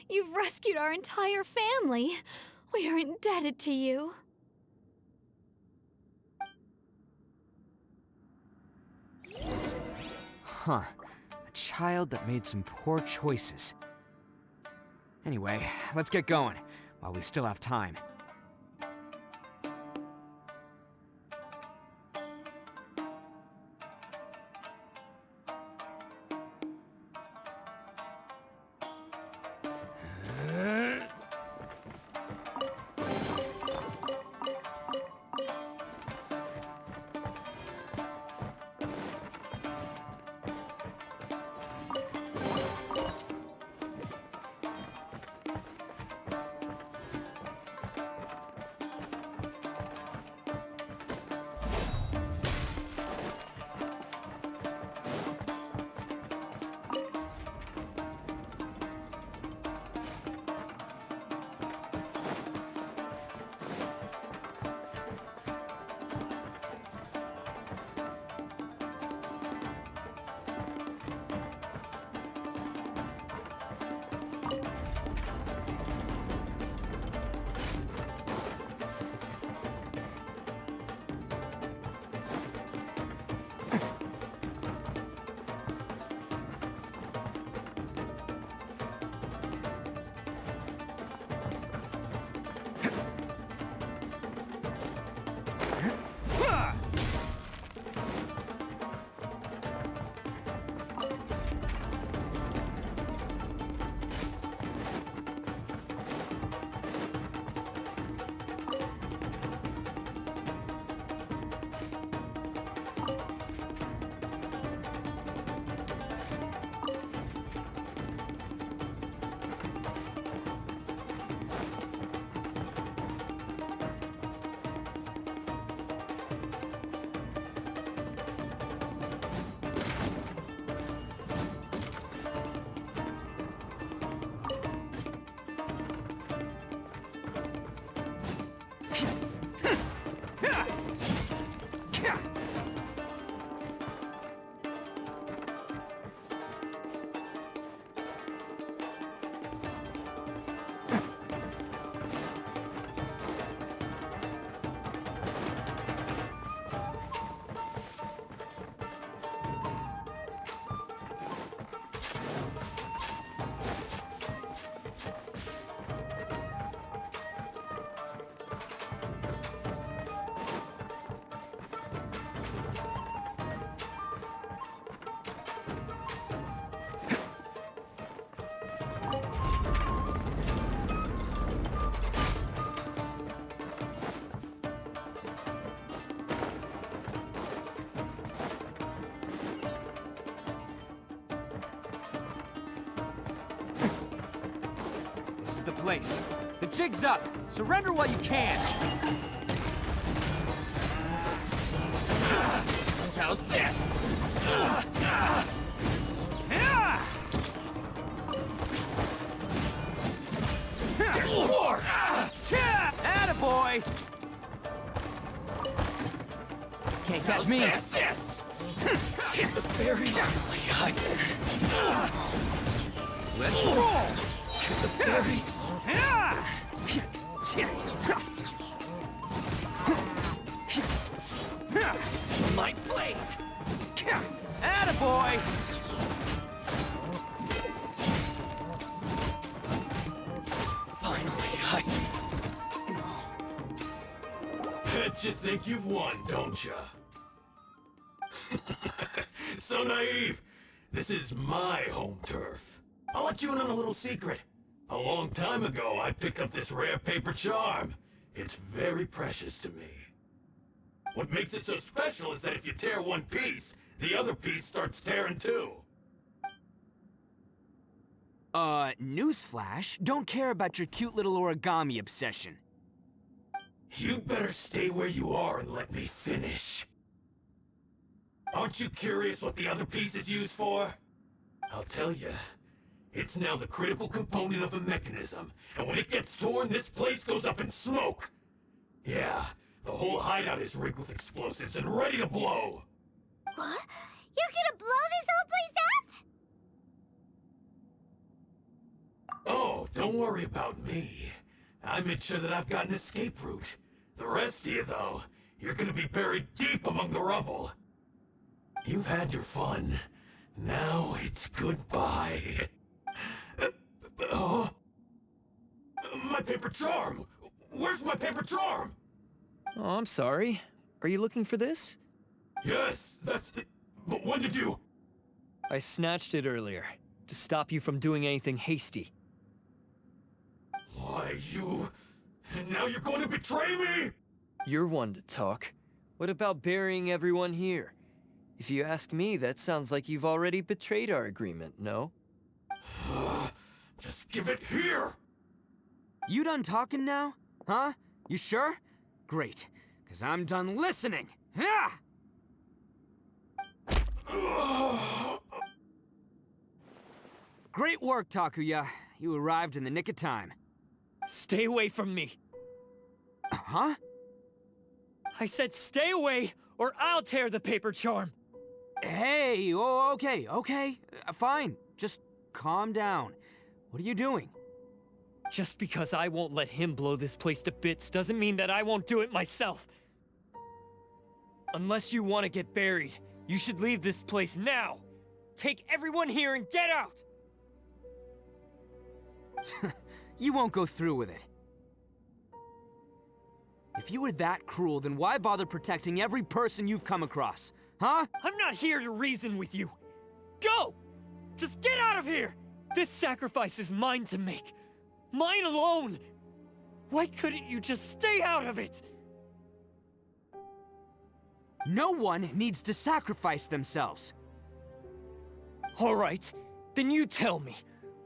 [SPEAKER 12] You've rescued our entire family. We are indebted to you.
[SPEAKER 14] Huh. A child that made some poor choices. Anyway, let's get going, while we still have time. The place. The jig's up. Surrender while you can.
[SPEAKER 19] How's this?
[SPEAKER 14] There's more. Attaboy. Can't catch me.
[SPEAKER 19] This.
[SPEAKER 20] Hit the ferry.
[SPEAKER 14] Let's roll!
[SPEAKER 20] Hit the ferry.
[SPEAKER 14] My blade! Attaboy!
[SPEAKER 20] Finally, Bet you think you've won, don't ya? So naive. This is my home turf. I'll let you in on a little secret. A long time ago, I picked up this rare paper charm. It's very precious to me. What makes it so special is that if you tear one piece, the other piece starts tearing too.
[SPEAKER 14] Newsflash, don't care about your cute little origami obsession.
[SPEAKER 20] You better stay where you are and let me finish. Aren't you curious what the other piece is used for? I'll tell you. It's now the critical component of a mechanism, and when it gets torn, this place goes up in smoke. Yeah, the whole hideout is rigged with explosives and ready to blow.
[SPEAKER 4] What? You're gonna blow this whole place up?
[SPEAKER 20] Oh, don't worry about me. I made sure that I've got an escape route. The rest of you, though, you're gonna be buried deep among the rubble. You've had your fun. Now it's goodbye. My paper charm! Where's my paper charm?
[SPEAKER 16] Oh, I'm sorry. Are you looking for this?
[SPEAKER 20] Yes, that's it. But when did you...
[SPEAKER 16] I snatched it earlier, to stop you from doing anything hasty.
[SPEAKER 20] Why, you... And now you're going to betray me?
[SPEAKER 16] You're one to talk. What about burying everyone here? If you ask me, that sounds like you've already betrayed our agreement, no?
[SPEAKER 20] Just give it here!
[SPEAKER 14] You done talking now? Huh? You sure? Great, because I'm done listening. Ah! Great work, Takuya. You arrived in the nick of time.
[SPEAKER 16] Stay away from me.
[SPEAKER 14] Huh?
[SPEAKER 16] I said stay away, or I'll tear the paper charm.
[SPEAKER 14] Hey, oh, okay. Fine. Just calm down. What are you doing?
[SPEAKER 16] Just because I won't let him blow this place to bits doesn't mean that I won't do it myself. Unless you want to get buried, you should leave this place now. Take everyone here and get out!
[SPEAKER 14] You won't go through with it. If you were that cruel, then why bother protecting every person you've come across? Huh?
[SPEAKER 16] I'm not here to reason with you. Go! Just get out of here! This sacrifice is mine to make. Mine alone! Why couldn't you just stay out of it?
[SPEAKER 14] No one needs to sacrifice themselves.
[SPEAKER 16] All right, then you tell me.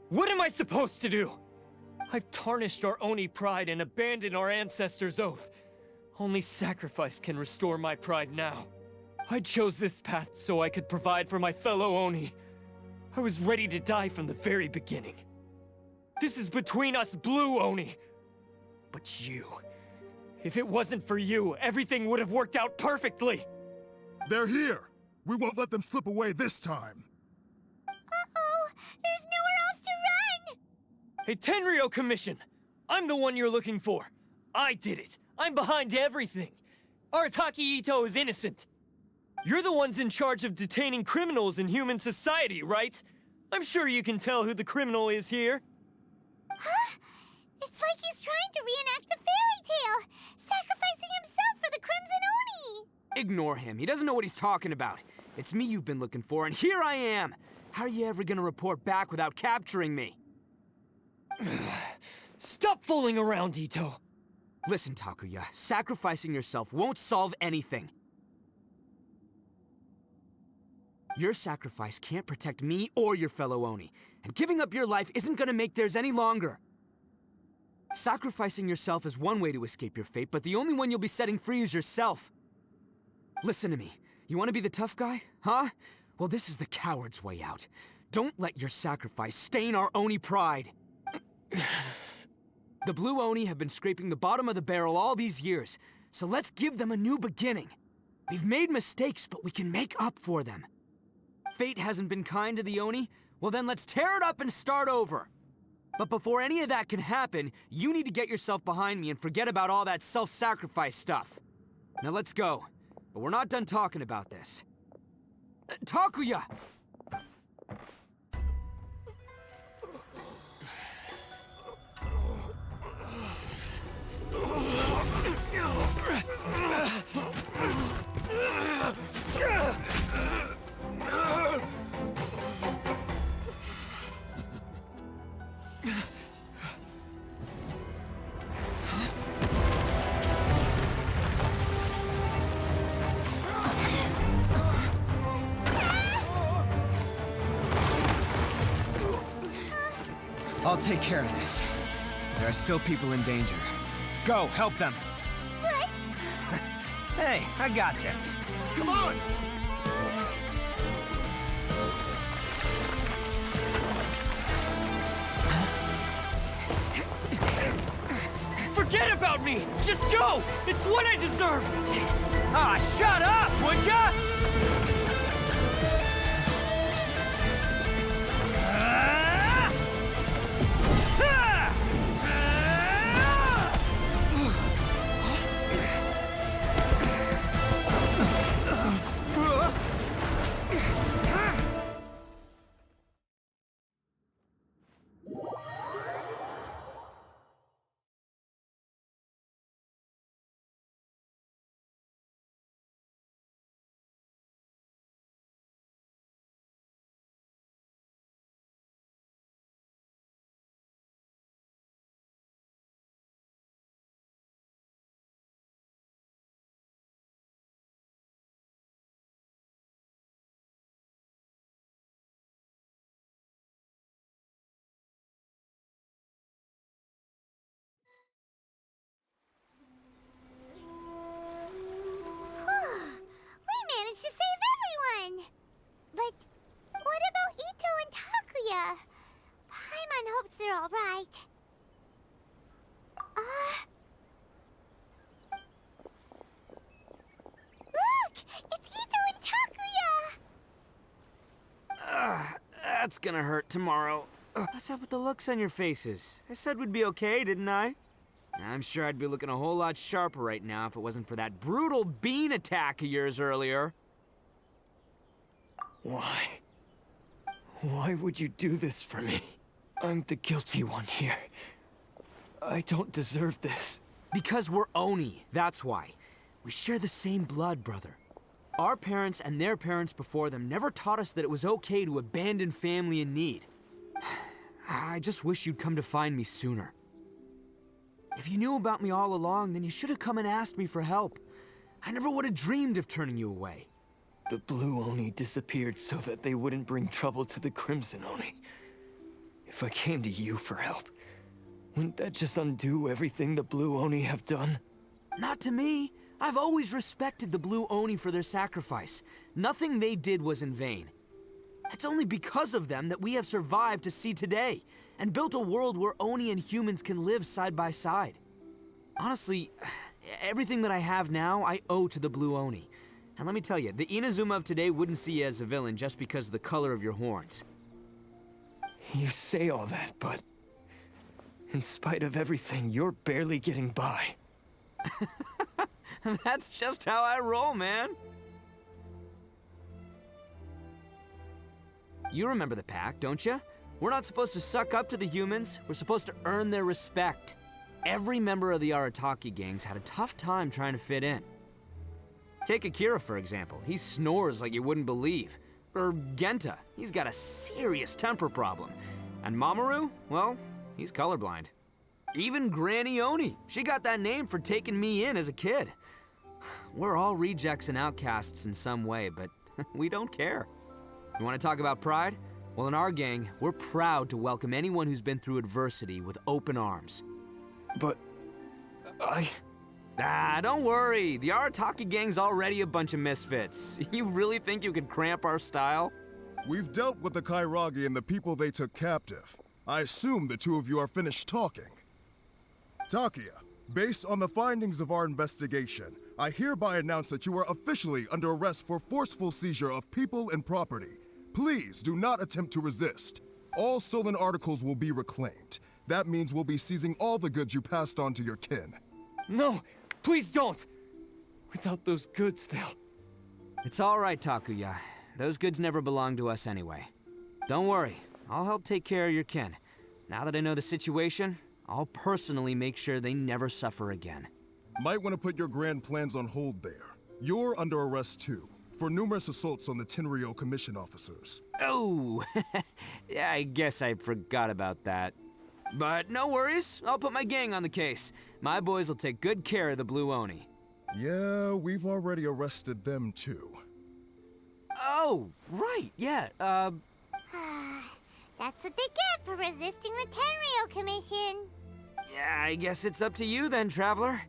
[SPEAKER 16] What am I supposed to do? I've tarnished our Oni pride and abandoned our ancestors' oath. Only sacrifice can restore my pride now. I chose this path so I could provide for my fellow Oni. I was ready to die from the very beginning. This is between us Blue Oni. But you... if it wasn't for you, everything would have worked out perfectly!
[SPEAKER 17] They're here! We won't let them slip away this time!
[SPEAKER 4] Uh-oh! There's nowhere else to run!
[SPEAKER 16] Hey, Tenryo Commission! I'm the one you're looking for. I did it. I'm behind everything. Arataki Itto is innocent. You're the ones in charge of detaining criminals in human society, right? I'm sure you can tell who the criminal is here.
[SPEAKER 4] Huh? It's like he's trying to reenact the fairy tale, sacrificing himself for the Crimson Oni!
[SPEAKER 14] Ignore him. He doesn't know what he's talking about. It's me you've been looking for, and here I am! How are you ever gonna report back without capturing me?
[SPEAKER 16] Stop fooling around, Itto!
[SPEAKER 14] Listen, Takuya, sacrificing yourself won't solve anything. Your sacrifice can't protect me or your fellow Oni, and giving up your life isn't gonna make theirs any longer. Sacrificing yourself is one way to escape your fate, but the only one you'll be setting free is yourself. Listen to me. You want to be the tough guy? Huh? Well, this is the coward's way out. Don't let your sacrifice stain our Oni pride. The Blue Oni have been scraping the bottom of the barrel all these years, so let's give them a new beginning. We've made mistakes, but we can make up for them. Fate hasn't been kind to the Oni? Well then let's tear it up and start over. But before any of that can happen, you need to get yourself behind me and forget about all that self-sacrifice stuff. Now let's go. But we're not done talking about this. Takuya! I'll take care of this. There are still people in danger. Go, help them.
[SPEAKER 4] What?
[SPEAKER 14] Hey, I got this.
[SPEAKER 17] Come on!
[SPEAKER 16] Forget about me! Just go! It's what I deserve!
[SPEAKER 14] Ah, shut up, would ya?
[SPEAKER 4] We managed to save everyone! But what about Itto and Takuya? Paimon hopes they're alright. Look! It's Itto and Takuya!
[SPEAKER 14] That's gonna hurt tomorrow. What's up with the looks on your faces? I said we'd be okay, didn't I? I'm sure I'd be looking a whole lot sharper right now if it wasn't for that brutal bean attack of yours earlier.
[SPEAKER 16] Why? Why would you do this for me? I'm the guilty one here. I don't deserve this.
[SPEAKER 14] Because we're Oni, that's why. We share the same blood, brother. Our parents and their parents before them never taught us that it was okay to abandon family in need. I just wish you'd come to find me sooner. If you knew about me all along, then you should have come and asked me for help. I never would have dreamed of turning you away.
[SPEAKER 16] The Blue Oni disappeared so that they wouldn't bring trouble to the Crimson Oni. If I came to you for help, wouldn't that just undo everything the Blue Oni have done?
[SPEAKER 14] Not to me. I've always respected the Blue Oni for their sacrifice. Nothing they did was in vain. It's only because of them that we have survived to see today, and built a world where Oni and humans can live side by side. Honestly, everything that I have now, I owe to the Blue Oni. And let me tell you, the Inazuma of today wouldn't see you as a villain just because of the color of your horns.
[SPEAKER 16] You say all that, but in spite of everything, you're barely getting by.
[SPEAKER 14] That's just how I roll, man. You remember the pact, don't you? We're not supposed to suck up to the humans. We're supposed to earn their respect. Every member of the Arataki gangs had a tough time trying to fit in. Take Akira, for example. He snores like you wouldn't believe. Or Genta. He's got a serious temper problem. And Mamoru, well, he's colorblind. Even Granny Oni. She got that name for taking me in as a kid. We're all rejects and outcasts in some way, but we don't care. You want to talk about pride? Well, in our gang, we're proud to welcome anyone who's been through adversity with open arms.
[SPEAKER 16] But
[SPEAKER 14] don't worry. The Arataki gang's already a bunch of misfits. You really think you could cramp our style?
[SPEAKER 17] We've dealt with the Kairagi and the people they took captive. I assume the two of you are finished talking. Takuya, based on the findings of our investigation, I hereby announce that you are officially under arrest for forceful seizure of people and property. Please do not attempt to resist. All stolen articles will be reclaimed. That means we'll be seizing all the goods you passed on to your kin.
[SPEAKER 16] No, please don't! Without those goods, they'll...
[SPEAKER 14] It's all right, Takuya. Those goods never belonged to us anyway. Don't worry, I'll help take care of your kin. Now that I know the situation, I'll personally make sure they never suffer again.
[SPEAKER 17] Might want to put your grand plans on hold there. You're under arrest too, for numerous assaults on the Tenryou Commission officers.
[SPEAKER 14] Oh, yeah, I guess I forgot about that. But no worries, I'll put my gang on the case. My boys will take good care of the Blue Oni.
[SPEAKER 17] Yeah, we've already arrested them too.
[SPEAKER 14] Oh, right, yeah,
[SPEAKER 4] That's what they get for resisting the Tenryou Commission.
[SPEAKER 14] Yeah, I guess it's up to you then, Traveler.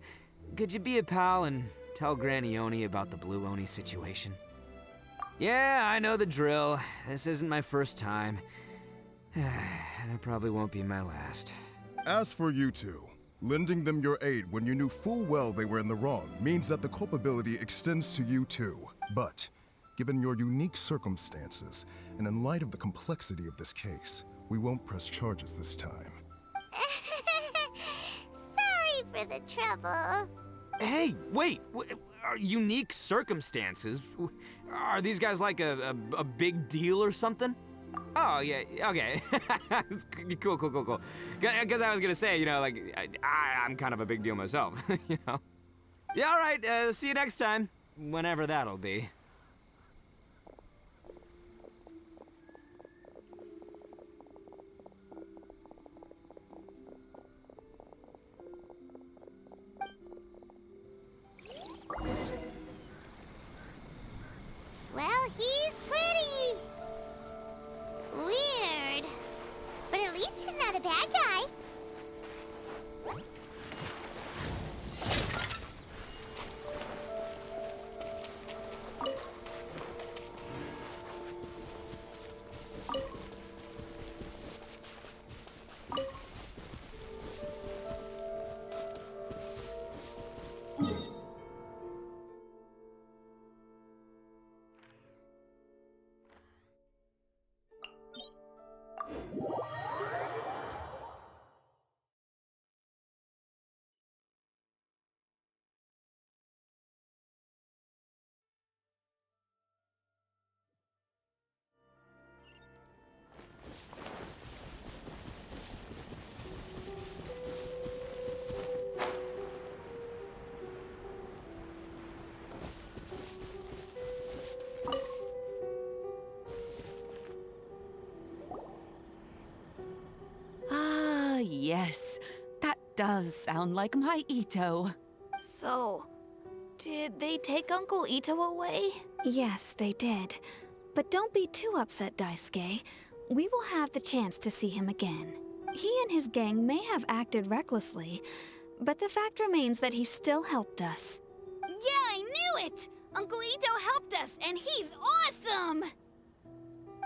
[SPEAKER 14] Could you be a pal and tell Granny Oni about the Blue Oni situation? Yeah, I know the drill. This isn't my first time. And it probably won't be my last.
[SPEAKER 17] As for you two, lending them your aid when you knew full well they were in the wrong means that the culpability extends to you too. But, given your unique circumstances, and in light of the complexity of this case, we won't press charges this time.
[SPEAKER 4] Sorry for the trouble.
[SPEAKER 14] Hey, wait! Unique circumstances? Are these guys like a big deal or something? Oh, yeah, okay. Cool. Because I was gonna say, you know, like, I'm kind of a big deal myself, you know? Yeah, all right, see you next time. Whenever that'll be.
[SPEAKER 4] Well, he's pretty. Weird. But at least he's not a bad guy.
[SPEAKER 5] Yes, that does sound like my Itto.
[SPEAKER 13] So, did they take Uncle Itto away?
[SPEAKER 3] Yes, they did. But don't be too upset, Daisuke. We will have the chance to see him again. He and his gang may have acted recklessly, but the fact remains that he still helped us.
[SPEAKER 13] Yeah, I knew it! Uncle Itto helped us, and he's awesome!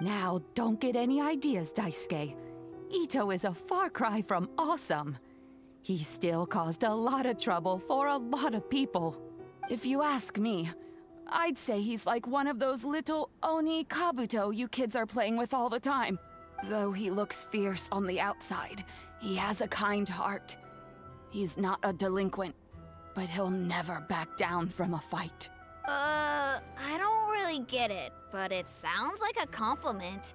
[SPEAKER 5] Now, don't get any ideas, Daisuke. Itto is a far cry from awesome. He still caused a lot of trouble for a lot of people. If you ask me, I'd say he's like one of those little Oni Kabuto you kids are playing with all the time. Though he looks fierce on the outside, he has a kind heart. He's not a delinquent, but he'll never back down from a fight.
[SPEAKER 13] I don't really get it, but it sounds like a compliment.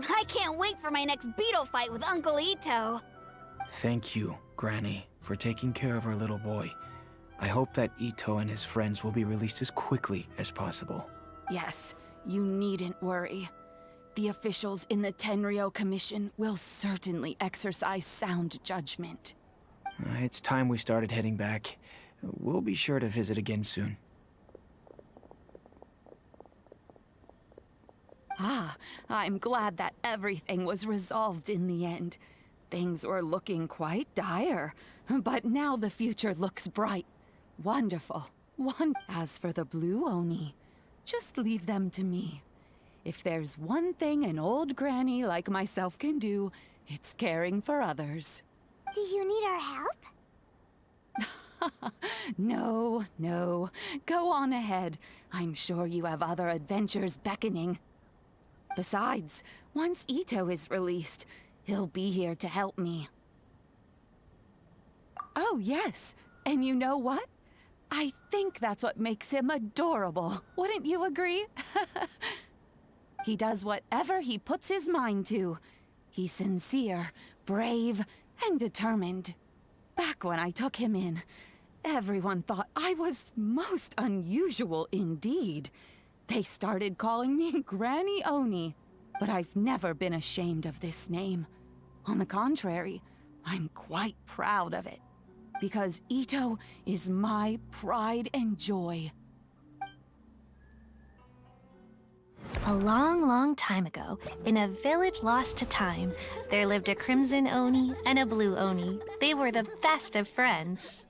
[SPEAKER 13] I can't wait for my next beetle fight with Uncle Itto.
[SPEAKER 21] Thank you, Granny, for taking care of our little boy. I hope that Itto and his friends will be released as quickly as possible.
[SPEAKER 5] Yes, you needn't worry. The officials in the Tenryou Commission will certainly exercise sound judgment.
[SPEAKER 21] It's time we started heading back. We'll be sure to visit again soon.
[SPEAKER 5] Ah, I'm glad that everything was resolved in the end. Things were looking quite dire, but now the future looks bright. Wonderful. As for the Blue Oni, just leave them to me. If there's one thing an old granny like myself can do, it's caring for others.
[SPEAKER 4] Do you need our help?
[SPEAKER 15] No, no. Go on ahead. I'm sure you have other adventures beckoning. Besides, once Itto is released, he'll be here to help me. Oh, yes. And you know what? I think that's what makes him adorable. Wouldn't you agree? He does whatever he puts his mind to. He's sincere, brave, and determined. Back when I took him in, everyone thought I was most unusual indeed. They started calling me Granny Oni, but I've never been ashamed of this name. On the contrary, I'm quite proud of it, because Itto is my pride and joy.
[SPEAKER 12] A long, long time ago, in a village lost to time, there lived a crimson Oni and a blue Oni. They were the best of friends.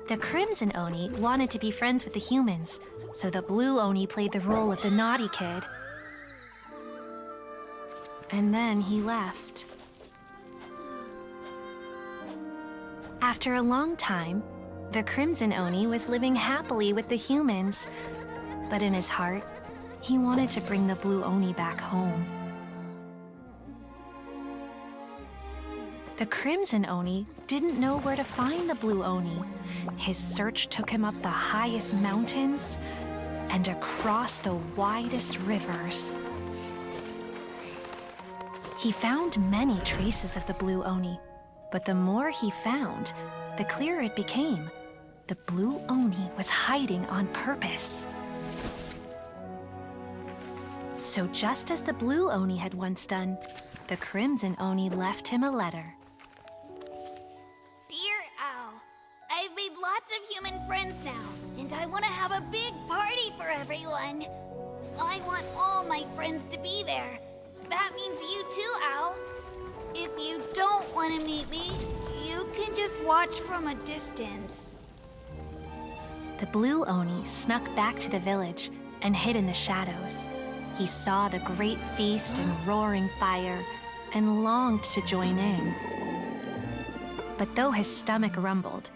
[SPEAKER 12] The crimson Oni wanted to be friends with the humans, so the blue Oni played the role of the naughty kid. And then he left. After a long time, the crimson Oni was living happily with the humans, but in his heart, he wanted to bring the blue Oni back home. The crimson Oni didn't know where to find the blue Oni. His search took him up the highest mountains and across the widest rivers. He found many traces of the blue Oni, but the more he found, the clearer it became. The blue Oni was hiding on purpose. So just as the blue Oni had once done, the crimson Oni left him a letter.
[SPEAKER 13] Dear Owl, I've made lots of human friends now, and I want to have a big party for everyone. I want all my friends to be there. That means you too, Owl. If you don't want to meet me, you can just watch from a distance.
[SPEAKER 12] The blue Oni snuck back to the village and hid in the shadows. He saw the great feast and roaring fire and longed to join in. But though his stomach rumbled,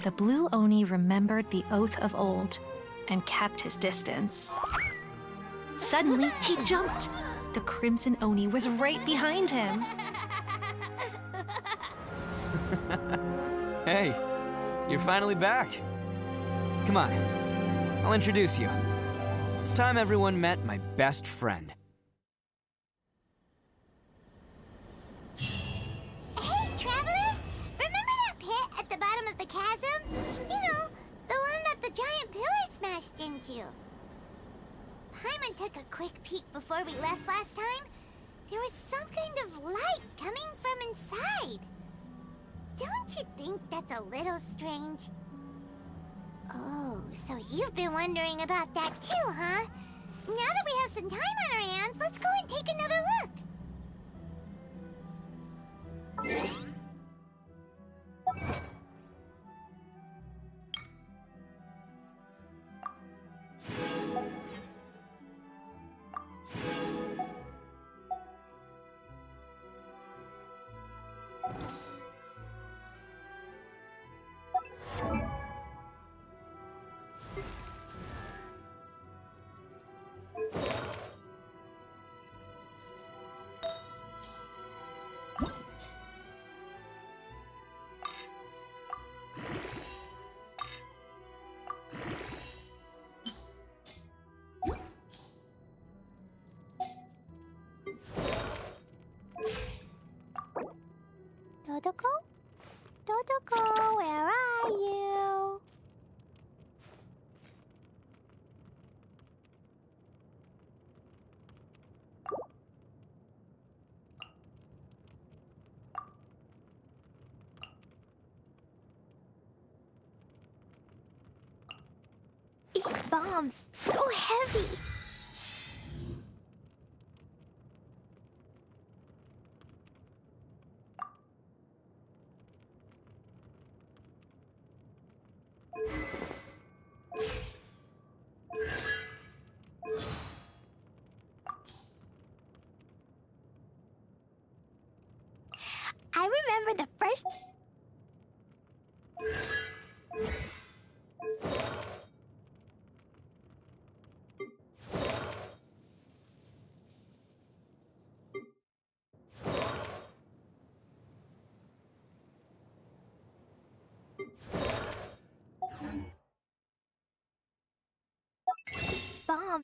[SPEAKER 12] the blue Oni remembered the oath of old and kept his distance. Suddenly, he jumped. The crimson Oni was right behind him.
[SPEAKER 14] Hey, you're finally back. Come on, I'll introduce you. It's time everyone met my best friend.
[SPEAKER 4] Hey, Traveler! Remember that pit at the bottom of the chasm? You know, the one that the giant pillar smashed into. Paimon took a quick peek before we left last time. There was some kind of light coming from inside. Don't you think that's a little strange? Oh, so you've been wondering about that too, huh? Now that we have some time on our hands, let's go and take another look. Dodoko? Dodoko, where are you? These bombs, so heavy. I remember the first...
[SPEAKER 1] Bomb